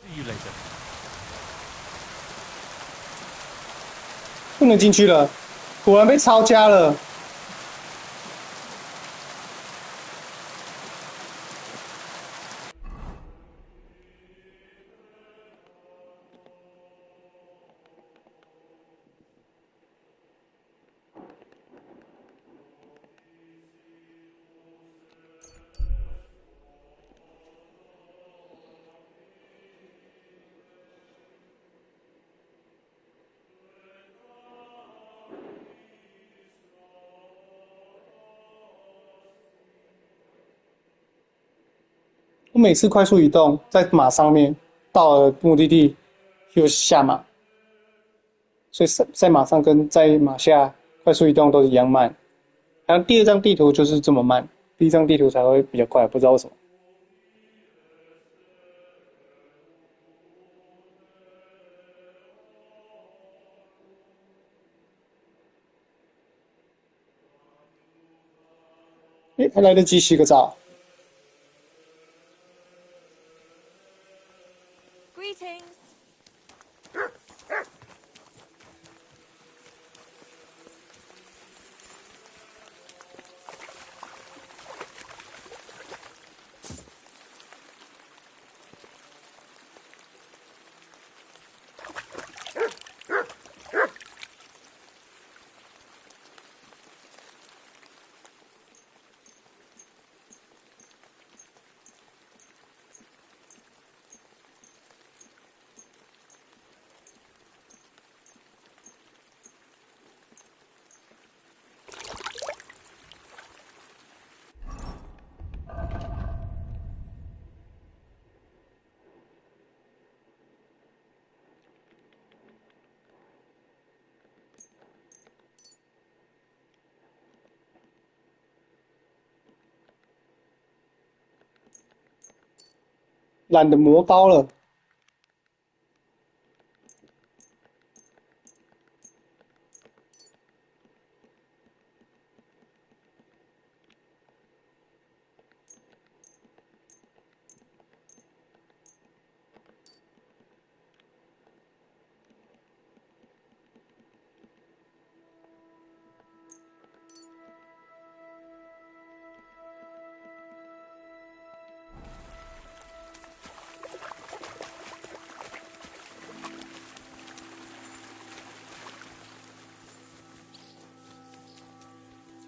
See you later. 不能进去了，果然被抄家了。我每次快速移动，在马上面到了目的地就下马，所以在马上跟在马下快速移动都是一样慢。然后第二张地图就是这么慢，第一张地图才会比较快，不知道为什么。还来得及洗个澡。Greetings. 懒得磨刀了。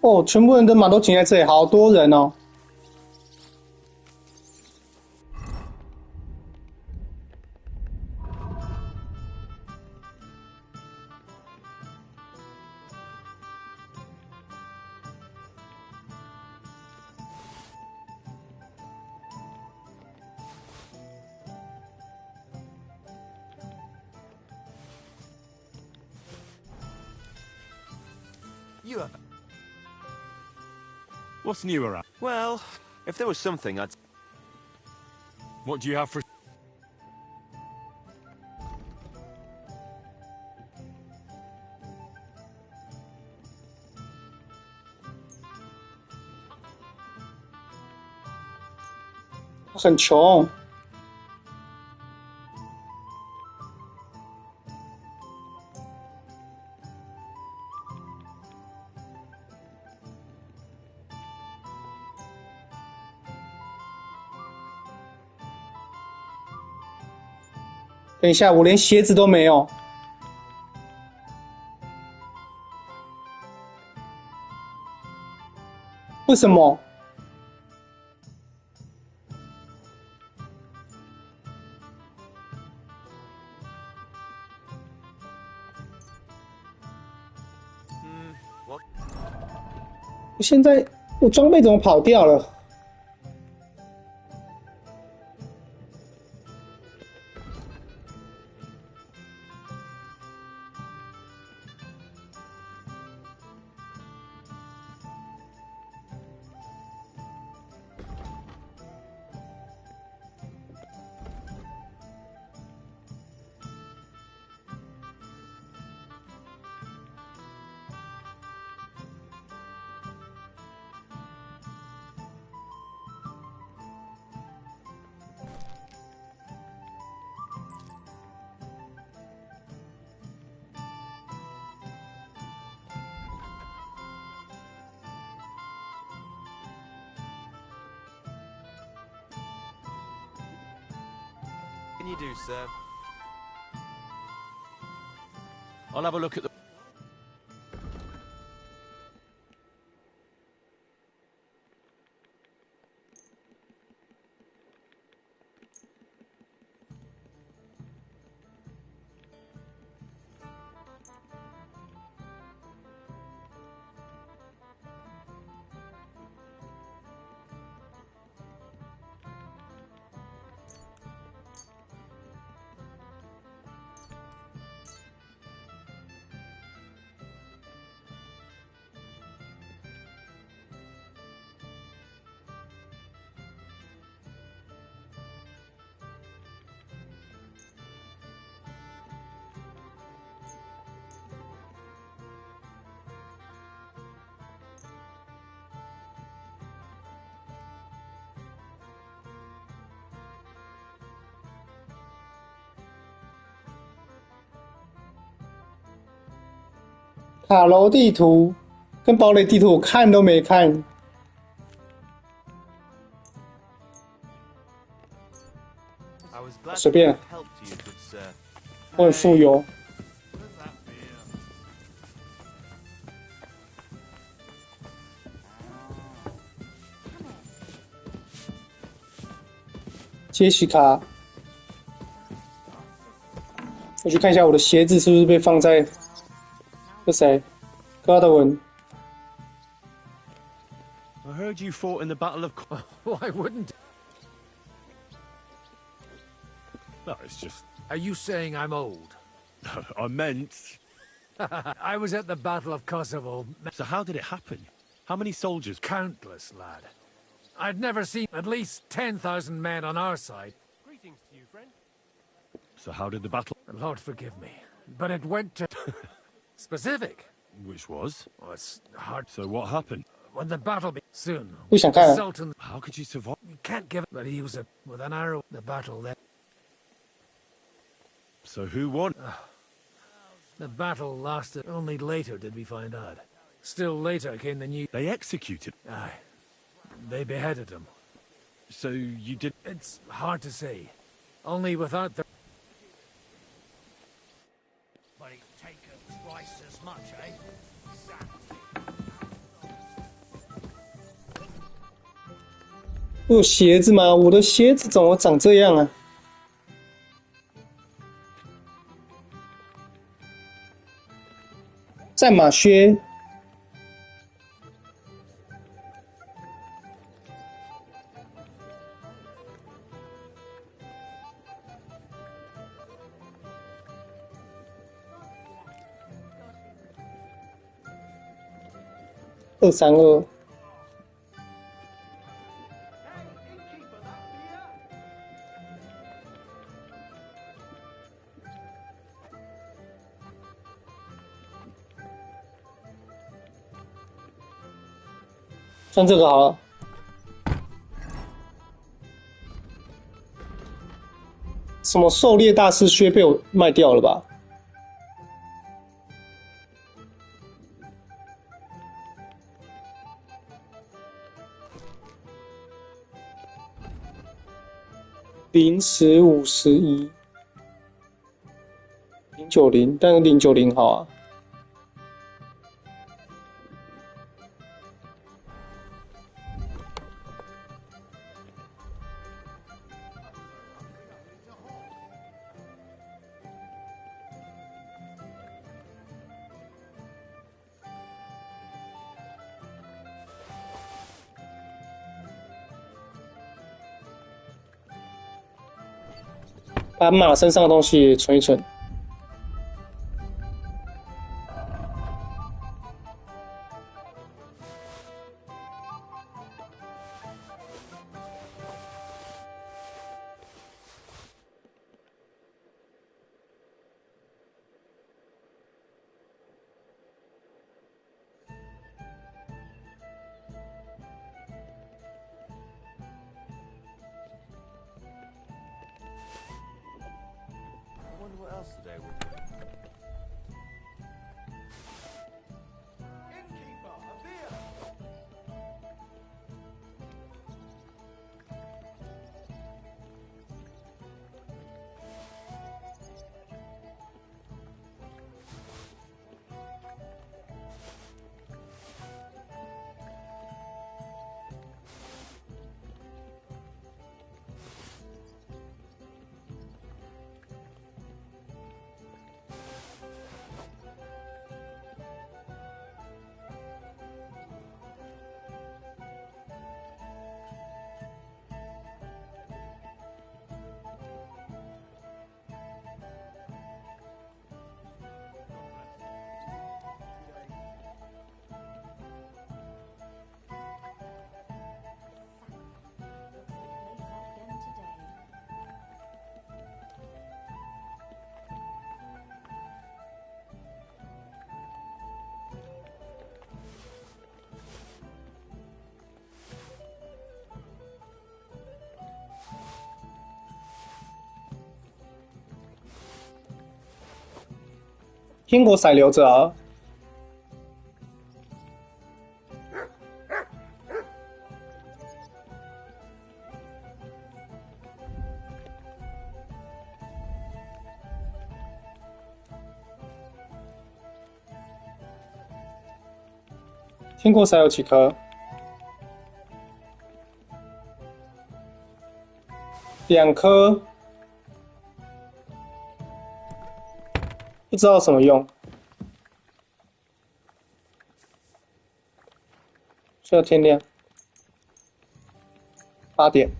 哦，全部人的马都停在这里，好多人哦。You have... What's new around? Well, if there was something, I'd... What do you have for... 很穷。等一下，我连鞋子都没有。为什么？现在我装备怎么跑掉了？Can you do, sir? I'll have a look at the...塔楼地图跟堡垒地图我看都没看。随便，我很富有。杰西卡，我去看一下我的鞋子是不是被放在这谁？高德文。I heard you fought in the Battle of... Why wouldn't? No, it's just... Are you saying I'm old? I meant... I was at the Battle of Kosovo. So how did it happen? How many soldiers? Countless, lad. I'd never seen at least 10,000 men on our side. Greetings to you, friend. So how did the battle... Lord forgive me, but it went to... specific. Which was? Oh, it's hard. So what happened? When the battle be soon. 不想看了。 Sultan... How could you survive? You can't give it, but he was with an arrow. The battle then. So who won? The battle lasted. Only later did we find out. Still later came the news. They executed? Aye. They beheaded him. So you did... It's hard to say. Only without the... But it taketh twice as much, eh? 我有鞋子吗？我的鞋子怎么长这样啊？战马靴。232。穿这个好了。什么狩猎大师靴被我卖掉了吧？0、10、51。090，但是090好啊。把马身上的东西存一存。What else today would you? Innkeeper, a beer!天国骰留着啊。天国骰有几颗？2颗，不知道什么用，睡到天亮，8点。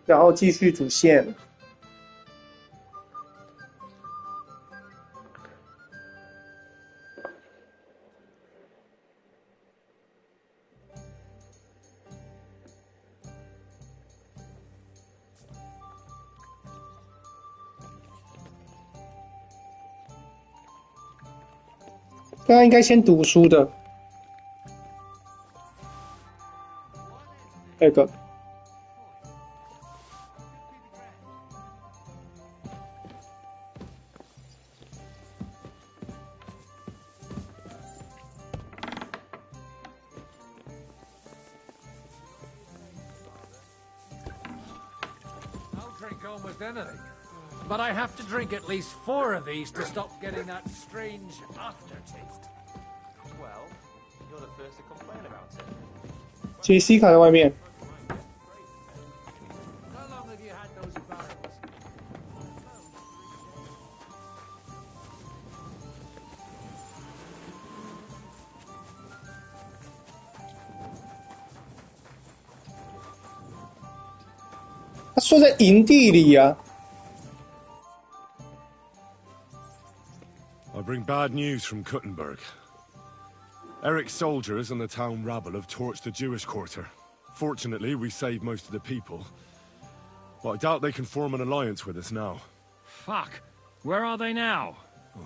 然后继续主线。刚刚应该先读书的，那个。Drink almost anything. But I have to drink at least 4 of these to stop getting that strange aftertaste. Well, you're the first to complain about it. JC 卡在外面。How long have you had those barrels? 他说在营地里啊。I bring bad news from Kuttenberg. Eric's soldiers and the town rabble have torched the Jewish quarter. Fortunately, we saved most of the people. But I doubt they can form an alliance with us now. Fuck. Where are they now?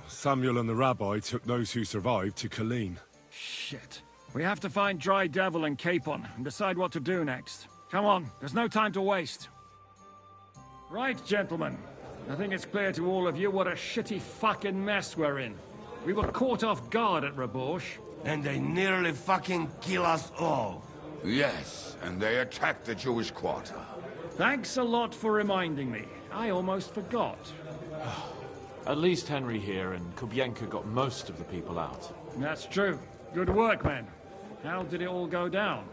Samuel and the rabbi took those who survived to Colleen. Shit. We have to find Dry Devil and Capon and decide what to do next. Come on, there's no time to waste. Right, gentlemen. I think it's clear to all of you what a shitty fucking mess we're in. We were caught off guard at Rabosh, And they nearly fucking kill us all. Yes, and they attacked the Jewish quarter. Thanks a lot for reminding me. I almost forgot. At least Henry here and Kubienka got most of the people out. That's true. Good work, men. How did it all go down?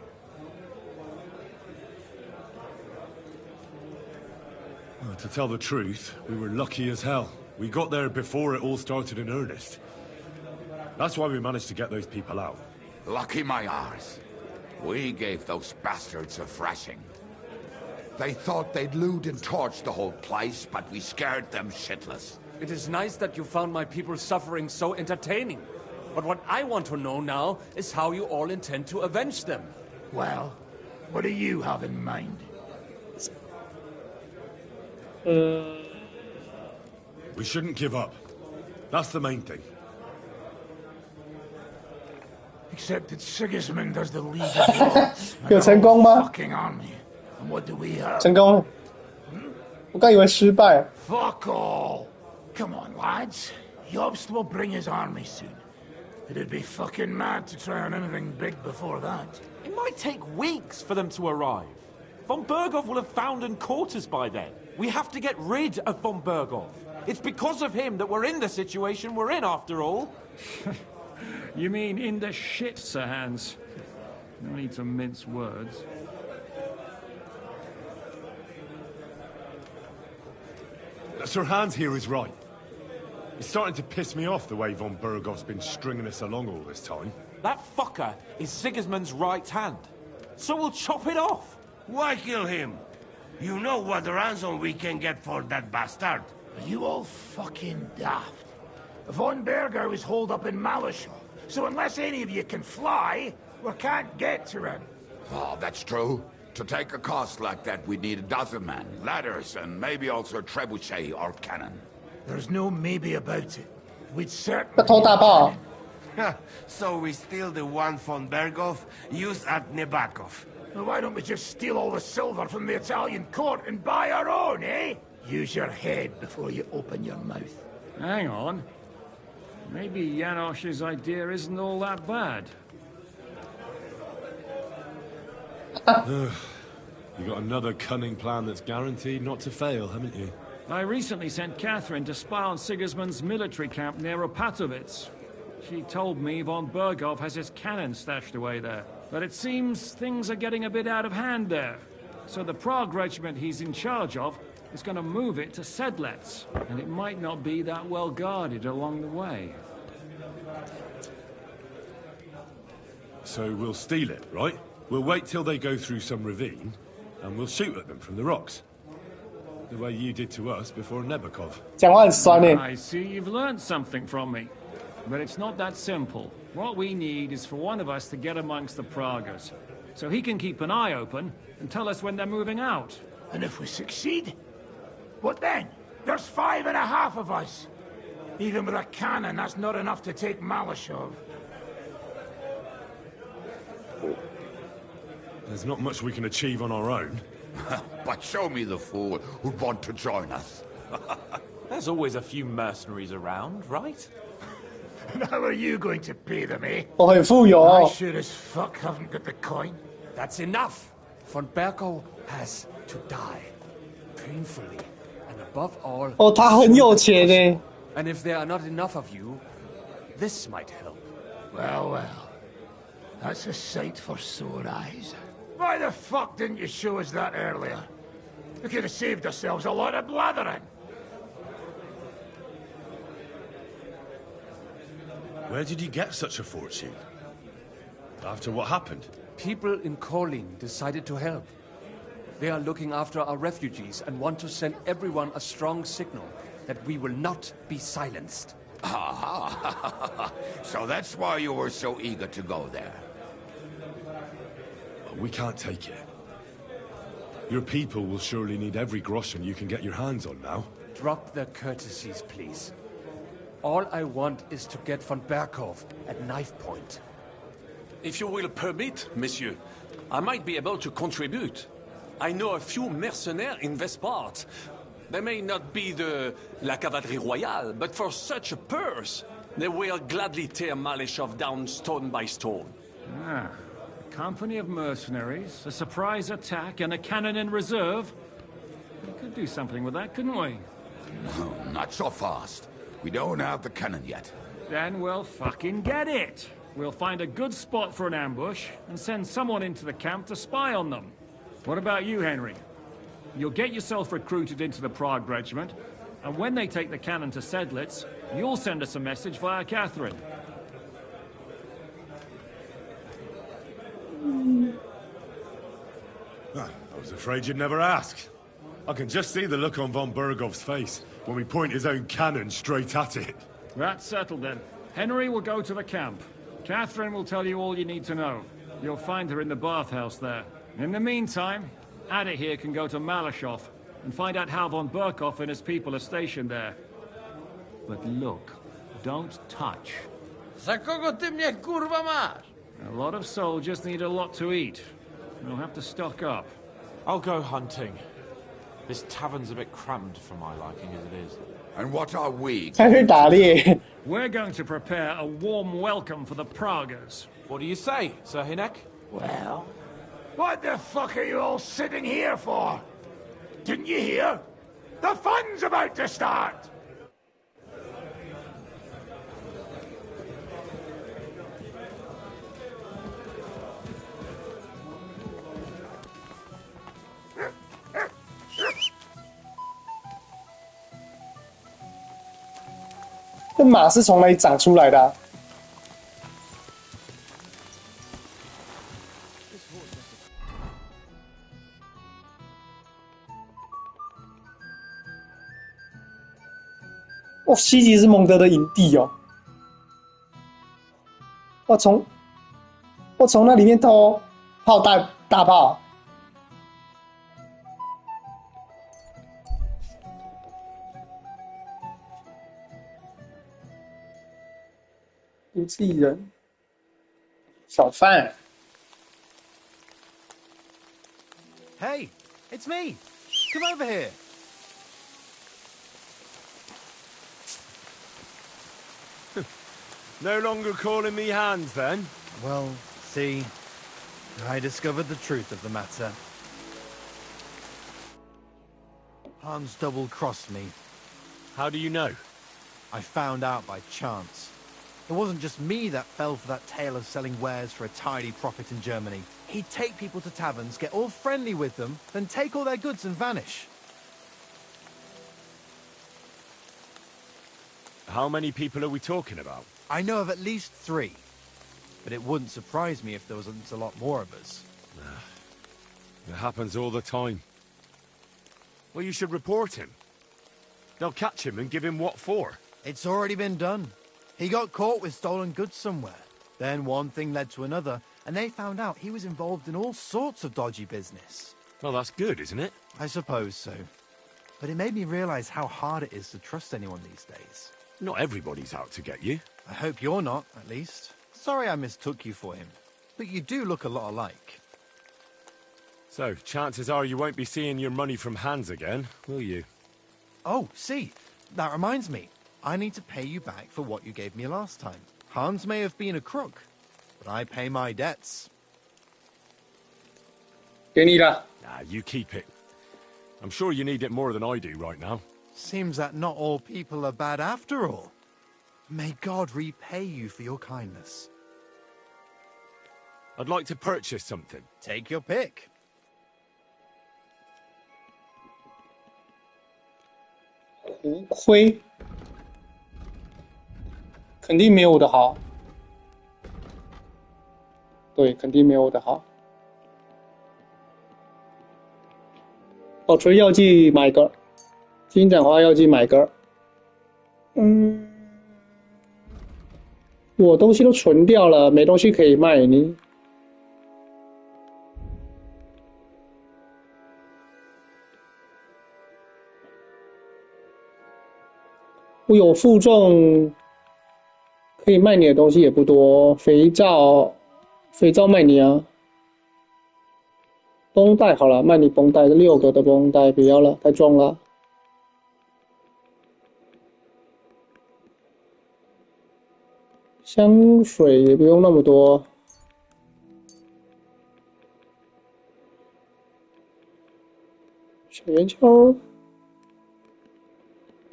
Well, to tell the truth, we were lucky as hell. We got there before it all started in earnest. That's why we managed to get those people out. Lucky my arse. We gave those bastards a thrashing. They thought they'd loot and torch the whole place, but we scared them shitless. It is nice that you found my people's suffering so entertaining. But what I want to know now is how you all intend to avenge them. Well, what do you have in mind? We shouldn't give up. That's the main thing. Except that Sigismund has the League of Lords. 有成功吗？ Fucking army. And what do we have? 成功了。我刚以为失败。 Fuck all. Come on, lads. Jobst will bring his army soon. It'd be fucking mad to try on anything big before that. It might take weeks for them to arrive. Von Berghoff will have found and caught us by then. We have to get rid of Von Berghoff. It's because of him that we're in the situation we're in, after all. You mean in the shit, Sir Hans? No need to mince words. Sir Hans here is right. It's starting to piss me off the way Von Berghoff's been stringing us along all this time. That fucker is Sigismund's right hand. So we'll chop it off. Why kill him? You know what ransom we can get for that bastard. Are you all fucking daft? Von Berger was holed up in Malashov, so unless any of you can fly, we can't get to him. Oh, that's true. To take a cost like that, we'd need a dozen men, ladders, and maybe also a trebuchet or cannon. There's no maybe about it. We'd 要 certainly... 偷大炮。 So we steal the one von Berghoff, use at Nebakov. Well, why don't we just steal all the silver from the Italian court and buy our own, eh? Use your head before you open your mouth. Hang on. Maybe Janosch's idea isn't all that bad. You got another cunning plan that's guaranteed not to fail, haven't you? I recently sent Catherine to spy on Sigismund's military camp near Opatovitz. She told me Von Berghoff has his cannon stashed away there. But it seems things are getting a bit out of hand there. So the Prague regiment he's in charge of is going to move it to Sedlets. And it might not be that well guarded along the way. So we'll steal it, right? We'll wait till they go through some ravine, and we'll shoot at them from the rocks. The way you did to us before Nebakov. 讲话很酸诶。 I see you've learned something from me. But it's not that simple. What we need is for one of us to get amongst the Pragas, so he can keep an eye open and tell us when they're moving out. And if we succeed? What then? There's 5.5 of us. Even with a cannon, that's not enough to take Malashov. There's not much we can achieve on our own. But show me the fool who'd want to join us. There's always a few mercenaries around, right? And how are you going to pay them, eh? 我很富有 I 哦。 sure as fuck haven't got the coin. That's enough. Von Berghoff has to die. Painfully. And above all... 哦，他很有钱呢。 And if there are not enough of you, this might help. Well, well. That's a sight for sore eyes. Why the fuck didn't you show us that earlier? We could have saved ourselves a lot of blathering. Where did you get such a fortune? After what happened? People in Kolin decided to help. They are looking after our refugees and want to send everyone a strong signal that we will not be silenced. Aha! So that's why you were so eager to go there. We can't take it. Your people will surely need every groschen you can get your hands on now. Drop the courtesies, please. All I want is to get von Berghoff at knife point. If you will permit, monsieur, I might be able to contribute. I know a few mercenaires in this part. They may not be la cavalerie royale, but for such a purse, They will gladly tear Malishov down stone by stone. Ah, a company of mercenaries, a surprise attack, and a cannon in reserve. We could do something with that, couldn't we? No, not so fast. We don't have the cannon yet. Then we'll fucking get it. We'll find a good spot for an ambush and send someone into the camp to spy on them. What about you, Henry? You'll get yourself recruited into the Prague Regiment, and when they take the cannon to Sedlitz, you'll send us a message via Catherine. Ah, I was afraid you'd never ask. I can just see the look on von Bergov's face when we point his own cannon straight at it. That's settled then. Henry will go to the camp. Catherine will tell you all you need to know. You'll find her in the bathhouse there. In the meantime, Ada here can go to Malashov and find out how von Berkov and his people are stationed there. But look, don't touch. Za kogo ty mnie kurwa masz? A lot of soldiers need a lot to eat. We'll have to stock up. I'll go hunting. This tavern's a bit cramped for my liking as it is. And what are we? 开始打猎。 We're going to prepare a warm welcome for the Praguers. What do you say, Sir Hinek? Well, what the fuck are you all sitting here for? Didn't you hear? The fun's about to start!这马是从哪里长出来的啊？哦，西吉是蒙德的营地哦。我从那里面偷炮大炮。独自一人，小贩。 Hey, it's me. Come over here. No longer calling me Hans, then? Well, see, I discovered the truth of the matter. Hans double-crossed me. How do you know? I found out by chance. It wasn't just me that fell for that tale of selling wares for a tidy profit in Germany. He'd take people to taverns, get all friendly with them, then take all their goods and vanish. How many people are we talking about? I know of at least 3. But it wouldn't surprise me if there wasn't a lot more of us. It happens all the time. Well, you should report him. They'll catch him and give him what for. It's already been done. He got caught with stolen goods somewhere. Then one thing led to another, and they found out he was involved in all sorts of dodgy business. Well, that's good, isn't it? I suppose so. But it made me realize how hard it is to trust anyone these days. Not everybody's out to get you. I hope you're not, at least. Sorry I mistook you for him. But you do look a lot alike. So, chances are you won't be seeing your money from Hans again, will you? Oh, see, that reminds me. I need to pay you back for what you gave me last time. Hans may have been a crook, but I pay my debts. 给你了。 Nah, you keep it. I'm sure you need it more than I do right now. Seems that not all people are bad after all. May God repay you for your kindness. I'd like to purchase something. Take your pick. 胡盔，肯定没有我的好。对，肯定没有我的好。保存药剂买个，金盏花药剂买个。我东西都存掉了，没东西可以卖你。我有负重，可以卖你的东西也不多。肥皂卖你啊。绷带好了，卖你绷带，6个的绷带，不要了，太重了。香水也不用那么多。小圆锹，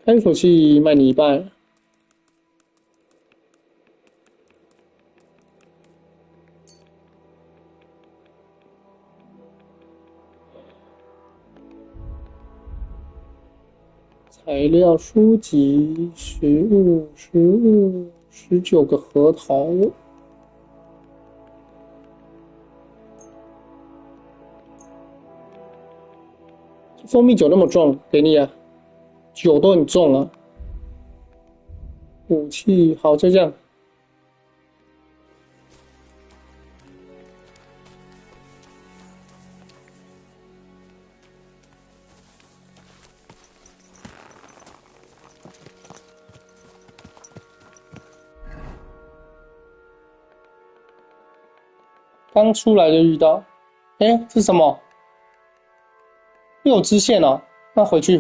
开锁器卖你1半。材料、书籍、食物、19个核桃。蜂蜜酒那么重，给你啊，酒都很重啊。武器好，就这样。刚出来就遇到，哎，这是什么？又有支线哦，那回去。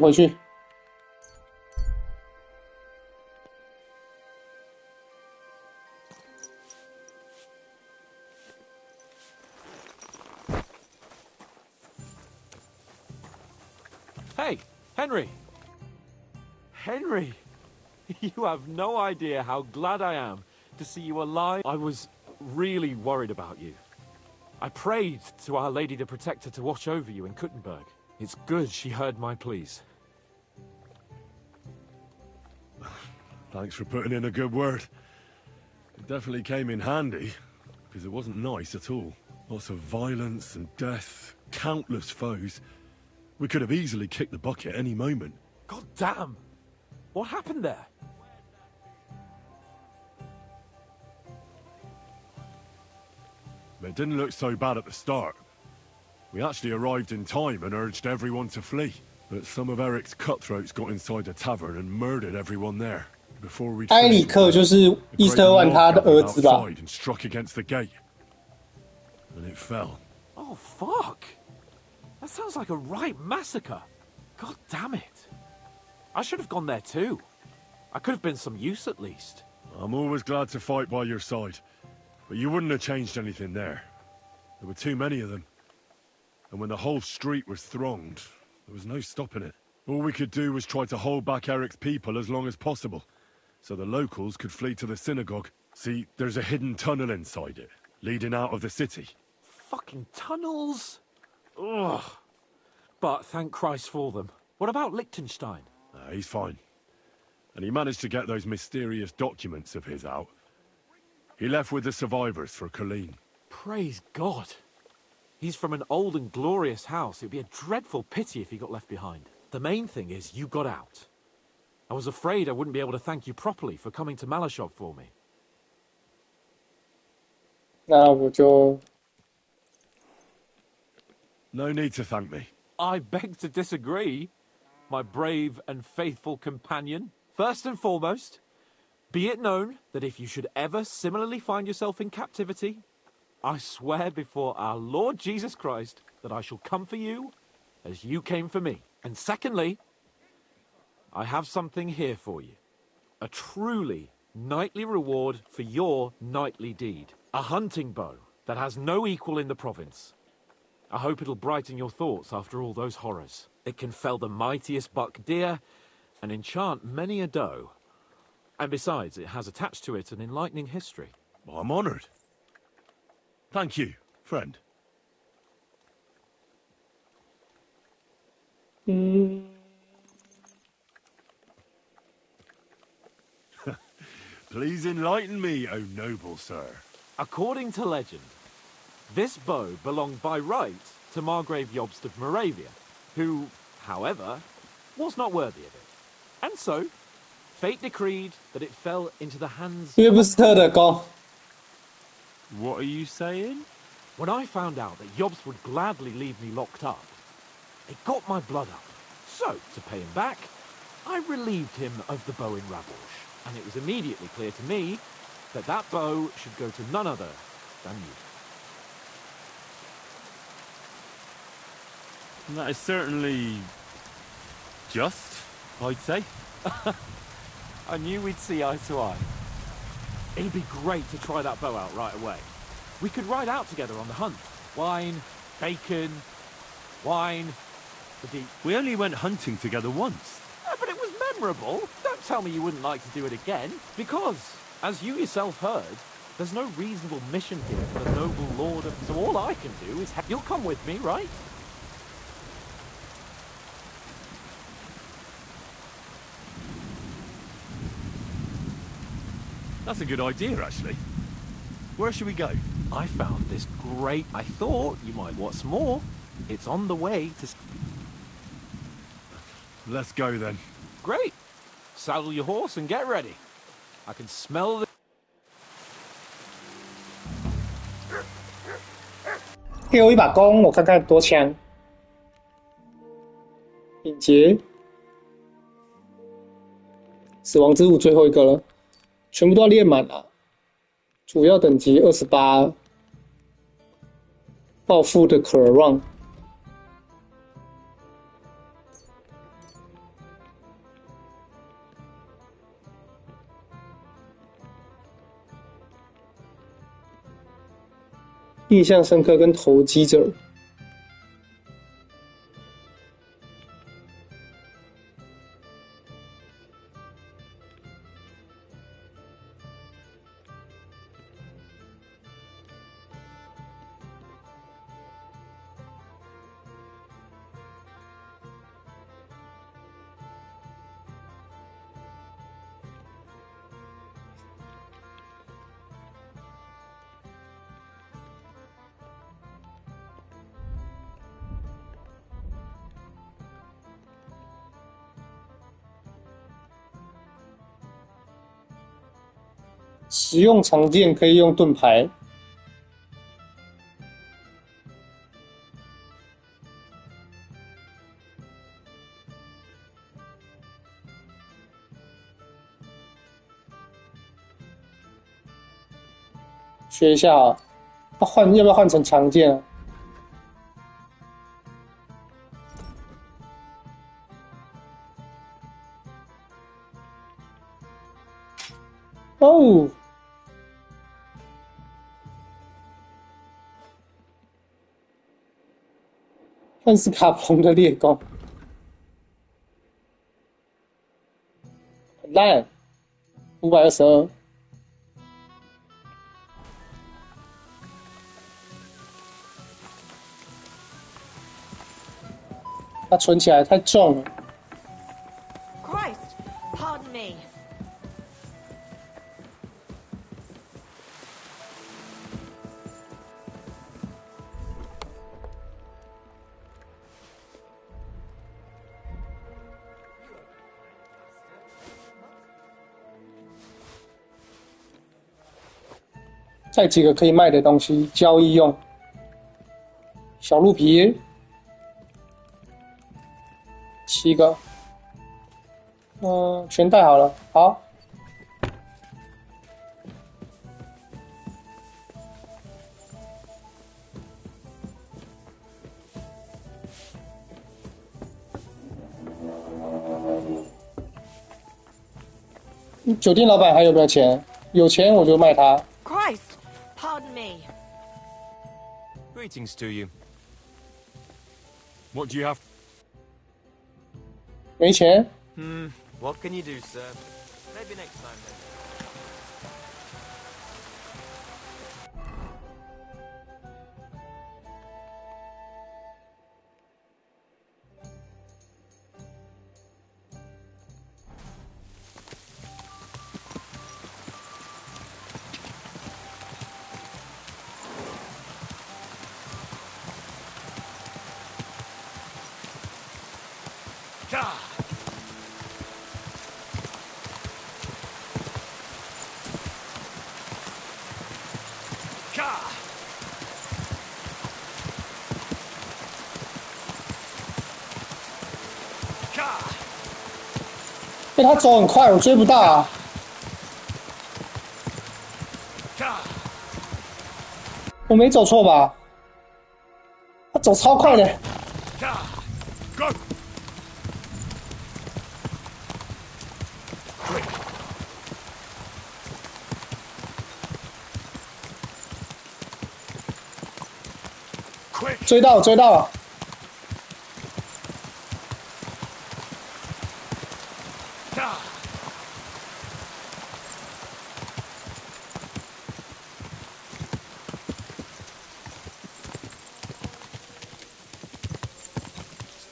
Hey, Henry! Henry! You have no idea how glad I am to see you alive. I was really worried about you. I prayed to Our Lady the Protector to watch over you in Kuttenberg. It's good she heard my pleas. Thanks for putting in a good word. It definitely came in handy, because it wasn't nice at all. Lots of violence and death, countless foes. We could have easily kicked the bucket any moment. God damn! What happened there? It didn't look so bad at the start. We actually arrived in time and urged everyone to flee. But some of Eric's cutthroats got inside the tavern and murdered everyone there. Before we 埃里克就是伊斯特万他的儿子吧 and struck against the gate. And it fell. Oh, fuck! That sounds like a right massacre. God damn it. I should have gone there too. I could have been some use at least. I'm always glad to fight by your side. But you wouldn't have changed anything there. There were too many of them. And when the whole street was thronged, there was no stopping it. All we could do was try to hold back Eric's people as long as possible, so the locals could flee to the synagogue. See, there's a hidden tunnel inside it, leading out of the city. Fucking tunnels! Ugh. But thank Christ for them. What about Liechtenstein? He's fine. And he managed to get those mysterious documents of his out. He left with the survivors for Colleen. Praise God. He's from an old and glorious house. It'd be a dreadful pity if he got left behind. The main thing is you got out. I was afraid I wouldn't be able to thank you properly for coming to Malashov for me. 那我就 No need to thank me. I beg to disagree, my brave and faithful companion. First and foremost, be it known that if you should ever similarly find yourself in captivity, I swear before our Lord Jesus Christ that I shall come for you as you came for me. And secondly, I have something here for you. A truly knightly reward for your knightly deed. A hunting bow that has no equal in the province. I hope it'll brighten your thoughts after all those horrors. It can fell the mightiest buck deer and enchant many a doe. And besides, it has attached to it an enlightening history. I'm honored. Thank you, friend. Please enlighten me, O noble sir. According to legend, this bow belonged by right to Margrave Jobst of Moravia, who, however, was not worthy of it. And so, fate decreed that it fell into the hands 因为不是特的高。 What are you saying? When I found out that Jobst would gladly leave me locked up, it got my blood up. So, to pay him back, I relieved him of the bow in Rabosh. And it was immediately clear to me that that bow should go to none other than you. That is certainly just, I'd say. I knew we'd see eye to eye. It'd be great to try that bow out right away. We could ride out together on the hunt. Wine, bacon, wine, the deep. We only went hunting together once. Yeah, but it was memorable. Don't tell me you wouldn't like to do it again. Because, as you yourself heard, there's no reasonable mission here for the noble lord of... So all I can do is... You'll come with me, right? That's a good idea, actually. Where should we go? I found this great... I thought you might want some more. It's on the way to... Let's go, then. Great. Saddle your horse and get ready. I can smell the... 给我一把弓，我看看多强。敏捷，死亡之舞最后一个了，全部都要练满了。主要等级28，暴富的渴望。印象深刻跟投机者。使用长剑可以用盾牌。学一下啊，要不要换成长剑啊？哦。汉斯卡彭的猎弓，很烂，522。它存起来太重了。Christ, pardon me. 再几个可以卖的东西，交易用。小鹿皮，7个，全带好了，好。酒店老板还有没有钱？有钱我就卖他。Christ, pardon me. Greetings to you. What do you have? 没钱。What can you do, sir? Maybe next time then. Ka! 他走很快，我追不到啊。我没走错吧？他走超快的。Go! 追到追到！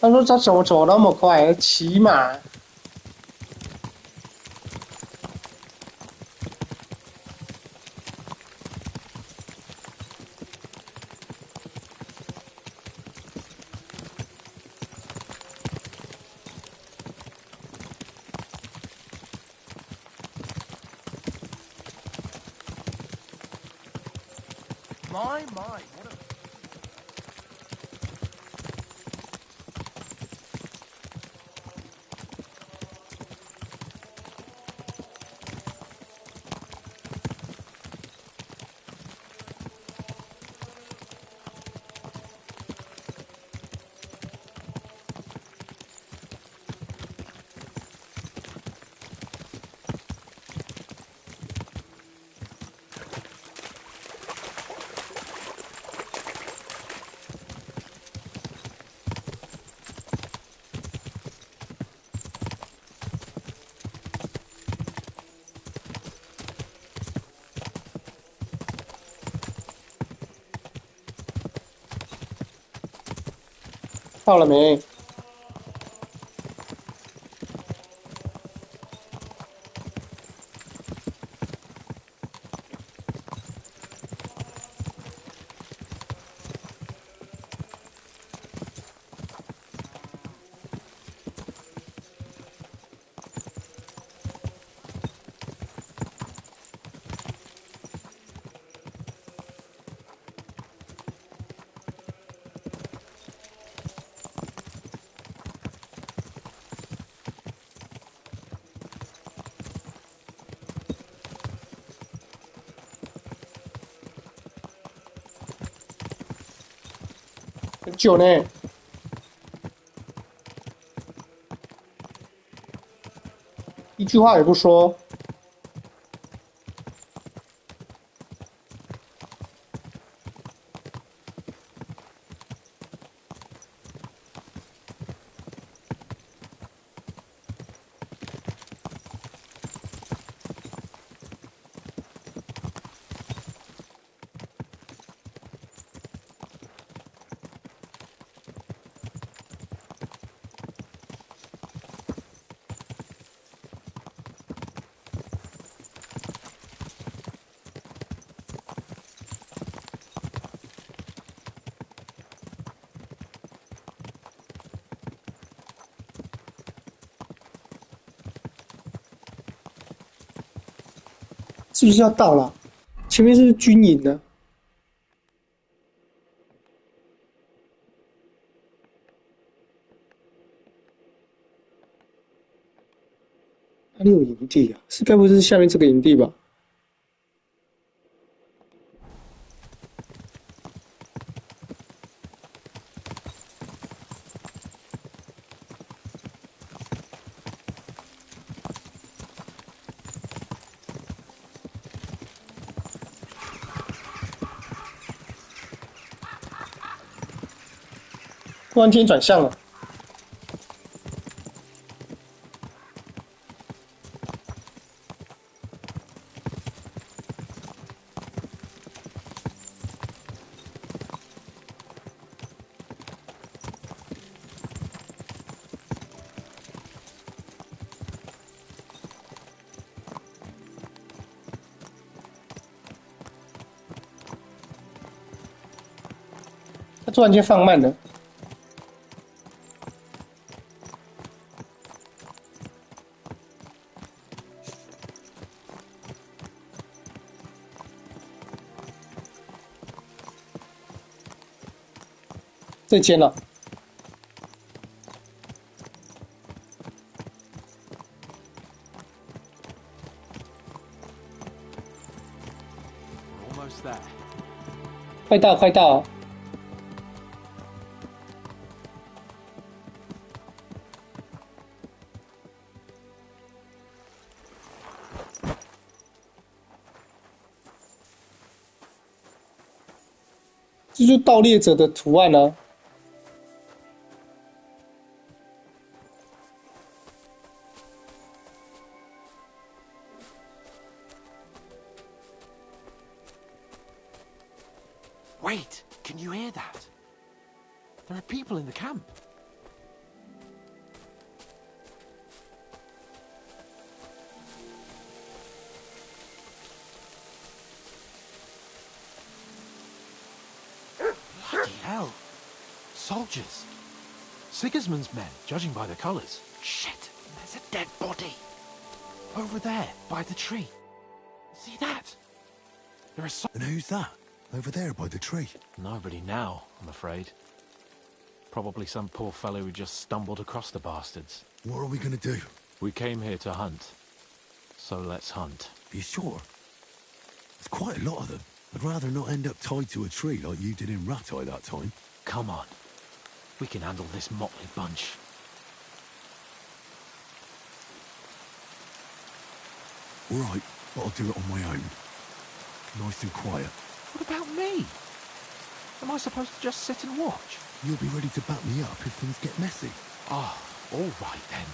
他说他怎么走那么快？骑马。My, what a... 到了没？很久呢，一句话也不说。是不是要到了？前面是军营的。哪里有营地啊？是该不会是下面这个营地吧？突然间转向了。他突然间放慢了。再见了。快到，快到！这就是盗猎者的图案啊。Wait, can you hear that? There are people in the camp. Bloody hell. Soldiers. Sigismund's men, judging by the colours. Shit, there's a dead body. Over there, by the tree. See that? There is And who's that? Over there by the tree? Nobody now, I'm afraid. Probably some poor fellow who just stumbled across the bastards. What are we gonna do? We came here to hunt. So let's hunt. Are you sure? There's quite a lot of them. I'd rather not end up tied to a tree like you did in Rattay that time. Come on. We can handle this motley bunch. All right, but I'll do it on my own. Nice and quiet. What about me? Am I supposed to just sit and watch? You'll be ready to back me up if things get messy. Oh, all right then.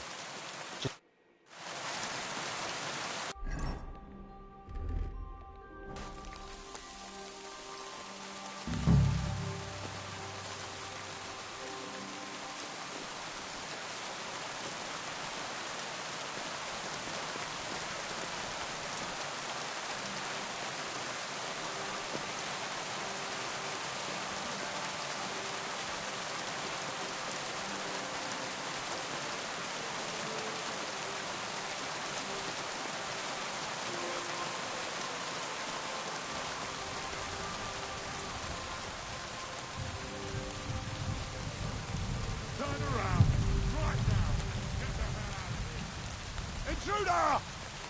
Intruder!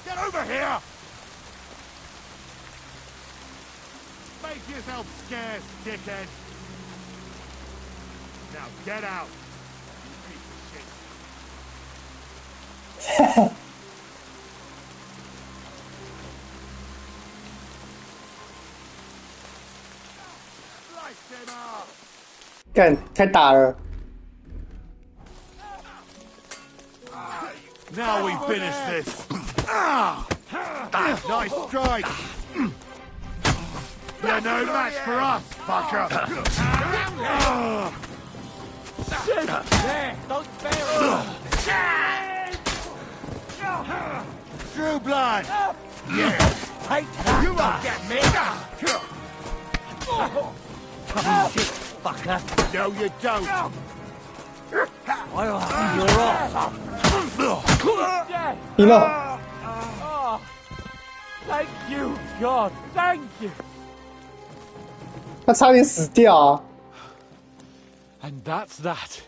Get over here! Make yourself scarce, dickhead! Now get out! You piece of shit. 干，太打了。 Now we finish this. Nice strike. You're no match for us, fucker. Shit! There! Don't spare it! True blood. Yeah. Take that! You won't get me. Shit, fucker! No, you don't. I'll have your ass. 赢了。 Oh, thank you, God. Thank you. 他差点死掉啊！ And that's that.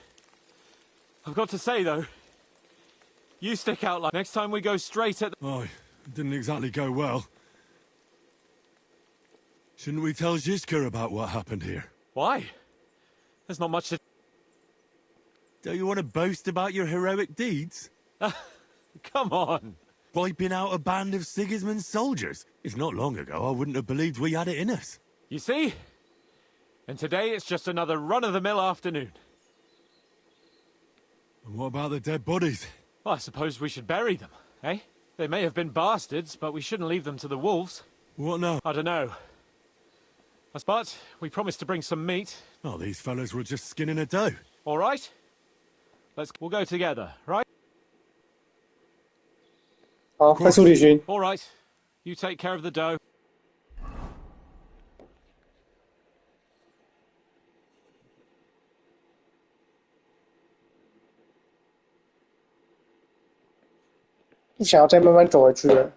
I've got to say, though, you stick out like next time we go straight at the... Oh, it didn't exactly go well. Shouldn't we tell Zizka about what happened here? Why? There's not much to... Don't you want to boast about your heroic deeds? Come on. Wiping out a band of Sigismund's soldiers. If not long ago, I wouldn't have believed we had it in us. You see? And today it's just another run-of-the-mill afternoon. And what about the dead bodies? Well, I suppose we should bury them, eh? They may have been bastards, but we shouldn't leave them to the wolves. What now? I don't know. But we promised to bring some meat. Oh, these fellas were just skinning a doe. All right? We'll go together, right? 好，快速旅行。 All right. You take care of the dough. 不想要再慢慢走回去了。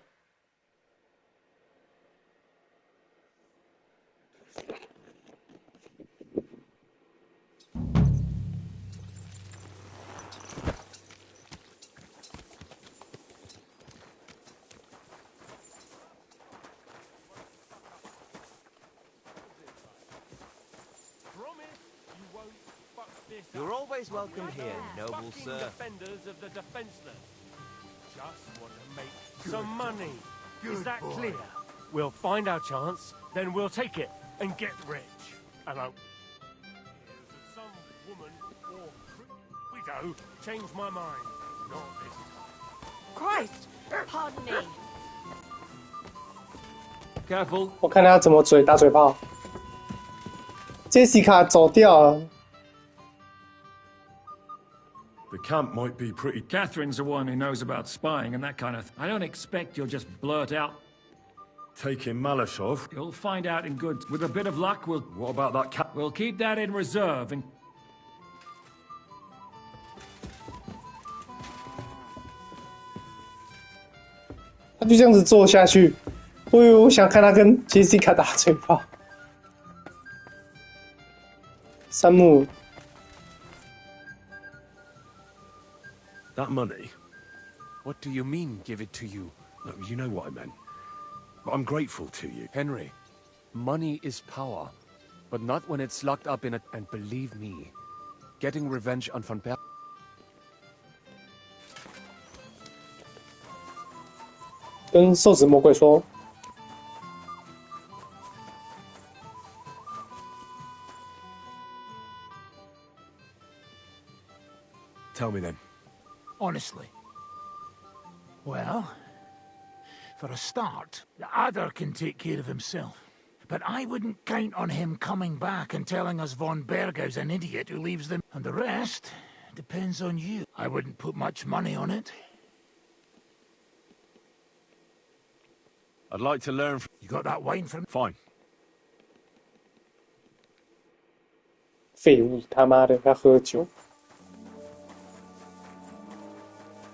You're always welcome here, noble sir. Defenders of the defenseless. Just want to make some money. Is that clear? We'll find our chance, then we'll take it and get rich. Hello. Some woman or widow changed my mind. Not this time. Christ! Pardon me. Careful. 我看他要怎么打嘴炮。Jessica 走掉了。The camp might be pretty... Catherine's the one who knows about spying and that kind of... I don't expect you'll just blurt out... Taking Malashov? You'll find out in good... With a bit of luck, we'll... What about that cat? We'll keep that in reserve and... 他就这样子坐下去，我想看他跟 Jessica 打嘴炮。山姆 That money? What do you mean, give it to you? No, you know what I meant. I'm grateful to you. Henry, money is power, but not when it's locked up in it. And believe me, getting revenge on Von Berg... 跟瘦子魔鬼说 Tell me then. Honestly. Well, for a start, the Adder can take care of himself. But I wouldn't count on him coming back and telling us Von Bergau's an idiot who leaves them. And the rest depends on you. I wouldn't put much money on it. I'd like to learn from... You got that wine from... Fine. 废物，他妈的要喝酒。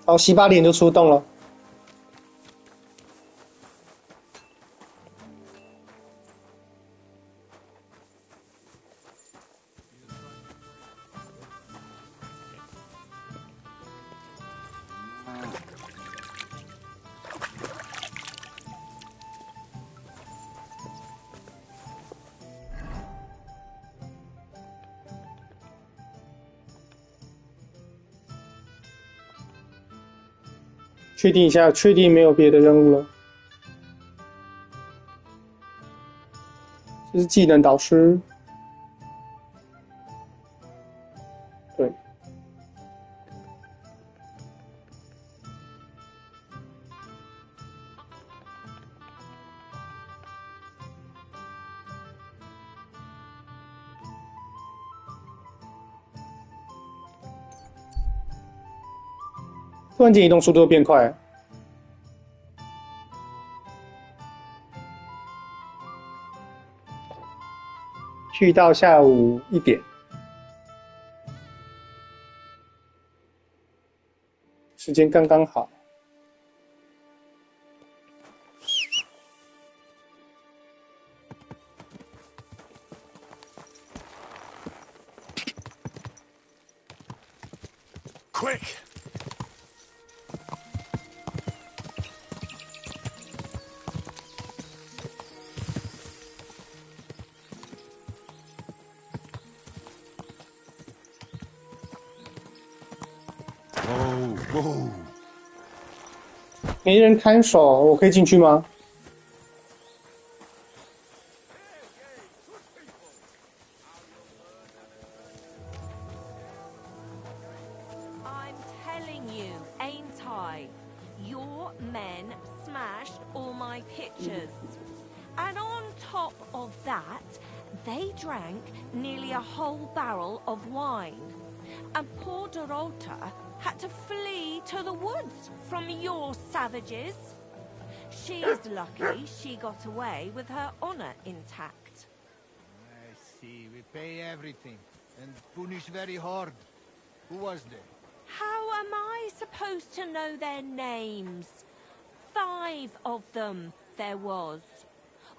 好，洗把脸就出动了。确定一下，确定没有别的任务了。这是技能导师。对。突然间移动速度变快了。去到下午1点，时间刚刚好。Quick! Whoa. 没人看守，我可以进去吗？ I'm telling you, ain't I? Your men smashed all my pictures. And on top of that, they drank nearly a whole barrel of wine. And poor Dorota had to flee to the woods from your savages. She's lucky she got away with her honor intact. I see. We pay everything and punish very hard. Who was they? How am I supposed to know their names? 5 of them there was.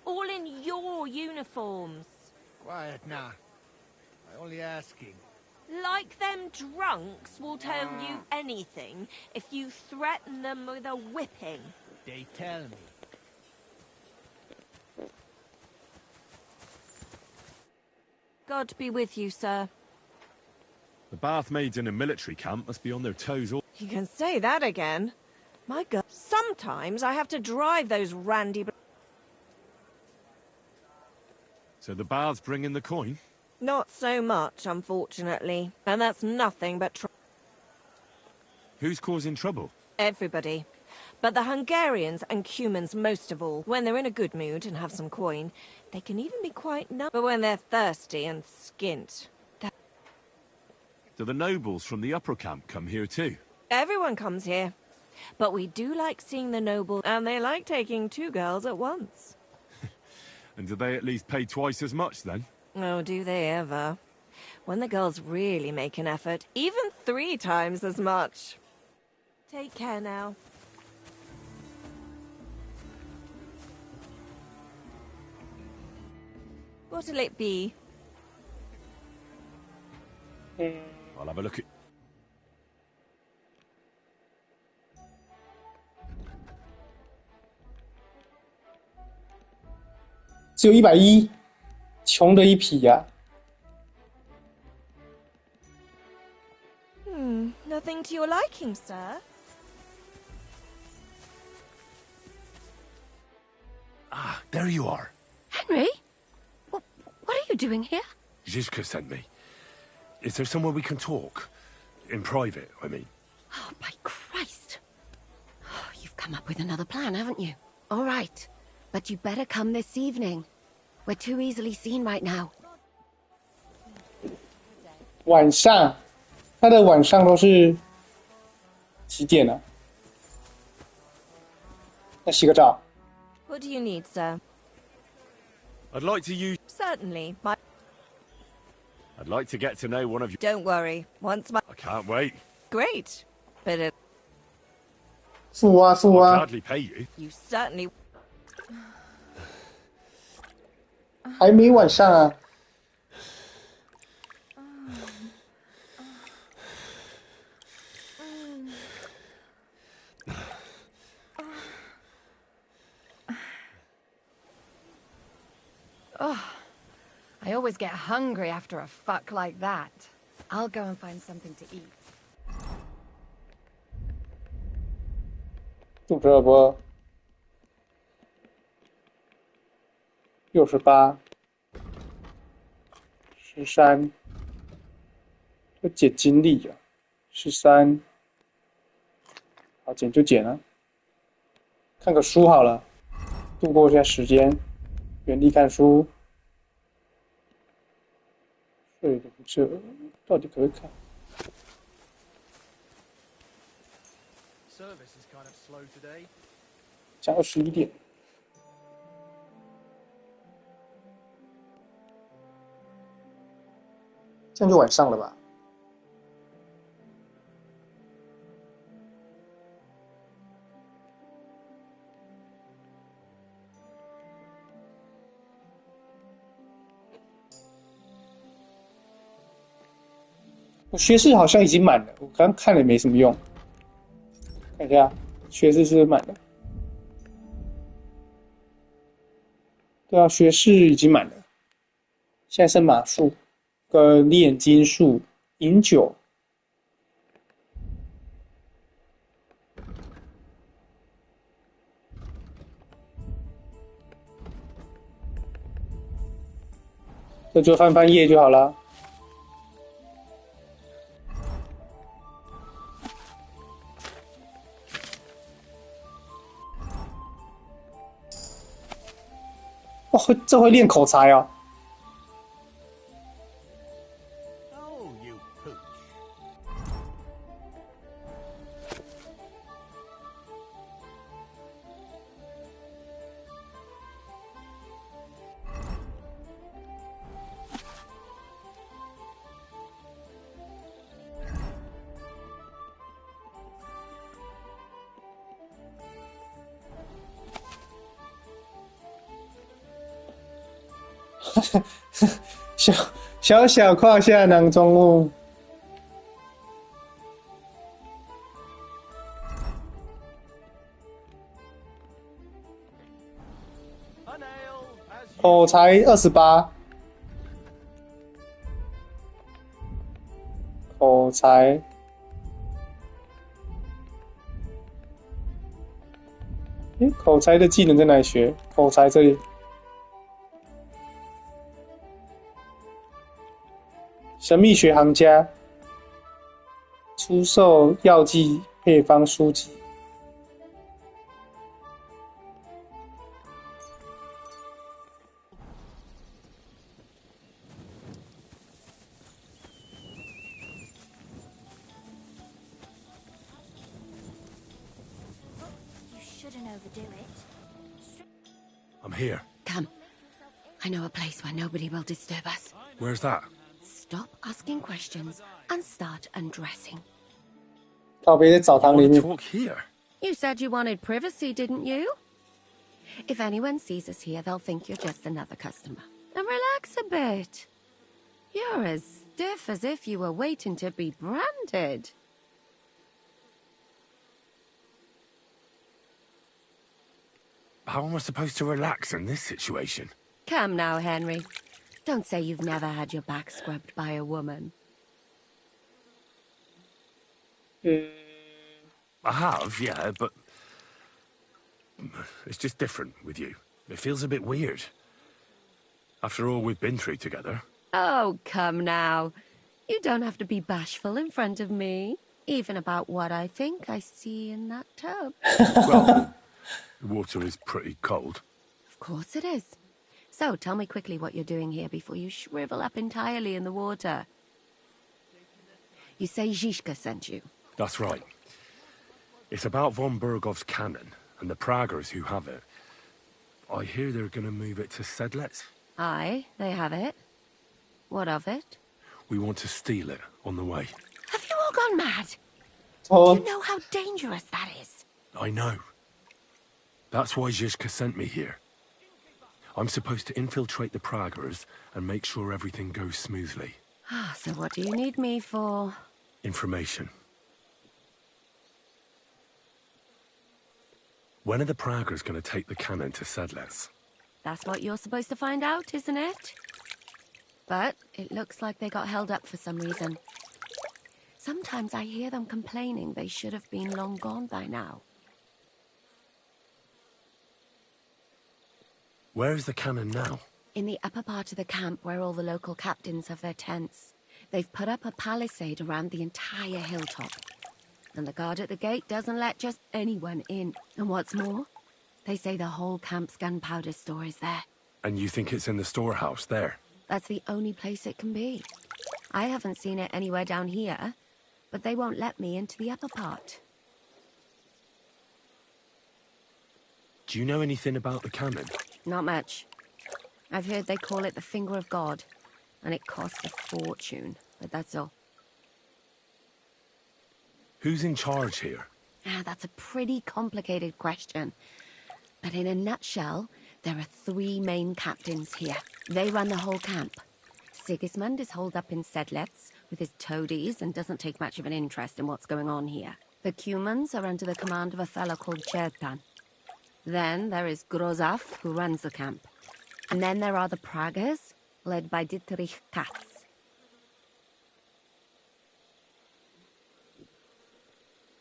All in your uniforms. Quiet now. I'm only asking. Like them drunks will tell you anything if you threaten them with a whipping. They tell me. God be with you, sir. The bath maids in a military camp must be on their toes all... You can say that again. My God. Sometimes I have to drive those randy... So the bath's bringing the coin? Not so much, unfortunately. And that's nothing but Who's causing trouble? everybody. But the Hungarians and Cumans most of all. When they're in a good mood and have some coin, they can even be quite nice. But when they're thirsty and skint, Do the nobles from the upper camp come here too? everyone comes here. But we do like seeing the noble, and they like taking 2 girls at once. And do they at least pay twice as much then? Oh, do they ever? When the girls really make an effort, even 3 times as much. Take care now. What'll it be? I'll have a look at...只有110，穷的一匹呀、Nothing to your liking, sir? Ah, there you are. Henry? What are you doing here? Zizka sent me. Is there somewhere we can talk? In private, I mean. Oh, by Christ. Oh, you've come up with another plan, haven't you? All right. But you better come this evening. We're too easily seen right now. 晚上，他的晚上都是几点呢、要洗个澡。 What do you need, sir? I'd like to use... Certainly. I'd like to get to know one of you. Don't worry. Once my... I can't wait. Great. But it... 付啊付 I'll 啊， gladly pay you. You certainly... 还没晚上啊。Oh, I always get hungry after a fuck like that. I'll go and find something to eat. 肚子饿不饿？68、13，要减精力啊。13，好减就减了。看个书好了，度过一下时间。原地看书，睡得不着，到底可不可以看？ Service is kind of slow today. 讲21点。这样就晚上了吧？我学士好像已经满了，我刚看了也没什么用。看一下，学士是不是满了？对啊，学士已经满了。现在剩马术跟炼金术、饮酒。这就翻翻页就好了。哦，这会练口才哦。 小小胯下囊中物。口才28，口才。口才的技能在哪里学？口才这里。神秘学行家，出售药剂配方书籍。You shouldn't overdo it. I'm here. Come. I know a place where nobody will disturb us. Where's that? Stop asking questions and start undressing. 靠北在澡堂里面。 Talk here. You said you wanted privacy, didn't you? If anyone sees us here, they'll think you're just another customer. And relax a bit. You're as stiff as if you were waiting to be branded. How am I supposed to relax in this situation? Come now, Henry. Don't say you've never had your back scrubbed by a woman. I have, yeah, but it's just different with you. It feels a bit weird. After all we've been through together. Oh, come now. You don't have to be bashful in front of me. Even about what I think I see in that tub. Well, the water is pretty cold. Of course it is. So, tell me quickly what you're doing here before you shrivel up entirely in the water. You say Zizka sent you. That's right. It's about von Bergov's cannon and the Praggers who have it. I hear they're going to move it to Sedlec. Aye, they have it. What of it? We want to steal it on the way. Have you all gone mad? Oh. You know how dangerous that is. I know. That's why Zizka sent me here. I'm supposed to infiltrate the Praggers and make sure everything goes smoothly. So what do you need me for? Information. When are the Praggers going to take the cannon to Sedlec? That's what you're supposed to find out, isn't it? But it looks like they got held up for some reason. Sometimes I hear them complaining they should have been long gone by now. Where is the cannon now? In the upper part of the camp where all the local captains have their tents. They've put up a palisade around the entire hilltop. And the guard at the gate doesn't let just anyone in. And what's more, they say the whole camp's gunpowder store is there. And you think it's in the storehouse there? That's the only place it can be. I haven't seen it anywhere down here, but they won't let me into the upper part. Do you know anything about the cannon? Not much. I've heard they call it the Finger of God, and it costs a fortune, but that's all. Who's in charge here? That's a pretty complicated question. But in a nutshell, there are 3 main captains here. They run the whole camp. Sigismund is holed up in Sedlec with his toadies and doesn't take much of an interest in what's going on here. The Cumans are under the command of a fellow called Chertan. Then there is Grozaf, who runs the camp. And then there are the Praggers, led by Dietrich Katz.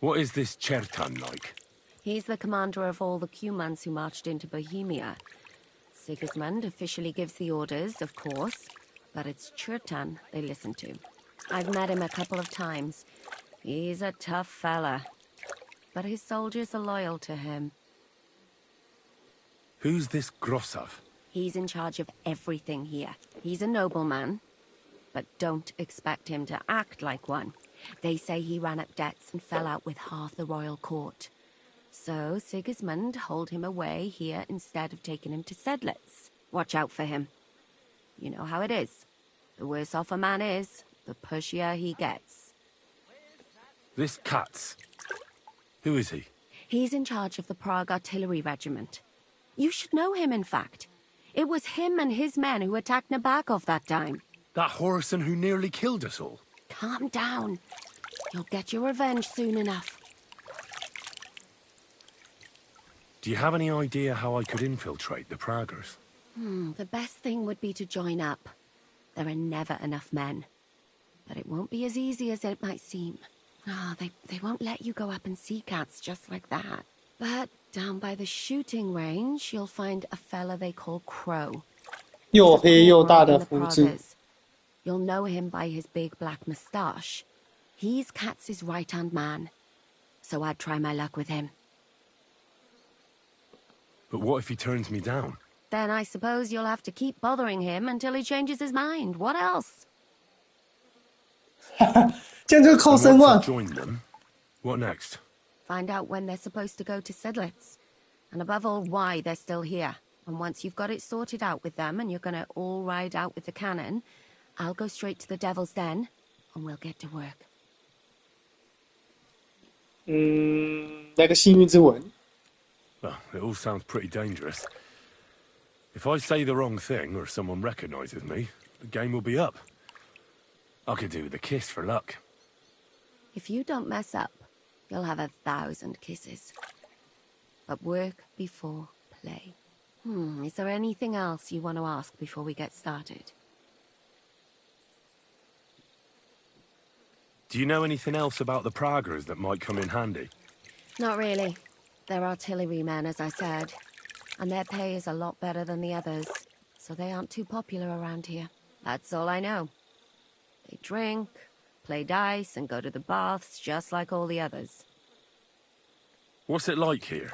What is this Chertan like? He's the commander of all the Cumans who marched into Bohemia. Sigismund officially gives the orders, of course, but it's Chertan they listen to. I've met him a couple of times. He's a tough fella, but his soldiers are loyal to him. Who's this Grossav? He's in charge of everything here. He's a nobleman, but don't expect him to act like one. They say he ran up debts and fell out with half the royal court. So Sigismund holed him away here instead of taking him to Sedlec. Watch out for him. You know how it is. The worse off a man is, the pushier he gets. This Katz. Who is he? He's in charge of the Prague Artillery Regiment. You should know him, in fact. It was him and his men who attacked Nabakov that time. That Horson who nearly killed us all. Calm down. You'll get your revenge soon enough. Do you have any idea how I could infiltrate the Praggers? The best thing would be to join up. There are never enough men. But it won't be as easy as it might seem. They won't let you go up and see cats just like that. But down by the shooting range, you'll find a fella they call Crow. 又黑又大的胡子。You'll know him by his big black moustache. He's Katz's right-hand man, so I'd try my luck with him. But what if he turns me down? Then I suppose you'll have to keep bothering him until he changes his mind. What else? 这样就扣 And 声 once 望 I've。joined them, what next? Find out when they're supposed to go to Sedlitz. And above all, why they're still here. And once you've got it sorted out with them and you're gonna all ride out with the cannon, I'll go straight to the Devil's Den and we'll get to work. 来个幸运之吻。 Well, it all sounds pretty dangerous. If I say the wrong thing or someone recognizes me, the game will be up. I could do with a kiss for luck. If you don't mess up, you'll have 1,000 kisses. But work before play. Is there anything else you want to ask before we get started? Do you know anything else about the Praggers that might come in handy? Not really. They're artillerymen, as I said. And their pay is a lot better than the others. So they aren't too popular around here. That's all I know. They drink, play dice, and go to the baths just like all the others. What's it like here?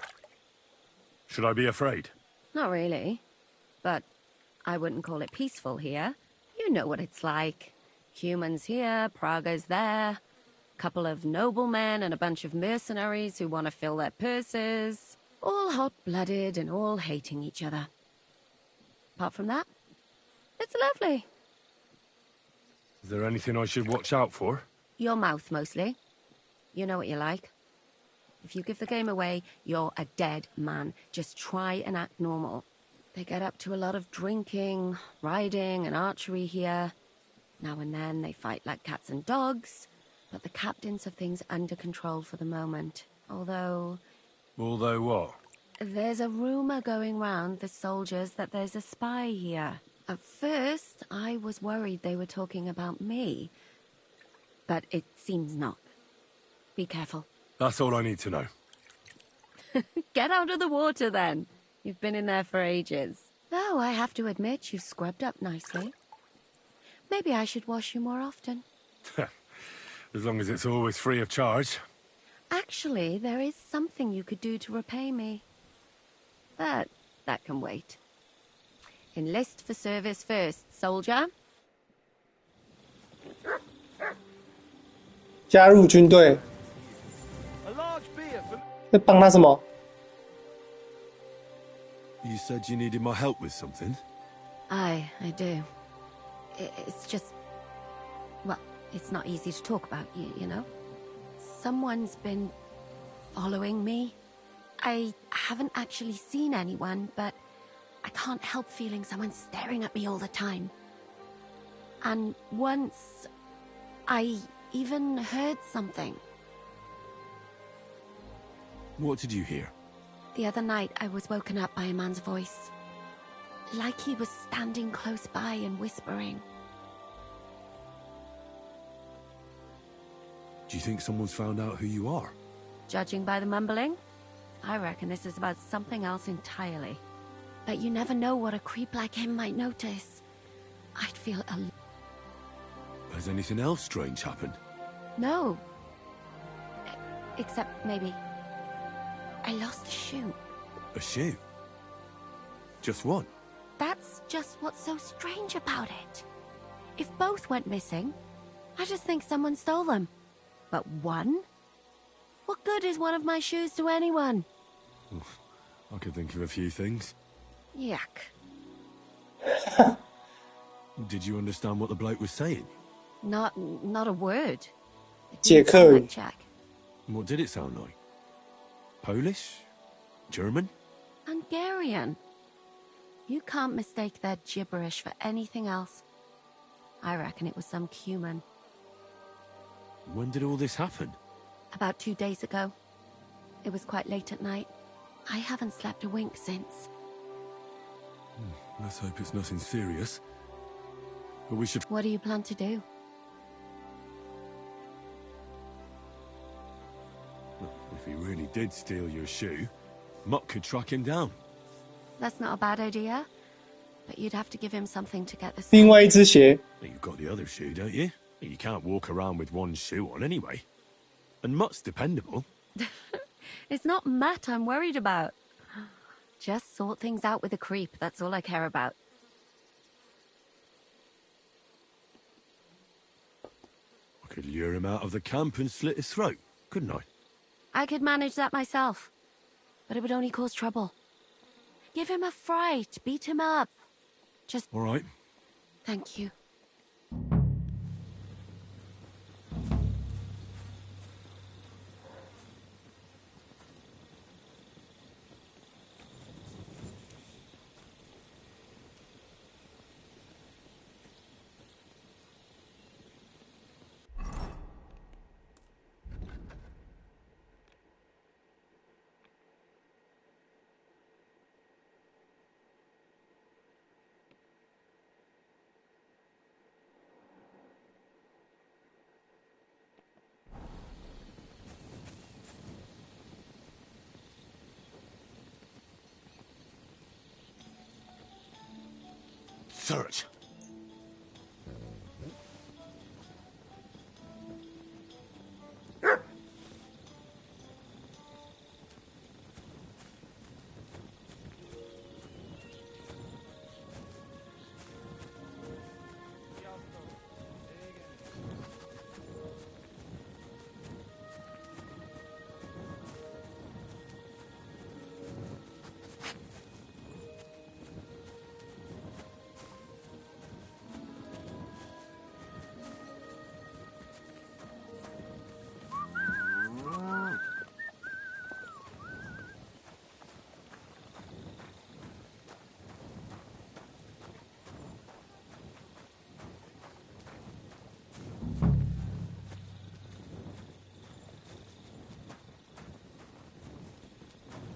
Should I be afraid? Not really. But I wouldn't call it peaceful here. You know what it's like. Humans here, Pragas there. Couple of noblemen and a bunch of mercenaries who want to fill their purses. All hot-blooded and all hating each other. Apart from that, it's lovely. Is there anything I should watch out for? Your mouth, mostly. You know what you're like. If you give the game away, you're a dead man. Just try and act normal. They get up to a lot of drinking, riding, and archery here. Now and then they fight like cats and dogs, but the captains have things under control for the moment. Although what? there's a rumor going round the soldiers that there's a spy here. At first, I was worried they were talking about me, but it seems not. Be careful. That's all I need to know. Get out of the water, then. You've been in there for ages. Though I have to admit, you've scrubbed up nicely. Maybe I should wash you more often. As long as it's always free of charge. Actually, there is something you could do to repay me. But that can wait. Enlist for service first, soldier. 加入军队。在帮他什么？ You said you needed my help with something? I do. It's just... Well, it's not easy to talk about, you know? Someone's been following me. I haven't actually seen anyone, but I can't help feeling someone staring at me all the time. And once, I even heard something. What did you hear? The other night, I was woken up by a man's voice. Like he was standing close by and whispering. Do you think someone's found out who you are? Judging by the mumbling, I reckon this is about something else entirely. But you never know what a creep like him might notice. I'd feel Has anything else strange happened? No. Except maybe... I lost a shoe. A shoe? Just one? That's just what's so strange about it. If both went missing, I just think someone stole them. But one? What good is one of my shoes to anyone? I could think of a few things. Yuck. Did you understand what the bloke was saying? Not a word. Check. What did it sound like? Polish? German? Hungarian. You can't mistake their gibberish for anything else. I reckon it was some Cuman. When did all this happen? About 2 days ago. It was quite late at night. I haven't slept a wink since. Let's hope it's nothing serious. But we should... What do you plan to do? If he really did steal your shoe, Mutt could track him down. That's not a bad idea. But you'd have to give him something to get the 另外一只鞋 You've got the other shoe, don't you? You can't walk around with one shoe on anyway. And Mutt's dependable. It's not Matt I'm worried about. Just sort things out with the creep, that's all I care about. I could lure him out of the camp and slit his throat, couldn't I? I could manage that myself, but it would only cause trouble. Give him a fright, beat him up. Just... All right. Thank you. Search.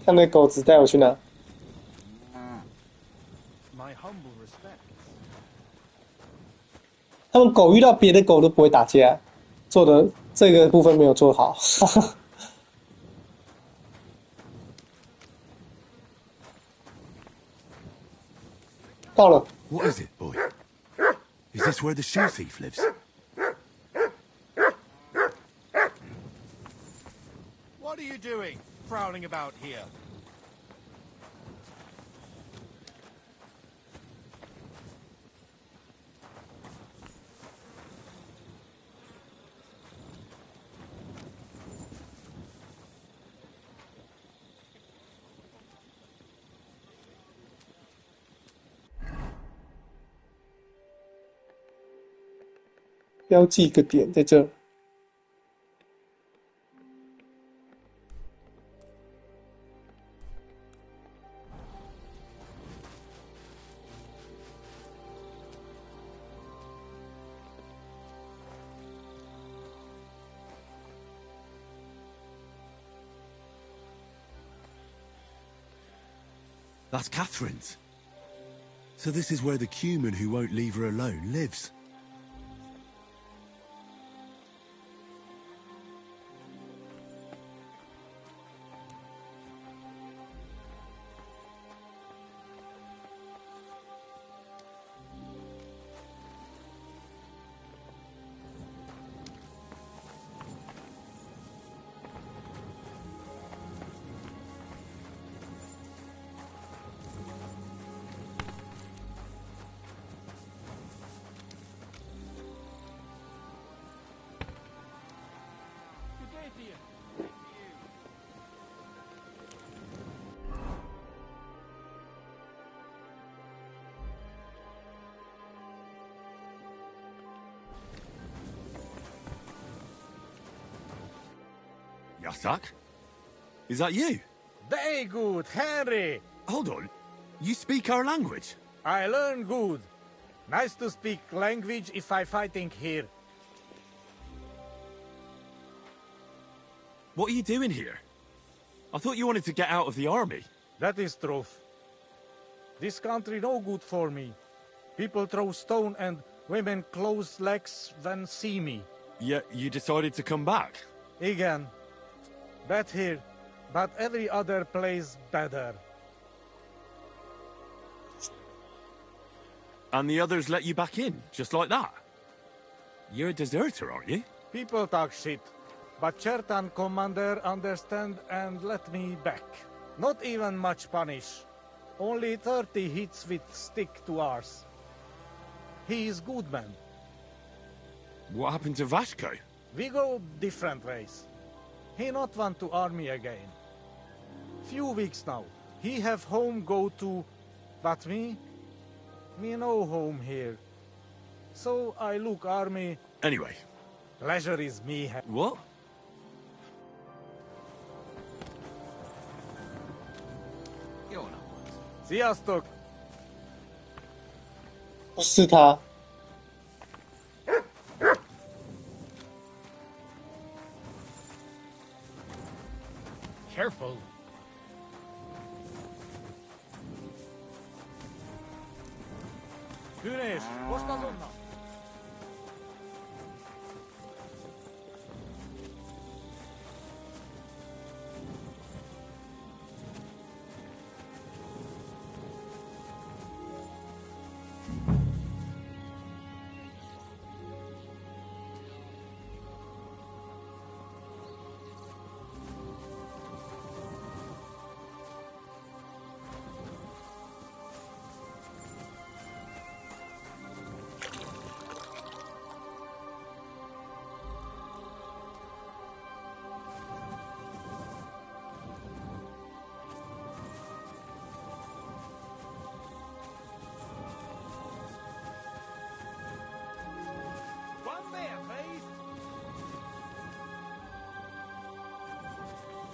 看那狗子带我去哪？ My humble respects. 他们狗遇到别的狗都不会打架，做的这个部分没有做好。到了。 What is it, boy? Is this where the shoe thief lives? What are you doing, prowling about here? .标记一个点在这。That's Catherine's. So this is where the Cuman who won't leave her alone lives. Yasak? Is that you? Very good, Henry. Hold on. You speak our language? I learn good. Nice to speak language if I fighting here. What are you doing here? I thought you wanted to get out of the army. That is truth. This country no good for me. People throw stone and women close legs when see me. Yet you decided to come back? Again. Bad here, but every other place better. And the others let you back in, just like that? You're a deserter, aren't you? People talk shit, but Chertan commander understand and let me back. Not even much punish. Only 30 hits with stick to ours. He is good man. What happened to Vasco? We go different ways. He not want to army again. Few weeks now. He have home go to, but me no home here. So I look army. Anyway. Pleasure is me. What? Sziasztok! 不是他。Careful. Güneş, boş kaz onunla. One there, please.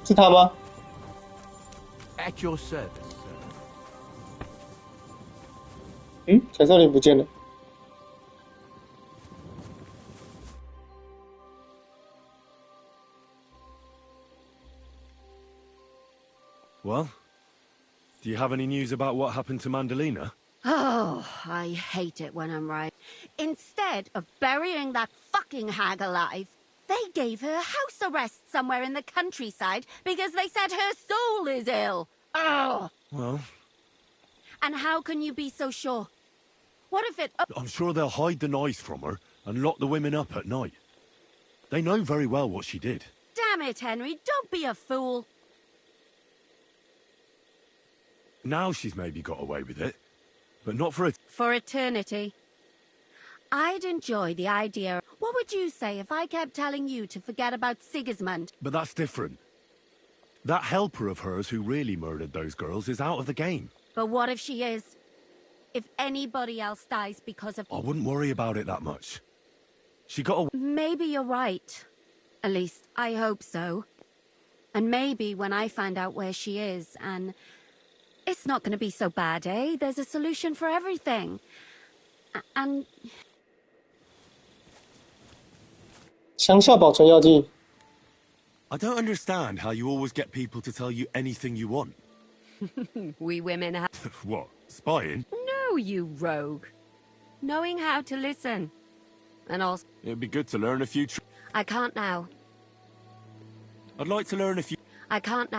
是他吗？ At your service, sir. 嗯，彩少年不见了。 Well, do you have any news about what happened to Mandalina? Oh, I hate it when I'm right. Instead of burying that fucking hag alive, they gave her house arrest somewhere in the countryside because they said her soul is ill. Oh. Well... And how can you be so sure? What if it... I'm sure they'll hide the knives from her and lock the women up at night. They know very well what she did. Damn it, Henry, don't be a fool. Now she's maybe got away with it, but not for it. For eternity. I'd enjoy the idea. What would you say if I kept telling you to forget about Sigismund? But that's different. That helper of hers who really murdered those girls is out of the game. But what if she is? If anybody else dies because of... I wouldn't worry about it that much. She got away... Maybe you're right. At least, I hope so. And maybe when I find out where she is, and... It's not going to be so bad, eh? There's a solution for everything. And... 强效保存药剂。 I don't understand how you always get people to tell you anything you want. We women have... What? Spying? No, you rogue. Knowing how to listen. And also... It'd be good to learn a few... I can't now. I'd like to learn a few... I can't now.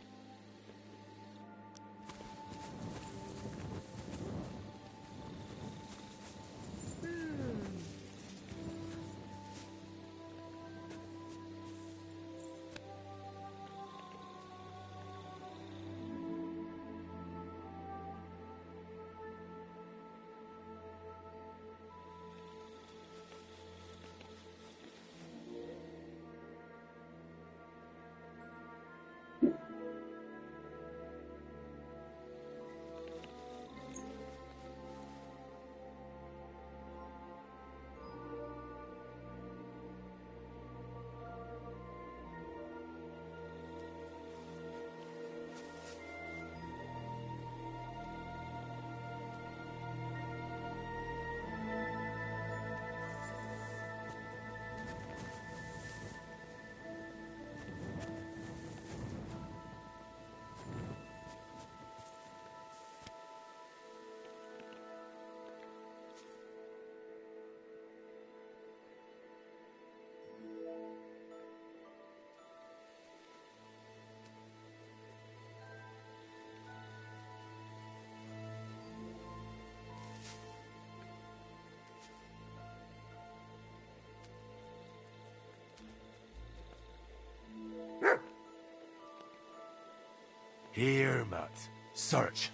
Here, Matt. Search.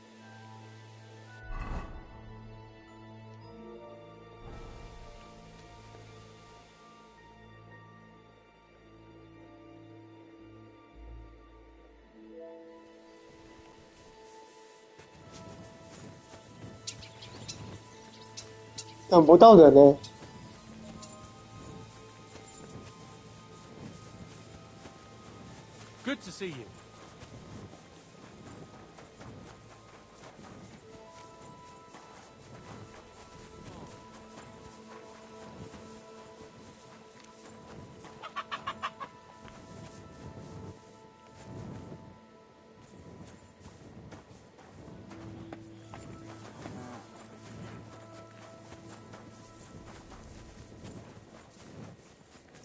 等不到人呢。Good to see you.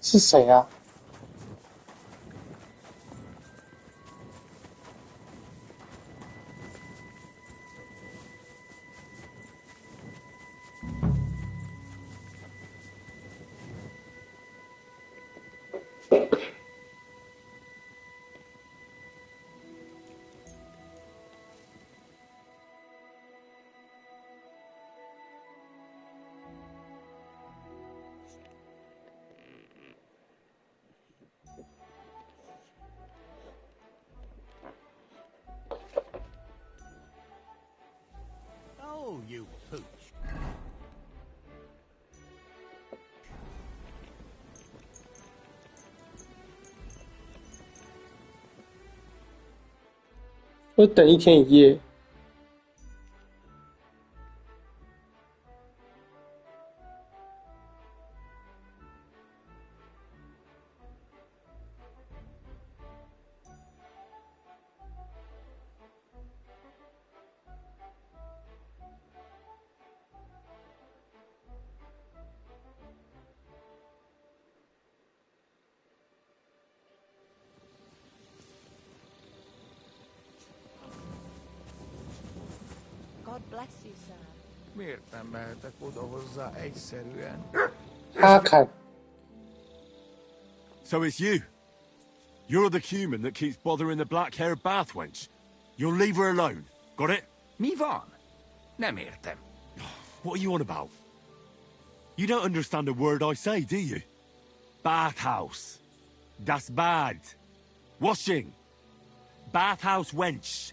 是谁啊？Oh, you pooch. 我等一天一夜。God bless you, sir. Miért nem mehetek oda hozzá egyszerűen? Hákán. So it's you. You're the human that keeps bothering the black-haired bath wench. You'll leave her alone. Got it? Mi van? Nem értem. What are you on about? You don't understand a word I say, do you? Bathhouse. Das bad. Washing. Bathhouse wench.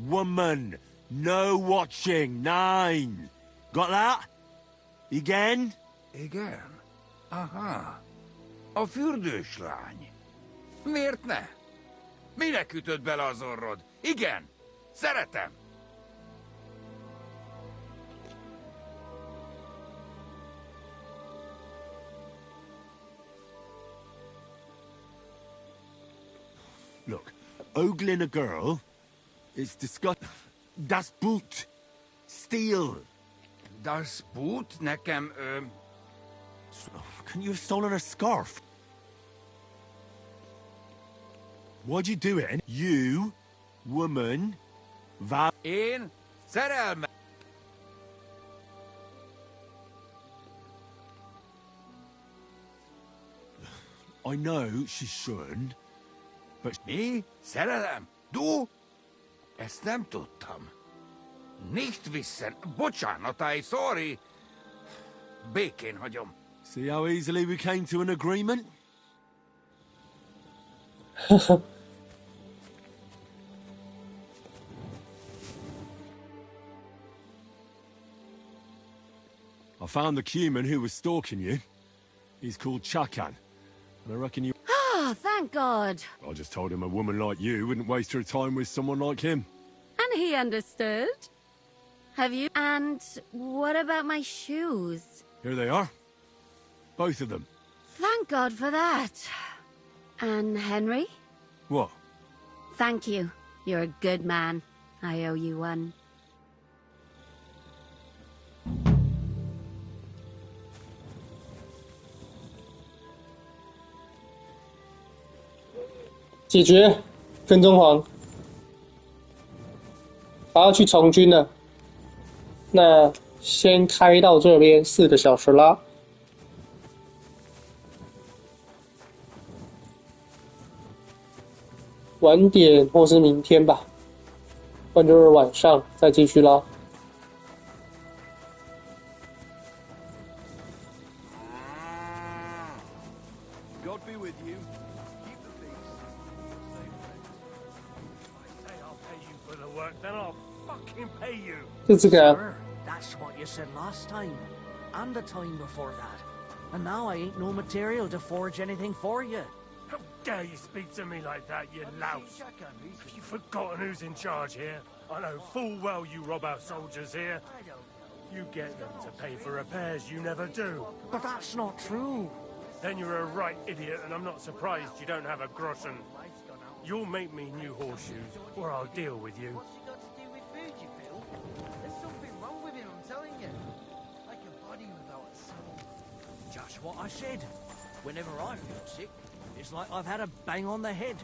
Woman. No watching. 9. Got that? Again? Igen? Aha. A fürdős lány. Miért ne? Minek ütött bele az orrod? Igen, szeretem. Look, ogling a girl is disgusting. Das Boot. Steal. Das Boot? Nekem, Couldn't you have stolen her scarf? Why'd you do it? You, woman, Én szerelme. I know she shouldn't, but... Mi? Szerelem? Du? Ezt nem tudtam. Nicht wissen. Bocsánat, sorry. Békén hagyom. See how easily we came to an agreement? I found the human who was stalking you. He's called Chakan. And I reckon you... Oh, thank God. I just told him a woman like you wouldn't waste her time with someone like him. And he understood. Have you? And what about my shoes? Here they are. Both of them. Thank God for that. And Henry? What? Thank you. You're a good man. I owe you one.解决跟踪狂，然后去从军了。那先开到这边4个小时啦，晚点或是明天吧。不然就是晚上再继续捞。God be with you. Keep the peace. I say I'll pay you for the work, then I'll fucking pay you. 就这个啊。 Sir, that's what you said last time, and the time before that. And now I ain't no material to forge anything for you. How dare you speak to me like that, you louse? Have you forgotten who's in charge here? I know full well you rob our soldiers here. You get them to pay for repairs you never do. But that's not true. Then you're a right idiot, and I'm not surprised you don't have a groschen. You'll make me new horseshoes, or I'll deal with you. What's it got to do with food, you fool? There's something wrong with him, I'm telling you. Like a body without a soul. Just what I said. Whenever I feel sick, it's like I've had a bang on the head.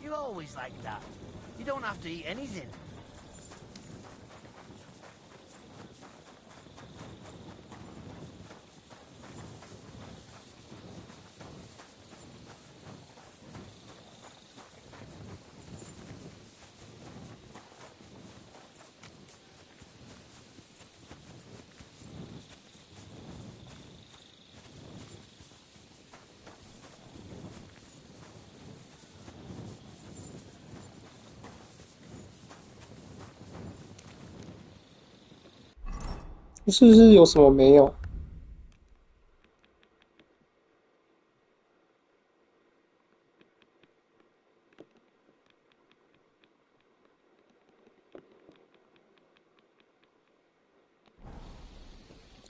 You're always like that. You don't have to eat anything.是不是有什么没有？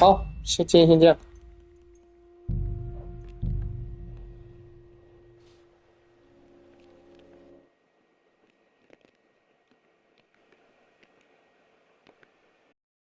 好，今天先这样。